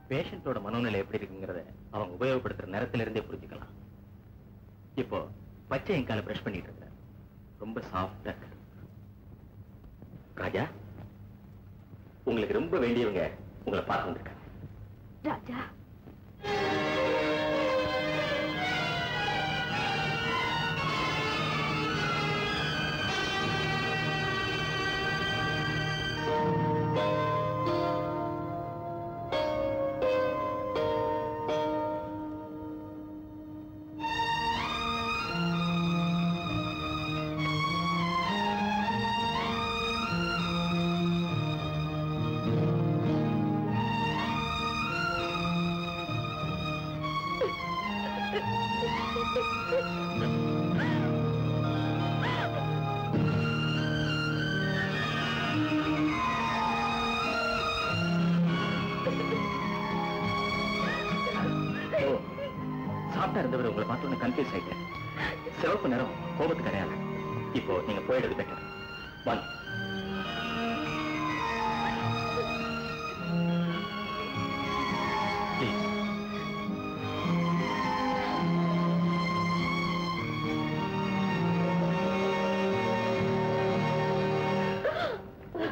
பேஷண்டோட மனோநிலை எப்படி இருக்குங்கிறத அவங்க உபயோகப்படுத்துற நேரத்திலிருந்தே புரிஞ்சுக்கலாம். இப்போ பச்சை எங்கால பிரஷ் பண்ணிட்டு இருக்க, ரொம்ப சாஃப்டா இருக்கு. ராஜா, உங்களுக்கு ரொம்ப வேண்டியவங்க உங்களை பார்த்து வந்திருக்காங்க. ராஜா, சாப்பிட்டா இருந்தவர் உங்களை பார்த்தோன்னு கன்ஃபியூஸ் ஆயிட்டேன். சிவப்பு நேரம் கோபத்துக்கு அடையாளம். இப்போ நீங்க போயிடுறது பெட்டர். வாங்க.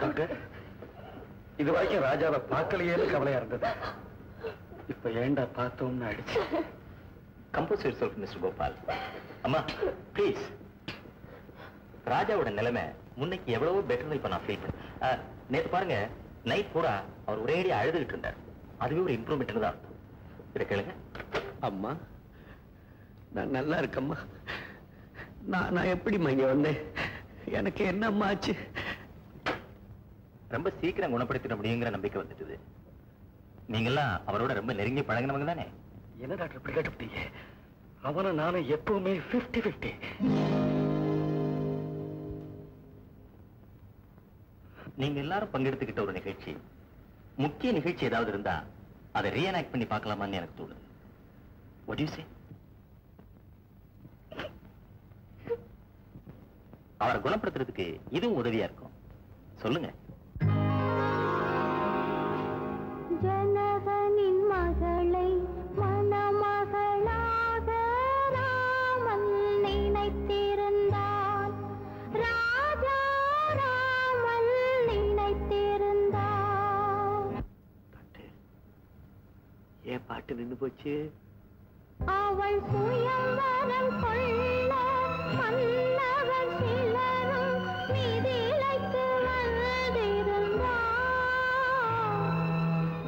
டாக்டர், இது வரைக்கும் ராஜாவை பார்க்கலையேன்னு கவலையா இருந்தது. இப்ப ஏண்டா பார்த்தோம்னு அடிச்சு. Compose yourself mister Gopal. அம்மா ப்ளீஸ். ராஜாவோட நிலைமை முன்னைக்கு எவ்வளவோ பெட்டர் இப்ப நான் ஃபீல் பண்ணேன். நேத்து பாருங்க, நைட் பூரா அவர் ஒரேடியா அழுதுகிட்டு இருந்தார். அதுவே ஒரு இம்ப்ரூவ்மெண்ட் தான். இதை கேளுங்க. அம்மா, நான் நல்லா இருக்கம்மா. நான் எப்படிம்மா இங்க வந்தேன்? எனக்கு என்னம்மா ஆச்சு? ரொம்ப சீக்கிரம் குணப்படுத்திட முடியுங்கிற நம்பிக்கை வந்துட்டுது. நீங்கெல்லாம் அவரோட ரொம்ப நெருங்கி பழகினவங்க தானே? என்ன டாக்டர் இப்படி கேட்டுட்டீங்க? அவனை நானும் எப்பவுமே 50-50. நீங்க எல்லாரும் பங்கெடுத்துக்கிட்ட ஒரு நிகழ்ச்சி, முக்கிய நிகழ்ச்சி ஏதாவது இருந்தா அதை ரீஎனாக்ட் பண்ணி பார்க்கலாமான்னு எனக்கு தோணுது. What do you say? அவரை குணப்படுத்துறதுக்கு இதுவும் உதவியா இருக்கும். சொல்லுங்க. ஜனகனின் மகளை மணமகளாக ராமன் நினைத்திருந்தான். ராஜா ராமன் நினைத்திருந்தான். ஏன் பாட்டு நின்னு போச்சு? அவள் சுயம்வரம் கொள்ள மன்னவர் சிலரும் மிதிலைக்கு வந்திருந்தார்.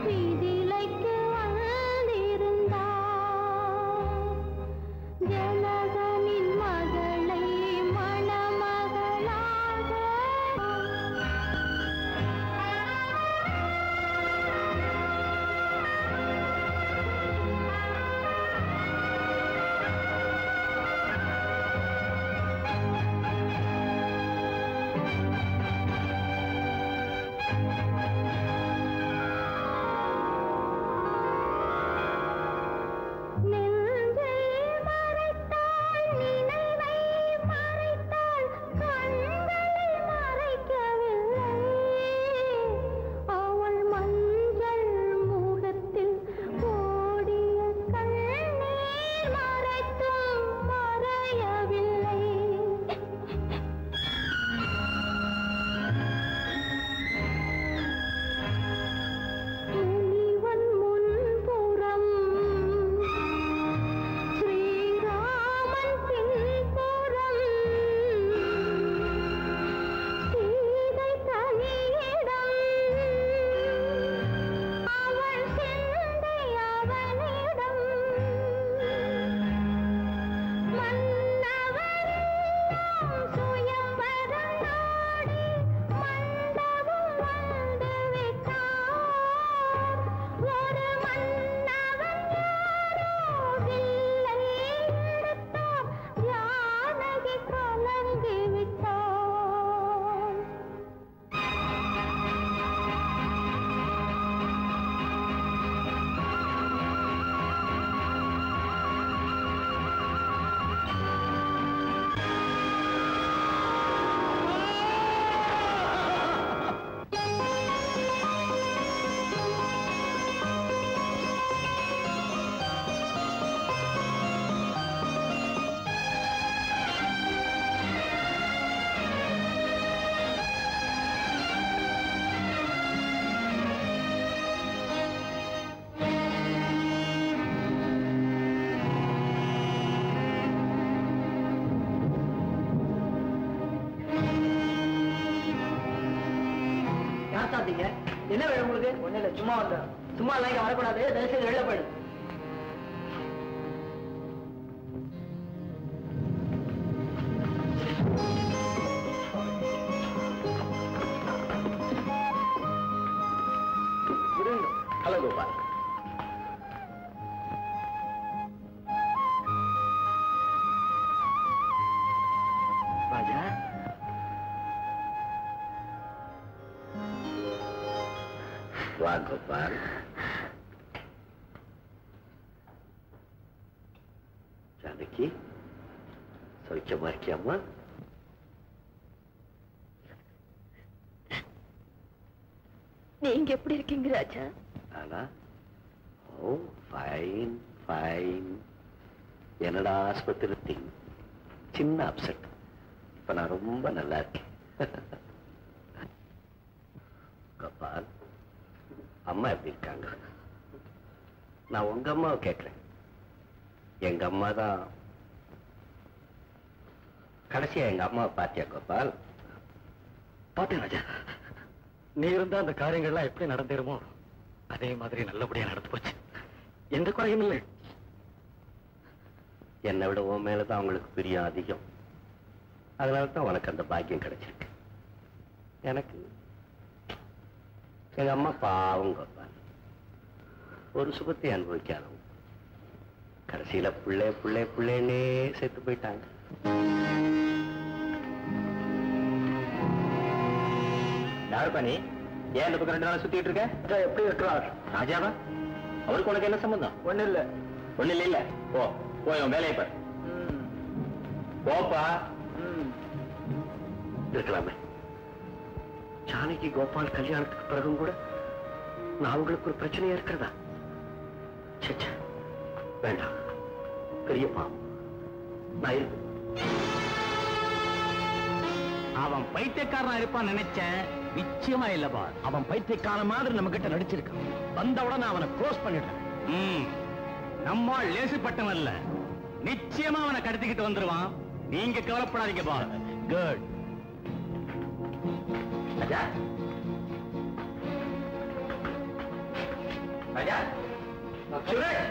மிதிலைக்கு வந்திருந்தார். ஜனகனின் மகளை மணமகளாக வந்தீங்க? என்ன வேணும் உங்களுக்கு? ஒண்ணு இல்ல, சும்மா வந்தோம். சும்மா எல்லாம் இங்க வரக்கூடாது, தயவுசெய்து வெளில போயிடு. ஹலோ கோபால். ராஜா, வா கோபால். ஜானகி, சௌக்கியமா இருக்கியாம்மா? நீங்க எப்படி இருக்கீங்க ராஜா? ஆனா ஓ ஃபைன் ஃபைன். என்னடா ஆஸ்பத்திரி சின்ன அப்செட். இப்ப நான் ரொம்ப நல்லா இருக்கேன். கோபால், அம்மா எப்படி இருக்காங்க? நான் உங்க அம்மாவை கேட்கிறேன். எங்க அம்மா தான். கடைசியா எங்க அம்மாவை பாத்தியா கோபால்? பார்த்தேன் ராஜா. நீ இருந்தா அந்த காரியங்கள்லாம் எப்படி நடந்தேருமோ அதே மாதிரி நல்லபடியா நடந்து போச்சு. எந்த குறையும் இல்லை. என்னை விட உன் மேலதான் அவங்களுக்கு பிரியம் அதிகம். அதனால தான் உனக்கு அந்த பாக்கியம் கிடைச்சிருக்கு. எனக்கு எங்க அம்மா பாவம் கோபால், ஒரு சுகத்தை அனுபவிக்காதவங்க. கடைசியில பிள்ளை பிள்ளை பிள்ளைன்னே செத்து போயிட்டாங்க. யாருப்பா நீ? ஏன் இந்த பக்கம் 2 நாள் சுத்திட்டு இருக்க? எப்படி இருக்கிறார் ராஜாவா? அவருக்கு உனக்கு என்ன சம்பந்தம்? ஒண்ணு இல்ல. ஒண்ணு இல்ல. ஓ, போய் உன் வேலையை பாரு. போப்பா. இருக்கலாமே. ஜானகி கோபால் கல்யாணத்துக்கு பிறகும் கூட நான் உங்களுக்கு ஒரு பிரச்சனையா இருக்கிறதா? சச்சா, வேண்டாம். பெரியப்பா, நான் இருக்கு. அவன் பைத்தியக்காரனா இருப்பான்னு நினைச்சேன். நிச்சயமா இல்லப்பா. அவன் பைத்தியக்காரன் மாதிரி நம்ம கிட்ட நடிச்சிருக்கான். வந்தவுடனே அவனை க்ளோஸ் பண்ணிடுறேன். நம்ம லேசுப்பட்டவன் இல்ல. நிச்சயமா அவனை கடத்திக்கிட்டு வந்துருவான். நீங்க கவலைப்படாதீங்க பா. குட். ராஜா, ராஜா, சுரேஷ்,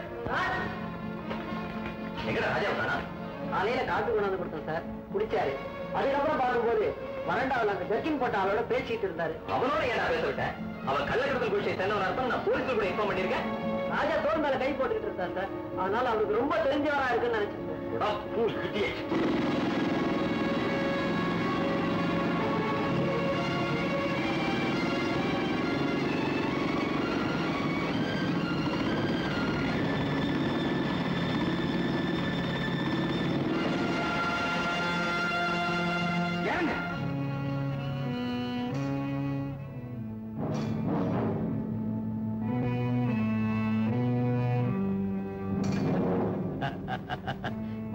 எங்கடா ராஜா வந்தானா? காலையில காசு கொண்டாந்து கொடுத்தேன் சார், குடிச்சாரு. அதுக்கப்புறம் பார்க்கும்போது வறண்டாவில் அந்த ஜர்க்கின் போட்ட ஆளோட பேசிட்டு இருந்தாரு. அவனோட ஏன் பேச விட்டேன்? அவன் கள்ளக்கடத்தல் குடிச்சை சேர்ந்தவனா இருப்பான். நான் போலீஸ்ல கூட இன்ஃபார்ம் பண்ணிருக்கேன். ராஜா தோல் மேல கை போட்டுக்கிட்டு இருந்தார் சார். அதனால அவருக்கு ரொம்ப தெரிஞ்சவரா இருக்குன்னு நினைச்சேன்.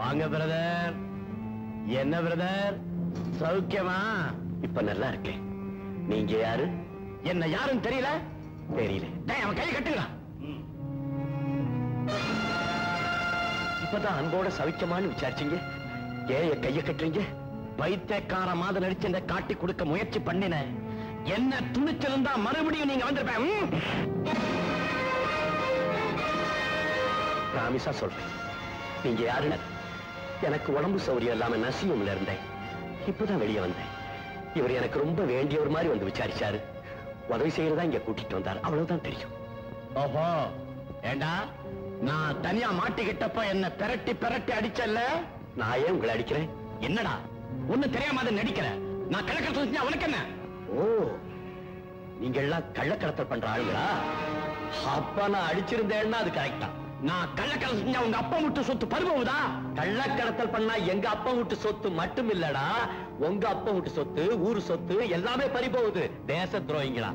வாங்க பிரதர். என்ன பிரதர், சௌக்கியமா? இப்ப நல்லா இருக்கேன். நீங்க யாரு? என்ன யாருன்னு தெரியல? தெரியல. அவன் கையை கட்டுங்க. இப்பதான் அன்போட சவிக்கமான்னு விசாரிச்சீங்க. ஏன் என் கையை கட்டுறீங்க? பைத்தியக்கார மாதிரி நடிச்சு காட்டி கொடுக்க முயற்சி பண்ணின. என்ன துணிச்சிருந்தா மறுபடியும் நீங்க வந்திருப்பேன். ராமிசா சொல்றேன். நீங்க யாருன்னு? எனக்கு உடம்பு சௌரியம் இல்லாம நசியம்ல இருந்தேன். இப்பதான் வெளியே வந்தேன். இவர் எனக்கு ரொம்ப வேண்டியவர் மாதிரி வந்து விசாரிச்சாரு. உதவி செய்யறதா இங்க கூட்டிட்டு வந்தார். அவ்வளவுதான் தெரியும். ஓஹோ, ஏண்டா நான் தனியா மாட்டிக்கிட்டப்ப என்ன பெரட்டி பெரட்டி அடிச்சல்ல? நான் ஏன் உங்களை அடிக்கிறேன்? என்னடா ஒண்ணு தெரியாம நடிக்கிற? நான் கள்ளக்கடத்தல் செஞ்சா உனக்கு என்ன? ஓ, நீங்க எல்லாம் கள்ளக்கடத்தல் பண்ற ஆளுங்களா? அப்பா நான் அடிச்சிருந்தேன்னா அது கரெக்டா? நான் கள்ளக்கடத்தல் செஞ்சா உங்க அப்பா விட்டு சொத்து பறிபோகுதா? கள்ளக்கடத்தல் பண்ணா எங்க அப்பா விட்டு சொத்து மட்டும் இல்லடா, உங்க அப்பா விட்டு சொத்து, ஊரு சொத்து எல்லாமே பறிபோகுது. தேச துரோகிங்களா?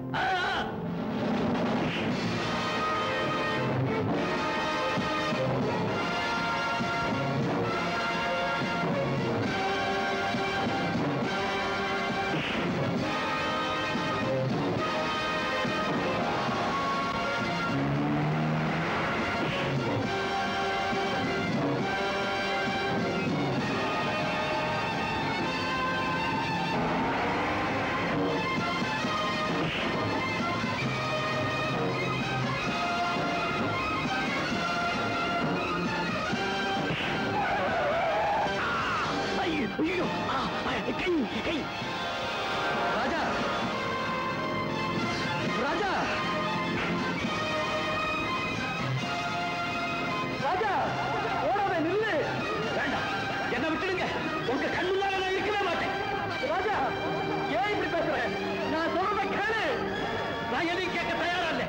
கை ராஜா ராஜா ராஜா ஓடாத நில்லு. வேண்டாம், என்ன விட்டுடுங்க. உங்க கண்ணுள்ளால நான் இருக்கவே மாட்டேன். ராஜா ஏன் இப்படி பேசுறேன்? நான் சொல்றத கேளு. நான் எதையும் கேட்க தயாரா இல்லை.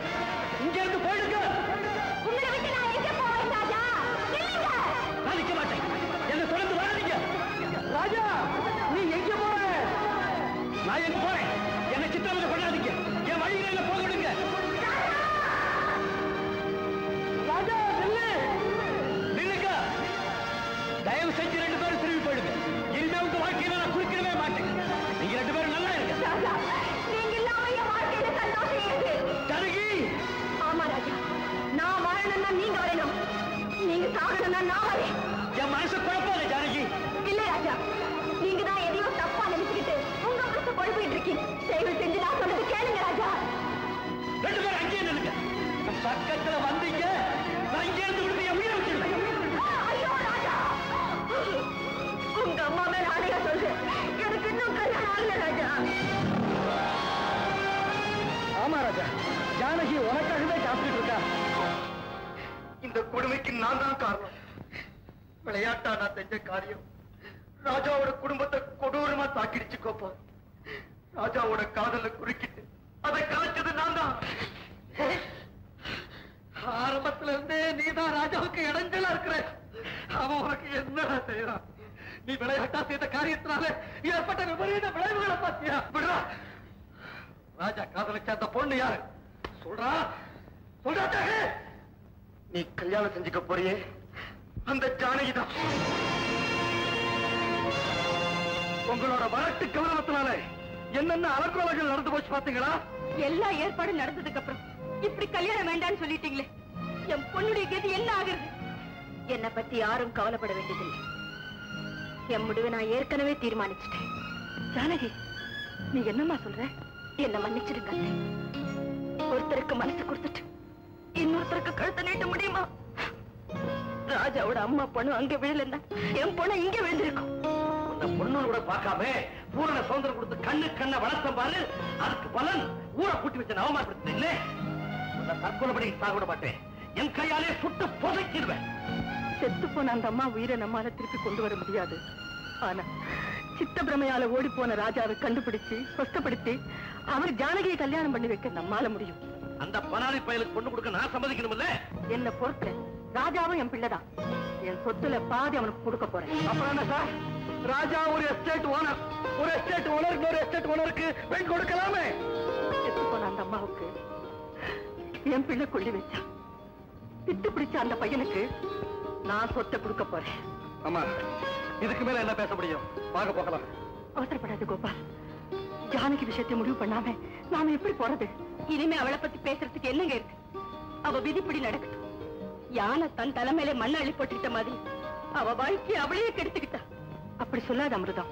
இங்க இருந்து போயிடுங்க. உங்களை விட்டு நான் எங்க போவேன் ராஜா? நில்லுங்க. நான் நிக்க மாட்டேன். என்ன தொடர்ந்து வராதீங்க. ராஜா நீ எங்க போற? நான் எங்க போறேன்? என்ன சித்திரவதை பண்ணாதீங்க. என் வழியில என்ன போக விடுங்க. ராஜா நில்லு. நில்லுங்க. தயவு செஞ்சு 2 பேரும் திரும்பி போயிடுங்க. இனிமே உங்க வாழ்க்கையில நான் குறுக்கிடவே மாட்டேன். நீங்க 2 பேரும் நல்லா இருங்க. ராஜா நீங்க இல்லாம என் வாழ்க்கையில சந்தோஷம் இருக்கு. ஜானகி ஆமா ராஜா, நான் வாழணும்னா நீங்க வரணும், நீங்க சாகணும்னா நான் வரேன். என் மனசு குழப்பாத ஜானகி. இல்ல ராஜா, நீங்க தான் எதையோ தப்பா நினைச்சுக்கிட்டு உங்க மனசு குழப்பிட்டு இருக்கீங்க. தயவு செஞ்சு நான் சொன்னது கேளுங்க ராஜா. 2 பேரும் அங்கேயே நில்லுங்க. பக்கத்துல வந்தீங்க நான் இங்கே இருந்து விட்டு என் உயிரை விட்டுடுவேன். ஐயோ ராஜா, உங்க அம்மா மேல ஆணையா சொல்றேன், எனக்கு இன்னும் கல்யாணம் ஆகல ராஜா. ஆமா ராஜா, ஜானகி உனக்காகவே காத்துட்டு இருக்கா. இந்த கொடுமைக்கு நான் தான் காரணம். விளையாட்டா நான் செஞ்ச காரியம் ராஜாவோட குடும்பத்தை கொடூரமா தாக்கிடுச்சு கோப்பா. ராஜாவோட காதல குறுக்கிட்டு அதை கலைச்சது நான் தான். ஆரம்பத்துல இருந்தே நீதான் ராஜாவுக்கு இடைஞ்சலா இருக்கிற. அவன் உனக்கு என்னடா செய்யறான்? நீ விளையாட்டா செய்த காரியத்தினால ஏற்பட்ட விபரீத விளைவுகளை பார்த்தியா? விடுறா. ராஜா காதலிச்ச அந்த பொண்ணு யாரு? சொல்றா சொல்றா. நீ கல்யாணம் செஞ்சுக்க போறியே அந்த ஜானகி தான். உங்களோட வரட்டு கவனத்தினால என்னென்ன அலங்கோலங்கள் நடந்து போச்சு பாத்தீங்களா? எல்லா ஏற்பாடும் நடந்ததுக்கு அப்புறம் இப்படி கல்யாணம் வேண்டாம்னு சொல்லிட்டீங்களே, என் பொண்ணுடைய கதி என்ன ஆகுறது? என்னை பத்தி யாரும் கவலைப்பட வேண்டியதில்லை. என் முடிவை நான் ஏற்கனவே தீர்மானிச்சுட்டேன். ஜானகி நீ என்னம்மா சொல்ற? என்ன மன்னிச்சிடுங்க. ஒருத்தருக்கு மனசு கொடுத்துட்டு இன்னொருத்தருக்கு கழுத்தை நீட்ட முடியுமா? ராஜாவோட அம்மா பொண்ணு அங்க விழலன்னா என் பொண்ணு இங்க விழுந்திருக்கும். அந்த பொண்ணு கூட பார்க்காம பூரண சுதந்திரம் கொடுத்து கண்ணை வளர்த்த பாரு. அதுக்கு பலன் ஊரை கூட்டி வச்ச அவமானப்படுத்த இல்ல. அந்த தற்கொலைப்படி சாக மாட்டேன். என் கையாலே சுட்டு புதைக்கிடுவேன். செத்து போன அந்த அம்மா உயிரை நம்மால திருப்பி கொண்டு வர முடியாது. ஆனா சித்த பிரமையால ஓடி போன ராஜாவை கண்டுபிடிச்சு கஷ்டப்படுத்தி அவர் ஜானகியை கல்யாணம் பண்ணி வைக்க நம்மால முடியும். அந்த பனாலி பயலுக்கு பொண்ணு கொடுக்க நான் சம்மதிக்கணும் இல்ல? என்ன பொறுத்த ராஜாவும் என் பிள்ளைதான். என் சொத்துல பாதி அவனுக்கு கொடுக்க போறேன். அப்புறம் என்ன சார்? ராஜா ஒரு எஸ்டேட் ஓனர், ஒரு எஸ்டேட் ஓனர் இன்னொரு எஸ்டேட் ஓனருக்கு பெண் கொடுக்கலாமே. செத்து போன அந்த அம்மாவுக்கு என் பிள்ளை கொள்ளி வச்சா பித்து பிடிச்ச அந்த பையனுக்கு நான் சொத்தை கொடுக்க போறேன். ஆமா, இதுக்கு மேல என்ன பேச முடியும்? வாங்க போகலாம். அவசரப்படாது கோபால். ஜானகி விஷயத்தை முடிவு பண்ணாம நாம எப்படி போறது? இனிமே அவளை பத்தி பேசுறதுக்கு என்னங்க இருக்கு? அவ விதிப்படி நடக்கட்டும். யானை தன் தலைமையில மண்ணை அள்ளி போட்டுக்கிட்ட மாதிரி அவ வாழ்க்கையை அவளையே கெடுத்துக்கிட்டா. அப்படி சொல்லாத அமிர்தம்.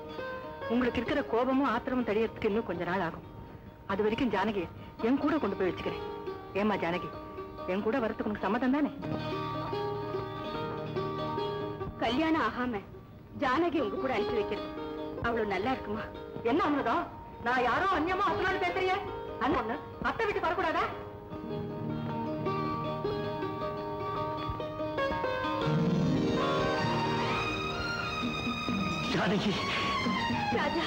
உங்களுக்கு இருக்கிற கோபமும் ஆத்திரமும் தெரியறதுக்கு இன்னும் கொஞ்ச நாள் ஆகும். அது வரைக்கும் ஜானகி என் கூட கொண்டு போய் வச்சுக்கிறேன். ஏமா ஜானகி, என் கூட வரத்துக்கு உனக்கு சம்மதம் தானே? கல்யாணம் ஆகாம ஜானகி உங்க கூட அனுப்பி வைக்கிறது அவ்வளவு நல்லா இருக்குமா? என்ன அமிர்தம், நான் யாரோ அந்நியமா அசலான்னு பேசுறீங்க? அண்ணு அத்தை வீட்டுக்கு வரக்கூடாதா? ஜானகி ராஜா